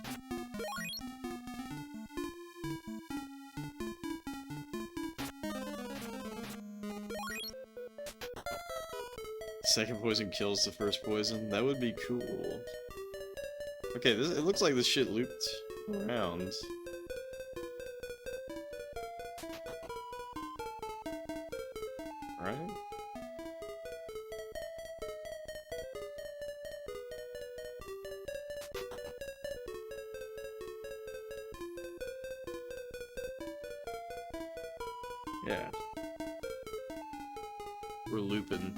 Second poison kills the first poison? That would be cool. Okay, it looks like this shit looped around. Right? Yeah. We're looping.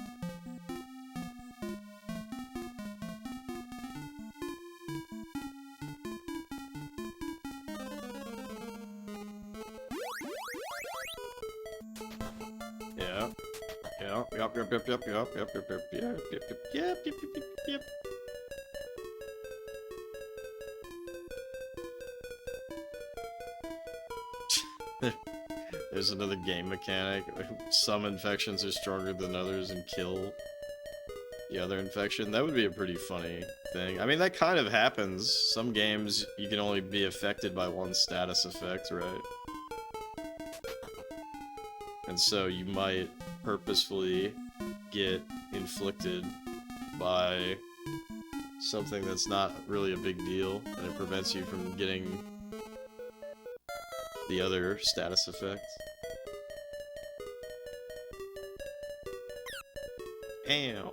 Yep. There's another game mechanic. Some infections are stronger than others and kill the other infection. That would be a pretty funny thing. I mean, that kind of happens. Some games, you can only be affected by one status effect, right? And so you might purposefully get inflicted by something that's not really a big deal, and it prevents you from getting the other status effect. Ow.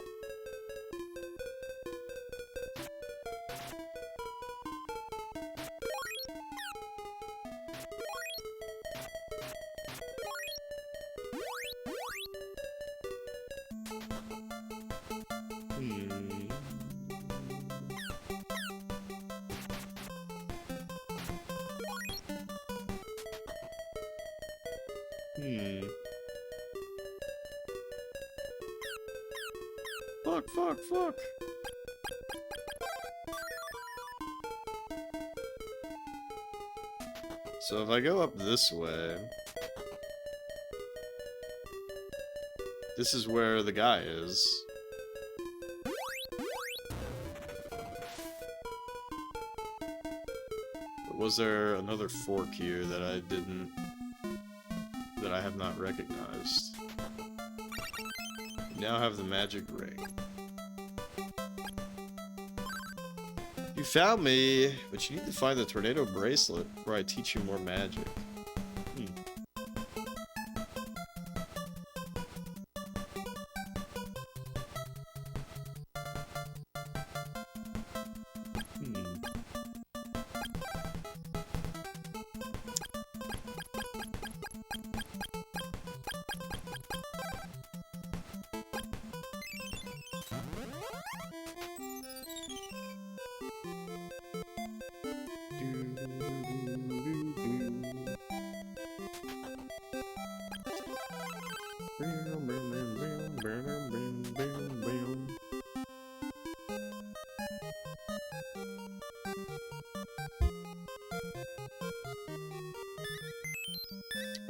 Hmm. Fuck, fuck, fuck. So if I go up this way, this is where the guy is. But was there another fork here that I have not recognized? You now have the magic ring. You found me, but you need to find the tornado bracelet before I teach you more magic.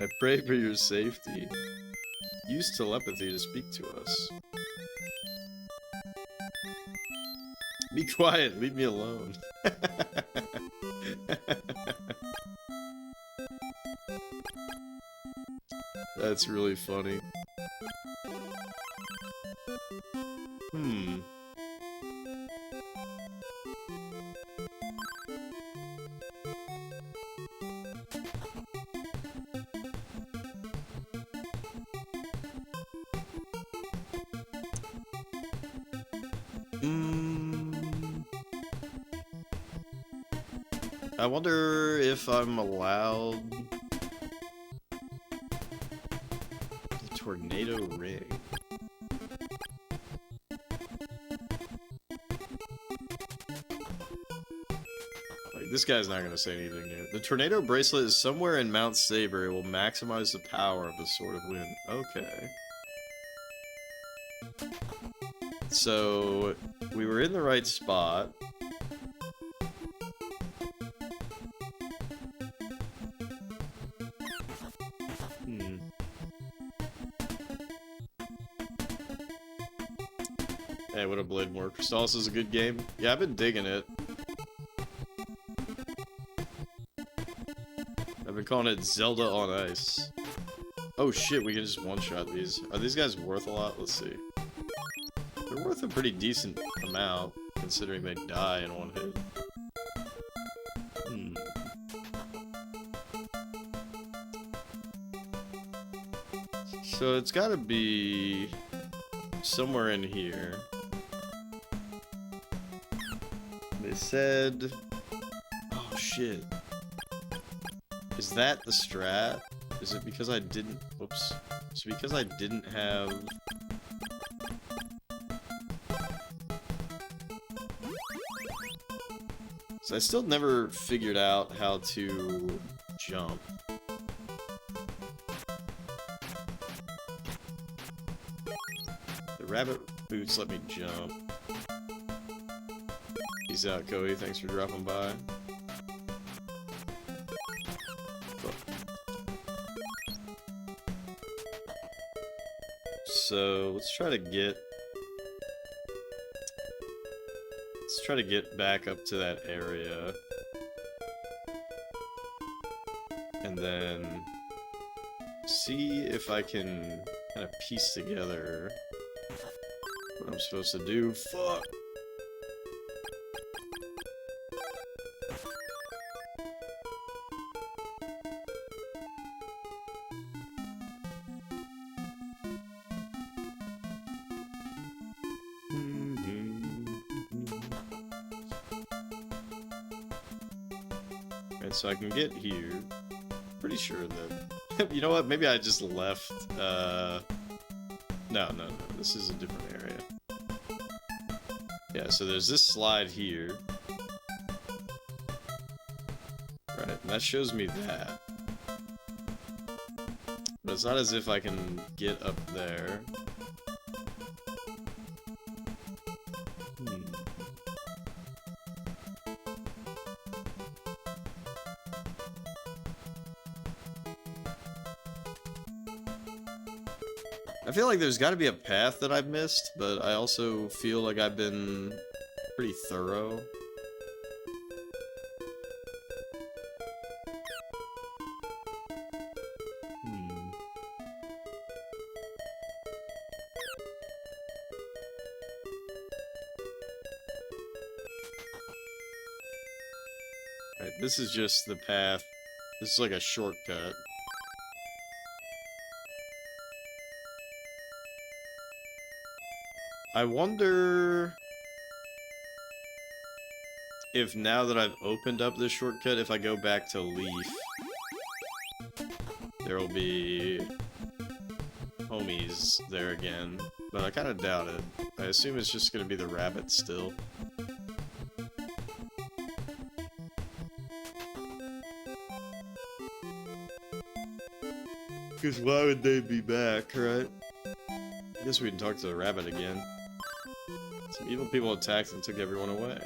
I pray for your safety. Use telepathy to speak to us. Be quiet, leave me alone. That's really funny. I wonder if I'm allowed the tornado ring. Like, this guy's not gonna say anything here. The tornado bracelet is somewhere in Mount Saber. It will maximize the power of the Sword of Wind. Okay. So, we were in the right spot. Hey, would have played more. Crystalis is a good game. Yeah, I've been digging it. I've been calling it Zelda on Ice. Oh shit, we can just one-shot these. Are these guys worth a lot? Let's see. They're worth a pretty decent amount, considering they die in one hit. So it's gotta be somewhere in here. They said... Oh shit. Is that the strat? Is it because I didn't... Whoops. It's because I didn't have... So I still never figured out how to jump. The rabbit boots let me jump. Peace out, Cody. Thanks for dropping by. So let's try to get back up to that area, and then see if I can kind of piece together what I'm supposed to do. Fuck. So I can get here. Pretty sure that... You know what? Maybe I just left... No. This is a different area. Yeah, so there's this slide here. Right, and that shows me that. But it's not as if I can get up there. I feel like there's got to be a path that I've missed, but I also feel like I've been pretty thorough. Alright, this is just the path. This is like a shortcut. I wonder if now that I've opened up this shortcut, if I go back to Leaf, there will be homies there again. But I kind of doubt it. I assume it's just going to be the rabbit still. Because why would they be back, right? I guess we can talk to the rabbit again. Some evil people attacked and took everyone away.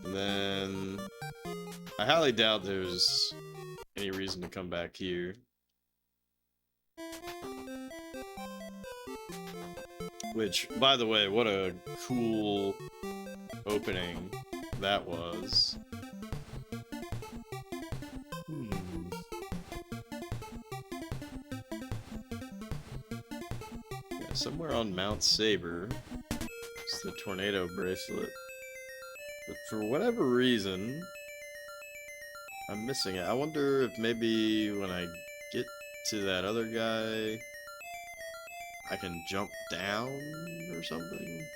And then... I highly doubt there's any reason to come back here. Which, by the way, what a cool opening that was. Somewhere on Mount Saber, it's the tornado bracelet. But for whatever reason, I'm missing it. I wonder if maybe when I get to that other guy, I can jump down or something?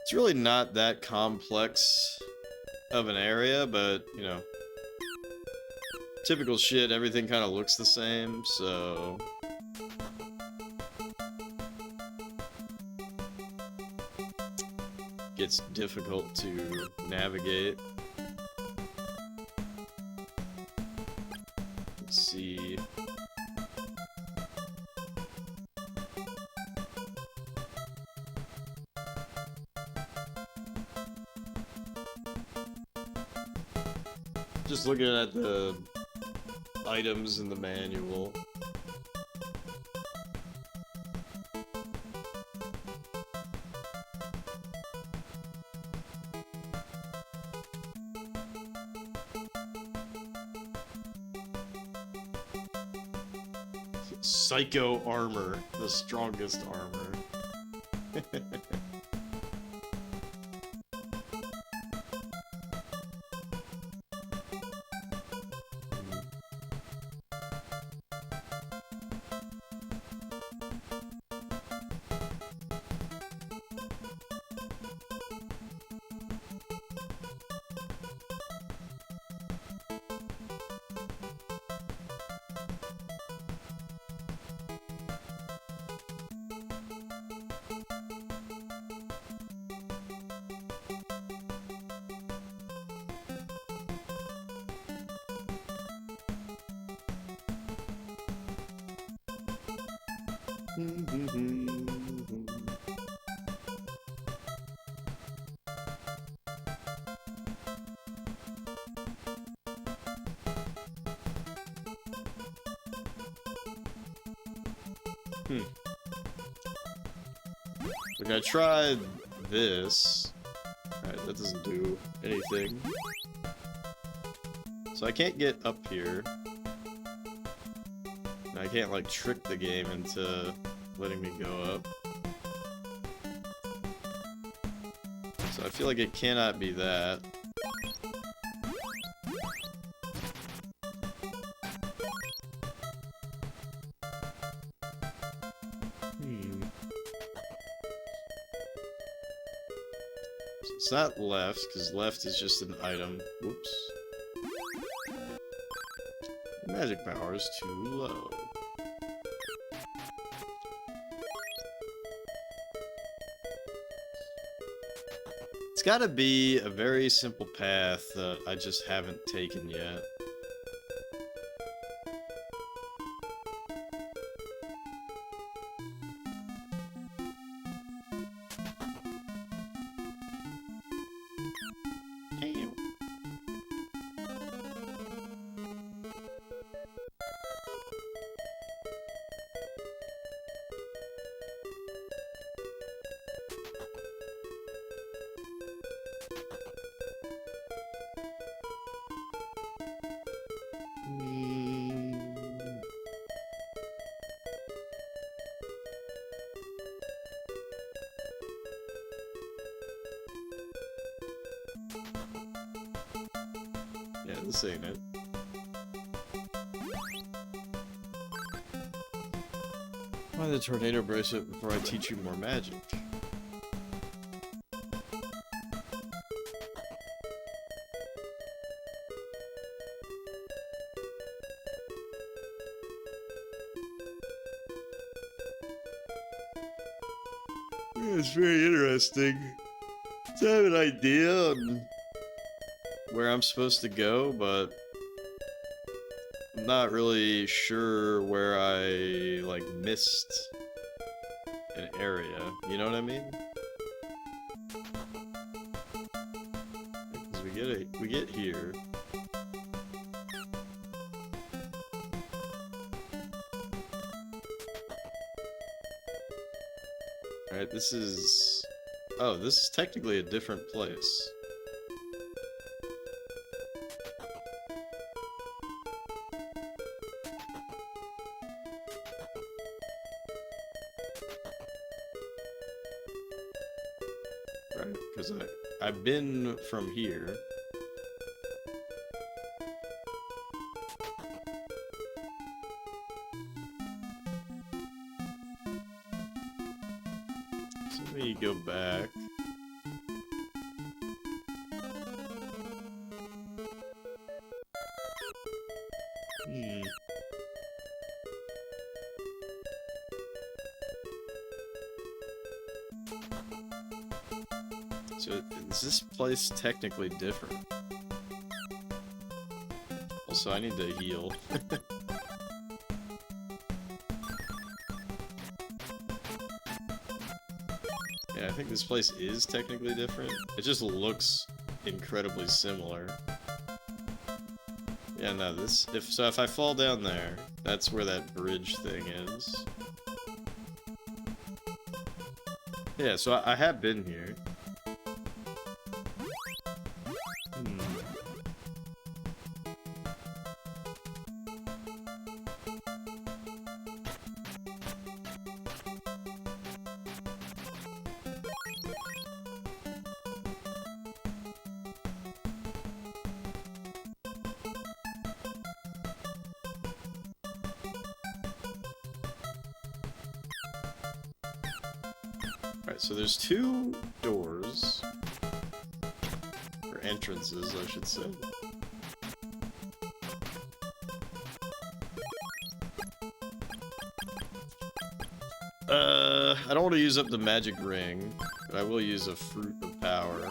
It's really not that complex of an area, but, you know, typical shit, everything kind of looks the same, so... Gets difficult to navigate. Let's see... Just looking at the items in the manual. Psycho armor, the strongest armor. Like, I tried this. Alright, that doesn't do anything. So I can't get up here. And I can't, like, trick the game into letting me go up. So I feel like it cannot be that. It's not left, because left is just an item. Whoops. Magic power is too low. It's gotta be a very simple path that I just haven't taken yet. Yeah, this ain't it. Find the tornado bracelet before I teach you more magic. Yeah, it's very interesting. I have an idea on where I'm supposed to go, but I'm not really sure where I, like, missed an area. You know what I mean? Because we get here. Alright, this is... Oh, this is technically a different place. Right, because I've been from here. So let me go back. So, is this place technically different? Also, I need to heal. Yeah, I think this place is technically different. It just looks incredibly similar. Yeah, no, this... If I fall down there, that's where that bridge thing is. Yeah, so I have been here. Alright, so there's two doors. Or entrances, I should say. I don't want to use up the magic ring, but I will use a fruit of power.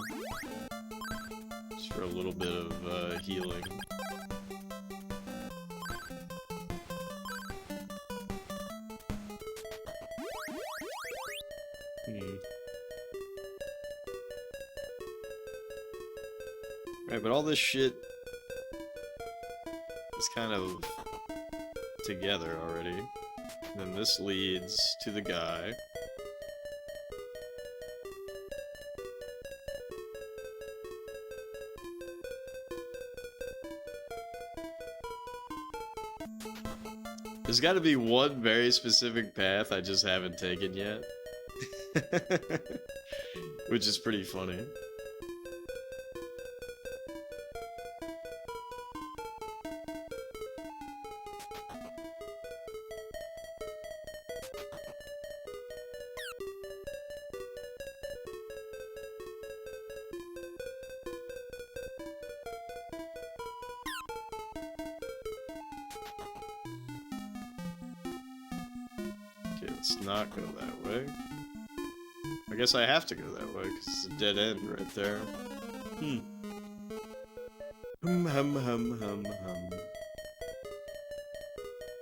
Just for a little bit of healing. Right, but all this shit is kind of together already. And then this leads to the guy. There's got to be one very specific path I just haven't taken yet. Which is pretty funny. Okay, let's not go that way. I guess I have to go that way, because it's a dead end right there. Hum, hum, hum, hum, hum.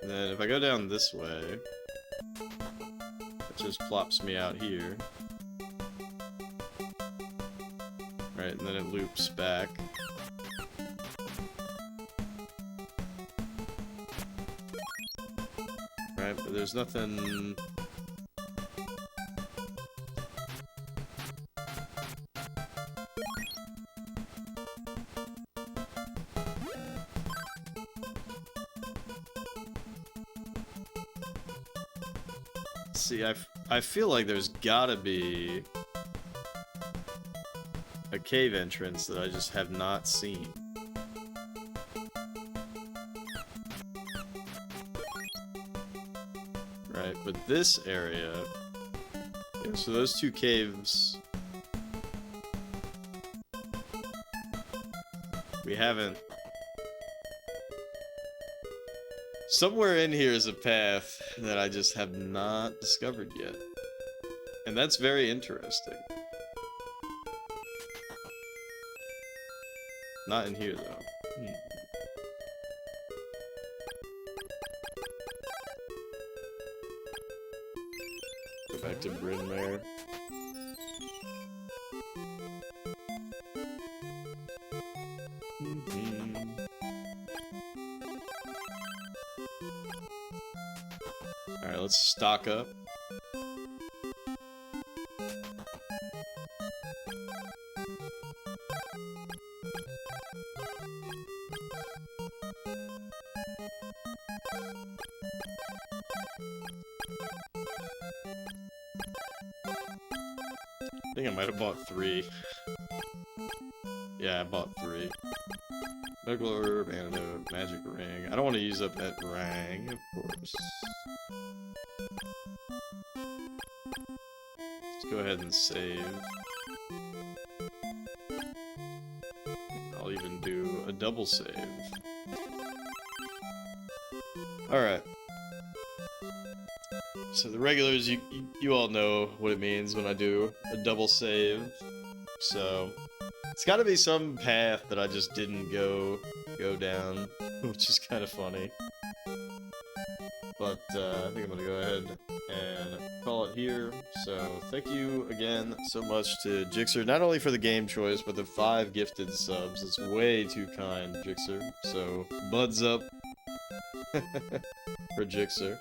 And then if I go down this way, it just plops me out here. Right, and then it loops back. Right, but there's nothing... See, I feel like there's gotta be a cave entrance that I just have not seen. Right, but this area... Yeah, so those two caves... We haven't... Somewhere in here is a path that I just have not discovered yet. And that's very interesting. Not in here, though. Go back to Bryn Mawr. Alright, let's stock up. I think I might have bought 3. Yeah, I bought 3. Medical herb, antidote, magic ring. I don't want to use up that ring, of course. Let's go ahead and save. I'll even do a double save. Alright. So the regulars, you all know what it means when I do a double save. So it's got to be some path that I just didn't go down, which is kind of funny. But I think I'm gonna go ahead and call it here. So thank you again so much to Jixer, not only for the game choice, but the 5 gifted subs. It's way too kind, Jixer. So buds up for Jixer.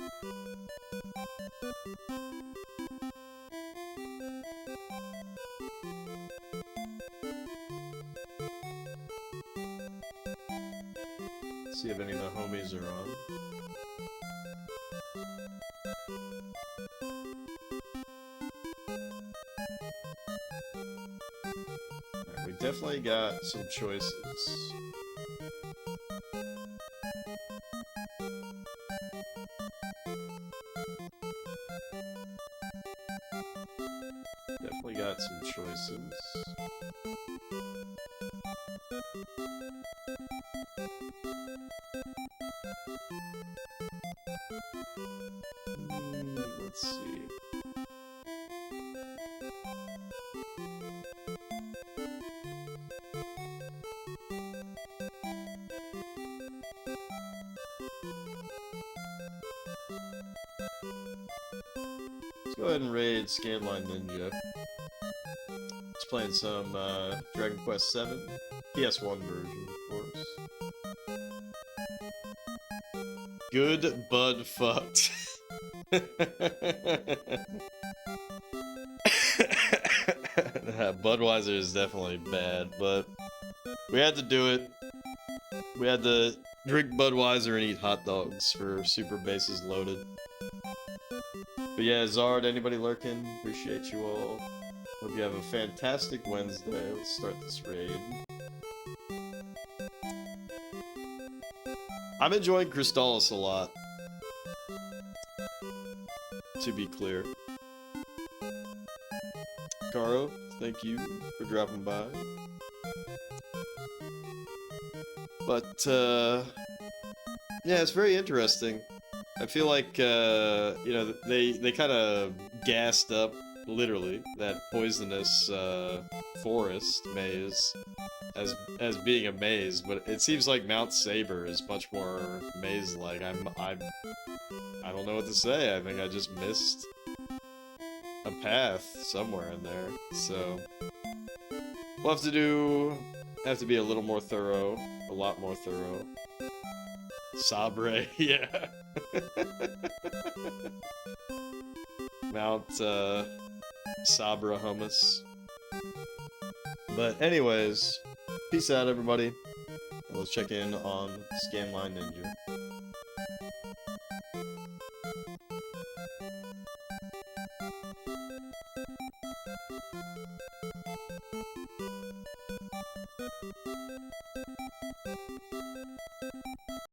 See if any of the homies are on. Right, we definitely got some choices. Definitely got some choices. Let's see. Let's go ahead and raid Scanline Ninja. He's playing some Dragon Quest VII, PS1 version, of course. Good bud fucked. Budweiser is definitely bad, but we had to do it. We had to drink Budweiser and eat hot dogs for super bases loaded. But yeah, Zard, anybody lurking? Appreciate you all. Hope you have a fantastic Wednesday. Let's start this raid. I'm enjoying Crystalis a lot, to be clear. Caro, thank you for dropping by. But, yeah, it's very interesting. I feel like, you know, they kind of gassed up literally, that poisonous forest maze as being a maze, but it seems like Mount Saber is much more maze-like. I don't know what to say. I think I just missed a path somewhere in there. So we'll have to be a little more thorough, a lot more thorough. Sabre, yeah. Mount Sabra hummus. But anyways, peace out everybody. Let's check in on Scanline Ninja.